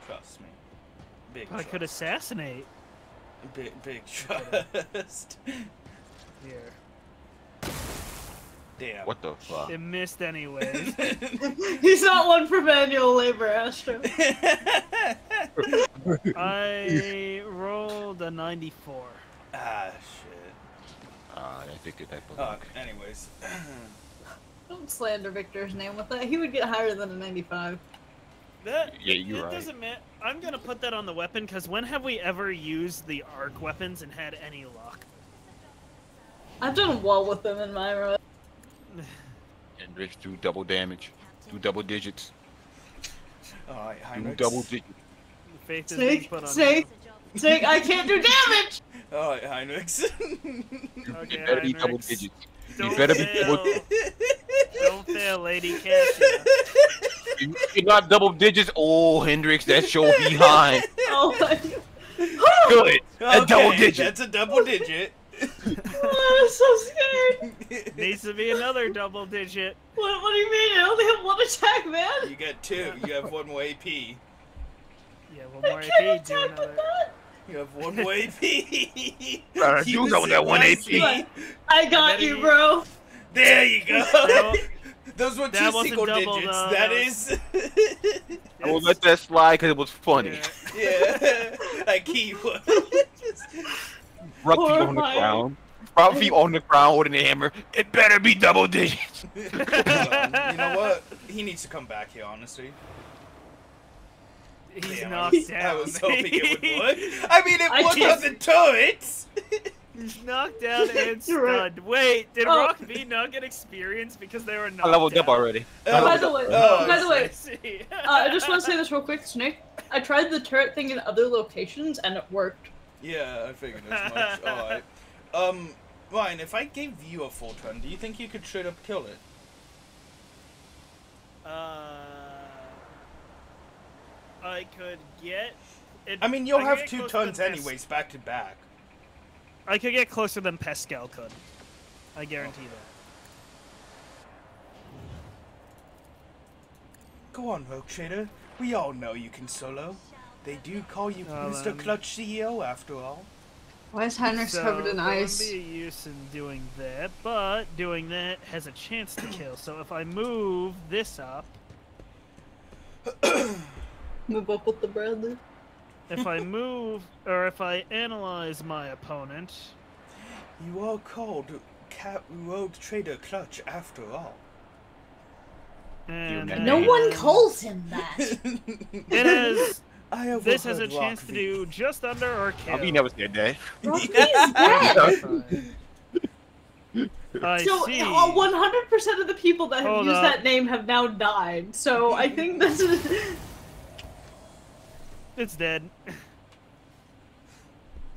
Trust me. Big I could trust. assassinate. Big trust. Here. Damn. What the fuck? It missed anyways. He's not one for manual labor, Astro. I rolled a 94. Ah, shit. I think it type of Anyways. Don't slander Victor's name with that. He would get higher than a 95. That, Yeah, you're it right. doesn't matter. I'm gonna put that on the weapon because when have we ever used the arc weapons and had any luck? I've done well with them in my run. And Rich do double damage. Do double digits. Alright, Do Heinrich. double digits. Faith is being Snake, put on. Snake, Snake, I can't do damage! Alright, Heinrich. Okay, You better be double Heinrich. digits. Don't You better be double fail. digits. Don't fail, Lady Cassia. If you're not double digits, oh, Hendrix, that's your behind. Oh my Good. That's double digit. That's a double digit. God, I'm so scared. Needs to be another double digit. What do you mean? I only have one attack, man. You get 2. You have 1 more AP. Yeah, one I more can't AP, do attack another. with that. You have 1 more AP. Do Use something with it that 1 wisely. AP. I got you, bro. There you go. That Those were 2 that wasn't single double, digits. though. That That is. I will let that slide because it was funny. Yeah. Yeah. Like he was. Rough feet on the Horrifying. ground. Rough feet on the ground holding the hammer. It better be double digits. You know what? He needs to come back here, honestly. He's Damn, knocked down. I was hoping it would work. I mean, it I worked can't- on the turrets. He's knocked down and You're right. stunned. Wait, did Oh. Rock V not get experience because they were knocked I leveled up down? already. By the way, Oh, by the way, I see. I just want to say this real quick, Snake. I tried the turret thing in other locations and it worked. Yeah, I figured as much. Alright. Ryan, if I gave you a full turn, do you think you could straight up kill it? I could get. It, I mean, you'll I could have get 2 closer turns than anyways, back to back. I could get closer than Pascal could. I guarantee that. Go on, Rogue Trader. We all know you can solo. They do call you Well, Mr. Clutch CEO after all. Why is Heinrich's covered in there ice? wouldn't be a use in doing that, but doing that has a chance to kill. So if I move this up, Move up with the Bradley. if I move, or if I analyze my opponent, You are called Rogue Trader Clutch after all. and can No Hey. one calls him that. it has. I This has a overheard chance Rock to V. do just under or kill. He never said that. Rocky is dead. I So see. 100% of the people that have Hold used up. that name have now died. So I think this is. It's dead.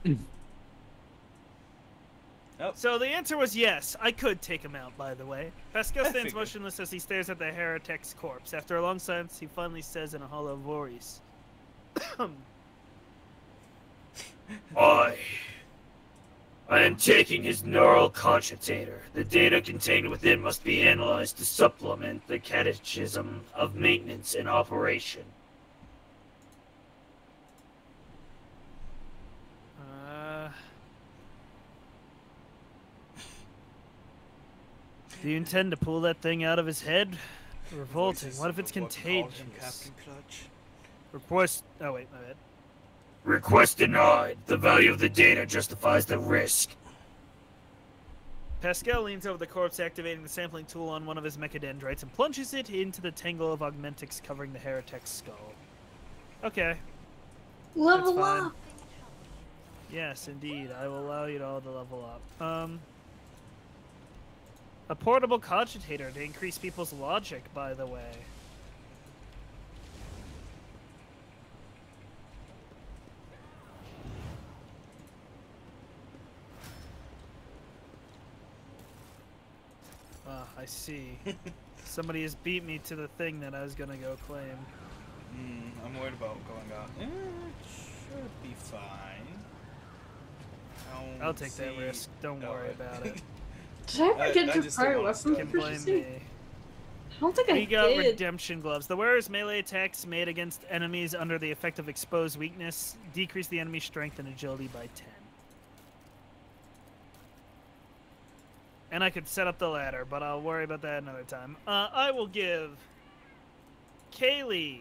Nope. So the answer was yes. I could take him out, by the way. Pascal I stands figured. motionless as he stares at the heretic's corpse. After a long silence, he finally says in a hollow voice, I am taking his neural conchitator. The data contained within must be analyzed to supplement the catechism of maintenance and operation. Do you intend to pull that thing out of his head? Revolting. Voices What if it's of what called him contagious? Captain Clutch. Request. Oh wait, my bad. Request denied. The value of the data justifies the risk. Pascal leans over the corpse, activating the sampling tool on one of his mechadendrites, and plunges it into the tangle of augmentics covering the heretic's skull. Okay. Level That's fine. up. Yes, indeed. I will allow you to all to level up. A portable cogitator to increase people's logic, by the way. see. Somebody has beat me to the thing that I was gonna go claim. I'm worried about going out. It should be fine. I'll take that risk. Don't worry about it. Did I ever get your just prior don't wanna weapon start. You can blame proficiency? me. I don't think I We got did. redemption gloves. The wearer's melee attacks made against enemies under the effect of exposed weakness decrease the enemy's strength and agility by 10. And I could set up the ladder, but I'll worry about that another time. I will give Kaylee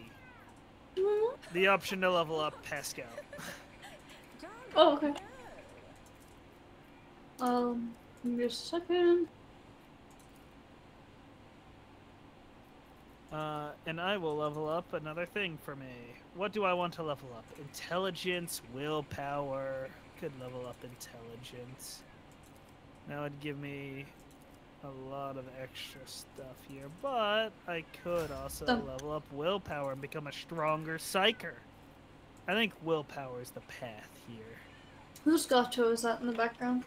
the option to level up Pascal. Oh, okay. Give me a second. And I will level up another thing for me. What do I want to level up? Intelligence, willpower. Could level up intelligence. That would give me a lot of extra stuff here, but I could also level up willpower and become a stronger psyker. I think willpower is the path here. Whose gato is that in the background?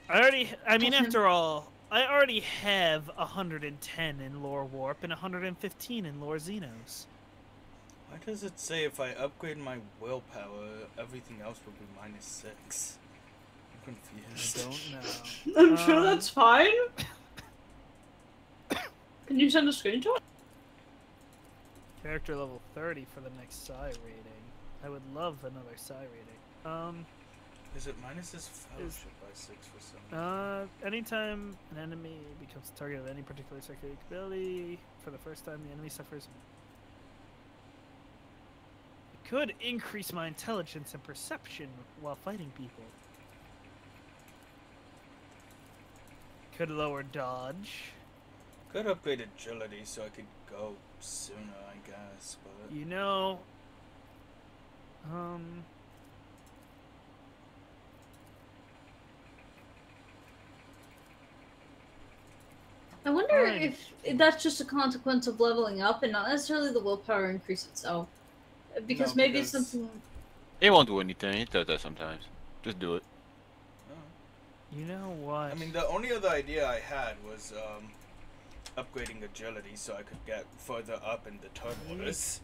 After all, I already have 110 in lore warp and 115 in lore Xenos. Why does it say if I upgrade my willpower, everything else will be -6? I'm confused. I don't know. I'm sure that's fine. Can you send a screenshot? Character level 30 for the next psi rating. I would love another psi rating. Is it minus his fellowship by 6 for some? Anytime an enemy becomes the target of any particular psychic ability, for the first time the enemy suffers. It could increase my intelligence and perception while fighting people. Could lower dodge. Could upgrade agility so I could go sooner, I guess, but... You know... I wonder if that's just a consequence of leveling up and not necessarily the willpower increase itself. Because maybe it's something... It won't do anything. It does that sometimes. Just do it. You know what? I mean, the only other idea I had was upgrading agility so I could get further up in the turtles.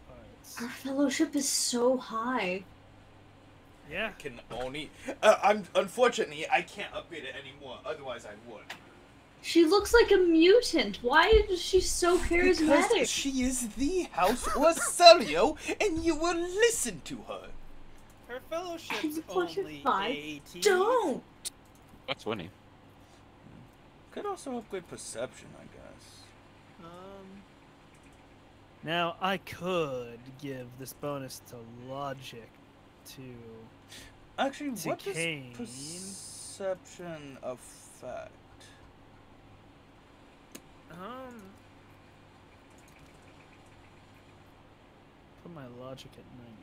Our fellowship is so high. Yeah. I can only... unfortunately, I can't upgrade it anymore. Otherwise, I would. She looks like a mutant. Why is she so charismatic? Because she is the House Orcelio, and you will listen to her. Her fellowship's Push it only 5. 80. Don't! That's funny. Could also upgrade perception, I guess. Now, I could give this bonus to logic to... Actually, to what does Kane. perception affect? Put my logic at 90.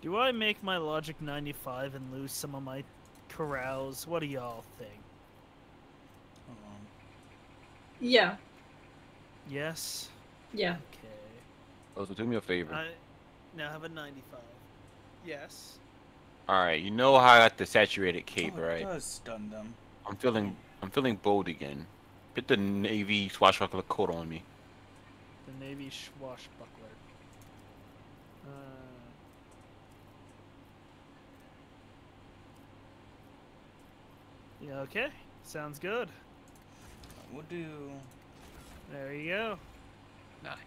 Do I make my logic 95 and lose some of my carouse? What do y'all think? Yeah. Yes? Yeah. Okay. Oh, so do me a favor. I now have a 95. Yes. Alright, you know how I got the saturated cape, It right? does stun them. I'm feeling bold again. Get the navy swashbuckler coat on me. The Navy swashbuckler. Yeah, okay. Sounds good. We'll do... There you go. Nice.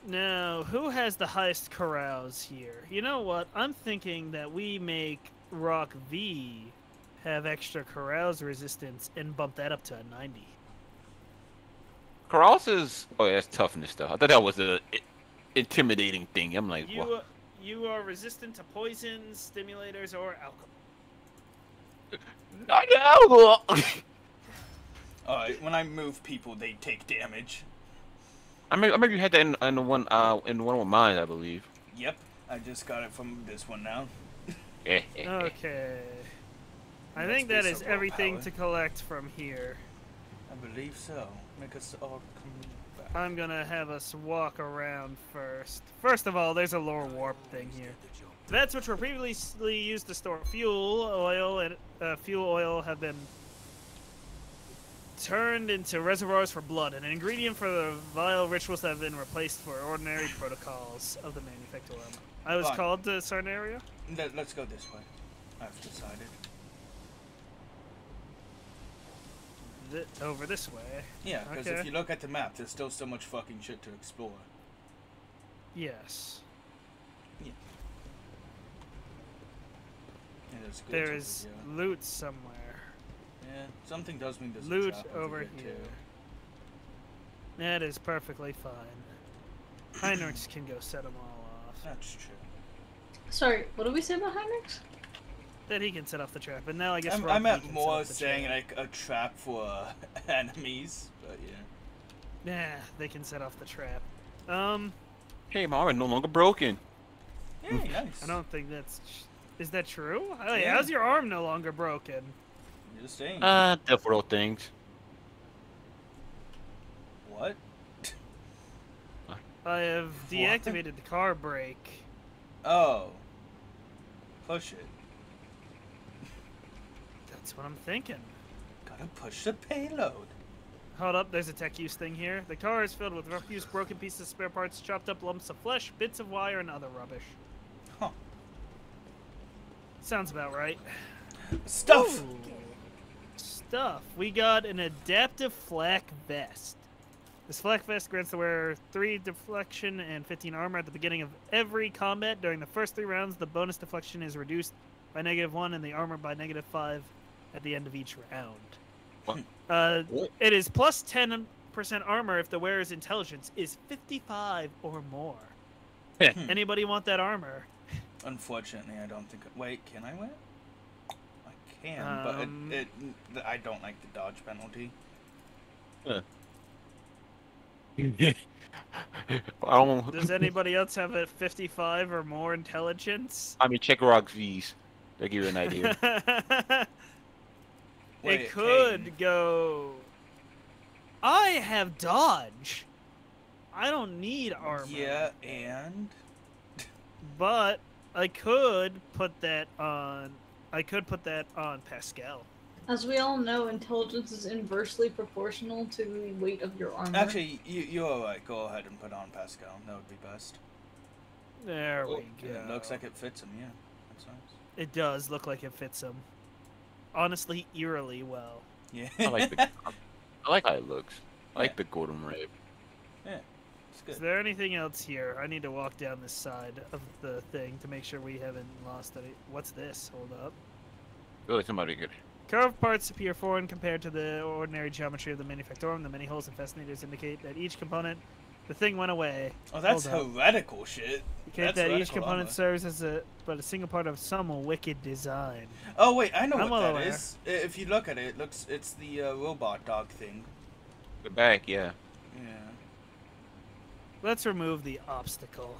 Now, who has the highest carouse here? You know what? I'm thinking that we make Rock V have extra carouse resistance and bump that up to a 90. Carouse is... Oh, yeah, that's toughness stuff. I thought that was a intimidating thing. I'm like, what? You are resistant to poisons, stimulators, or alcohol. Not alcohol! Alright, when I move people, they take damage. I remember you had that in the one with mine, I believe. Yep, I just got it from this one now. Okay. I Let's think do that is some everything willpower. to collect from here. I believe so. Make us all come back. I'm gonna have us walk around first. First of all, there's a lore warp thing here. Vats which were previously used to store fuel oil have been turned into reservoirs for blood, an ingredient for the vile rituals that have been replaced for ordinary protocols of the manufacturer. I was Fine. called to a certain area? Let's go this way. I've decided. Over this way. Yeah, because Okay. if you look at the map, there's still so much fucking shit to explore. Yes. Yeah. Yeah, there's goods There over is here. loot somewhere. Yeah, something does mean there's a Loot trap over here. here. Too. That is perfectly fine. Heinrichs can go set them all off. That's true. Sorry, what did we say about Heinrichs? Then he can set off the trap, and now I guess I Rob meant can more set off the saying trap. like a trap for enemies, but yeah. Nah, they can set off the trap. Hey, my arm is no longer broken. Hey, nice. I don't think that's... Is that true? Hey, Yeah. how's your arm no longer broken? Just saying. Different things. What? I have deactivated the car brake. Oh. Push it. That's what I'm thinking. Gotta push the payload. Hold up, there's a tech use thing here. The car is filled with refuse, broken pieces of spare parts, chopped up lumps of flesh, bits of wire, and other rubbish. Huh. Sounds about right. Stuff! Ooh. Stuff. We got an adaptive flak vest. This flak vest grants the wearer 3 deflection and 15 armor at the beginning of every combat. During the first 3 rounds, the bonus deflection is reduced by -1 and the armor by -5 at the end of each round. What? It is plus 10% armor if the wearer's intelligence is 55 or more. Anybody want that armor? Unfortunately, I don't think. Wait, can I win? I can, but I don't like the dodge penalty. Does anybody else have a 55 or more intelligence? I mean, check Rock's V's. They give you an idea. Wait, It could Kane. go... I have dodge. I don't need armor. Yeah, and But I could put that on... I could put that on Pascal. As we all know, intelligence is inversely proportional to the weight of your armor. actually, you're alright. Go ahead and put on Pascal. That would be best. There we go. It looks like it fits him. Yeah, that's nice. It does look like it fits him. Honestly, eerily well. Yeah. I like how it looks. I like the golden rib. Yeah, it's good. Is there anything else here? I need to walk down this side of the thing to make sure we haven't lost any... What's this? Hold up. Really, somebody good. Curved parts appear foreign compared to the ordinary geometry of the manufactorum. The many holes and fascinators indicate that each component... The thing went away. Oh, that's Hold up. heretical shit. Indicate That's that each heretical component armor. serves as a single part of some wicked design. Oh wait, I know I'm what well that aware. is. If you look at it, it's the robot dog thing. The back, yeah. Yeah. Let's remove the obstacle.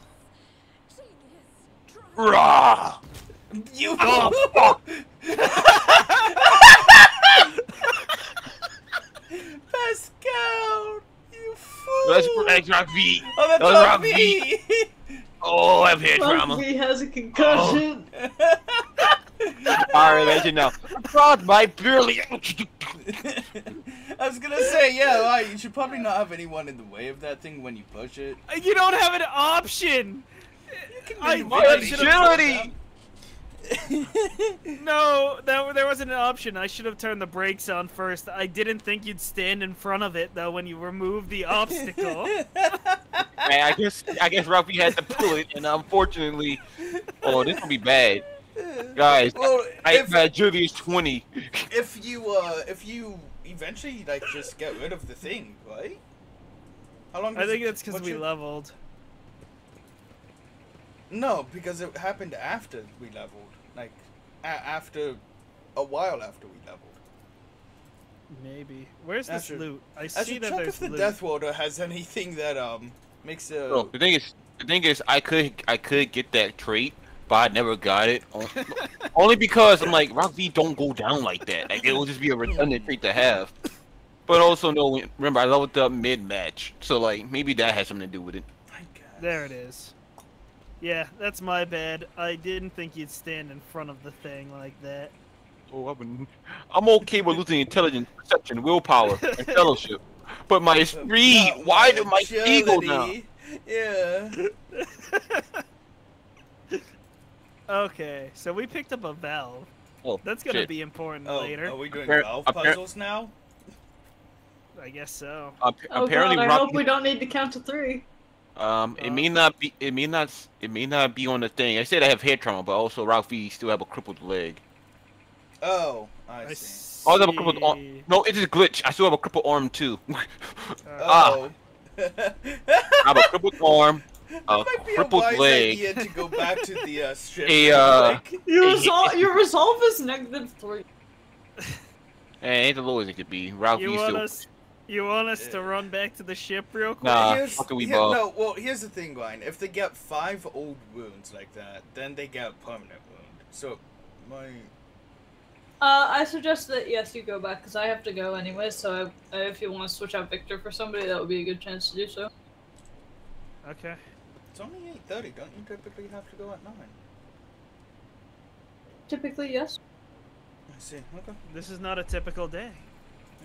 Rah! You. Oh, Pascal, you fool! That's Rock V. Oh, that's Rock Rock V. V. Oh, I've had trauma. Bugsy has a concussion. Alright, legend now. Cross my barely. I was gonna say, yeah, right, you should probably not have anyone in the way of that thing when you push it. You don't have an option! My agility! No, there wasn't an option. I should have turned the brakes on first. I didn't think you'd stand in front of it, though, when you removed the obstacle. Man, I guess Rocky had to pull it, and unfortunately, oh, this will be bad, guys. Well, My agility is 20. if you eventually like just get rid of the thing, right? How long? I does think it- that's because what's we your- leveled. No, because it happened after we leveled. Like, after a while after we leveled. Maybe. Where's I this should- loot? I I see should that check there's if the loot. Death Warder has anything that makes a. Bro, the thing is, I could get that trait, but I never got it. Only because I'm like, Rock V don't go down like that. Like, it will just be a redundant trait to have. But also, no, remember, I leveled up mid-match, so like maybe that has something to do with it. I guess. There it is. Yeah, that's my bad. I didn't think you'd stand in front of the thing like that. Oh, I'm okay with losing intelligence, perception, willpower, and fellowship. But my speed, Not why did my speed go down? agility. Yeah. Okay, so we picked up a valve. Oh, That's gonna shit. be important Oh, later. are we doing Appar- valve appar- puzzles now? I guess so. Oh Apparently, god, I Rock. hope we don't need to count to 3. It may not be. It may not be on the thing. I said I have head trauma, but also Rock V still have a crippled leg. Oh, I see. I also have a crippled arm. No, it is a glitch. I still have a crippled arm too. Oh. I have a crippled arm, a Might be a crippled wise leg. idea to go back to the strip. Your resolve is -3. Ain't the lowest it could be. Rock You V want still. us? You want us to run back to the ship real quick? Nah, fuck we ball. No, well, here's the thing, Glenn. If they get 5 old wounds like that, then they get a permanent wound. So, I suggest that yes, you go back because I have to go anyway. So if you want to switch out Victor for somebody, that would be a good chance to do so. Okay. It's only 8:30. Don't you typically have to go at 9? Typically, yes. I see. Okay. This is not a typical day.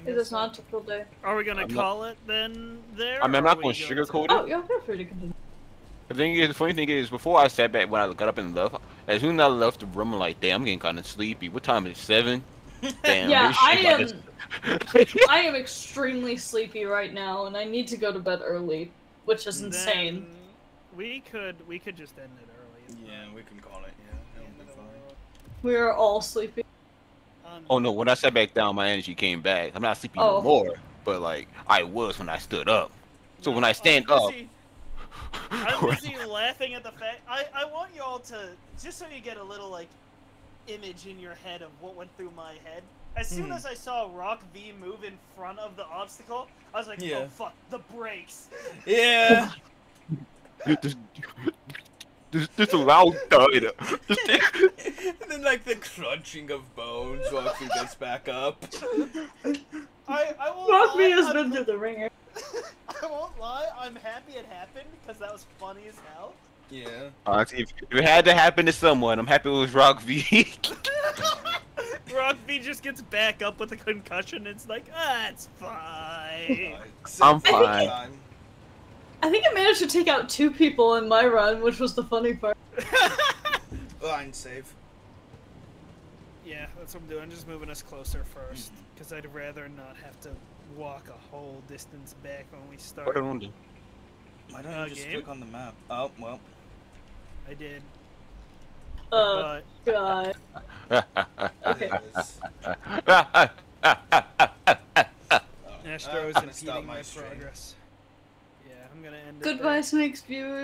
It is not a typical day. Are we gonna I'm call it then? There. I mean, I'm or not are going we to sugarcoat Oh, it. yeah, feel free to continue. The funny thing is, before I sat back, when I got up and left, as soon as I left the room, I'm like, damn, I'm getting kind of sleepy. What time is it? 7? Damn. Yeah, this I shit am. about I am extremely sleepy right now, and I need to go to bed early, which is insane. Then we could just end it early. Yeah, we can call it. Yeah, it'll be fine. We are all sleepy. Oh no, when I sat back down, my energy came back. I'm not sleepy no more, but like I was when I stood up. So when I stand up, I'm busy laughing at the fact. I want you all to, just so you get a little like image in your head of what went through my head. As soon as I saw Rock V move in front of the obstacle, I was like, oh fuck, the brakes. Yeah. this a loud thud. And then like the crunching of bones once he gets back up. I won't Rock V lie, has been through the ringer. I won't lie, I'm happy it happened because that was funny as hell. Yeah. If it had to happen to someone, I'm happy it was Rock V. Rock V just gets back up with a concussion. It's like, it's fine. I'm fine. I think I managed to take out 2 people in my run, which was the funny part. Line save. Yeah, that's what I'm doing. I'm just moving us closer first, because I'd rather not have to walk a whole distance back when we start. What do I do? Why don't you just click on the map? Oh, well. I did. God. Okay. Astro is I'm gonna impeding stop my my stream. progress. Yeah, I'm gonna end it Goodbye, there. Snakes viewers.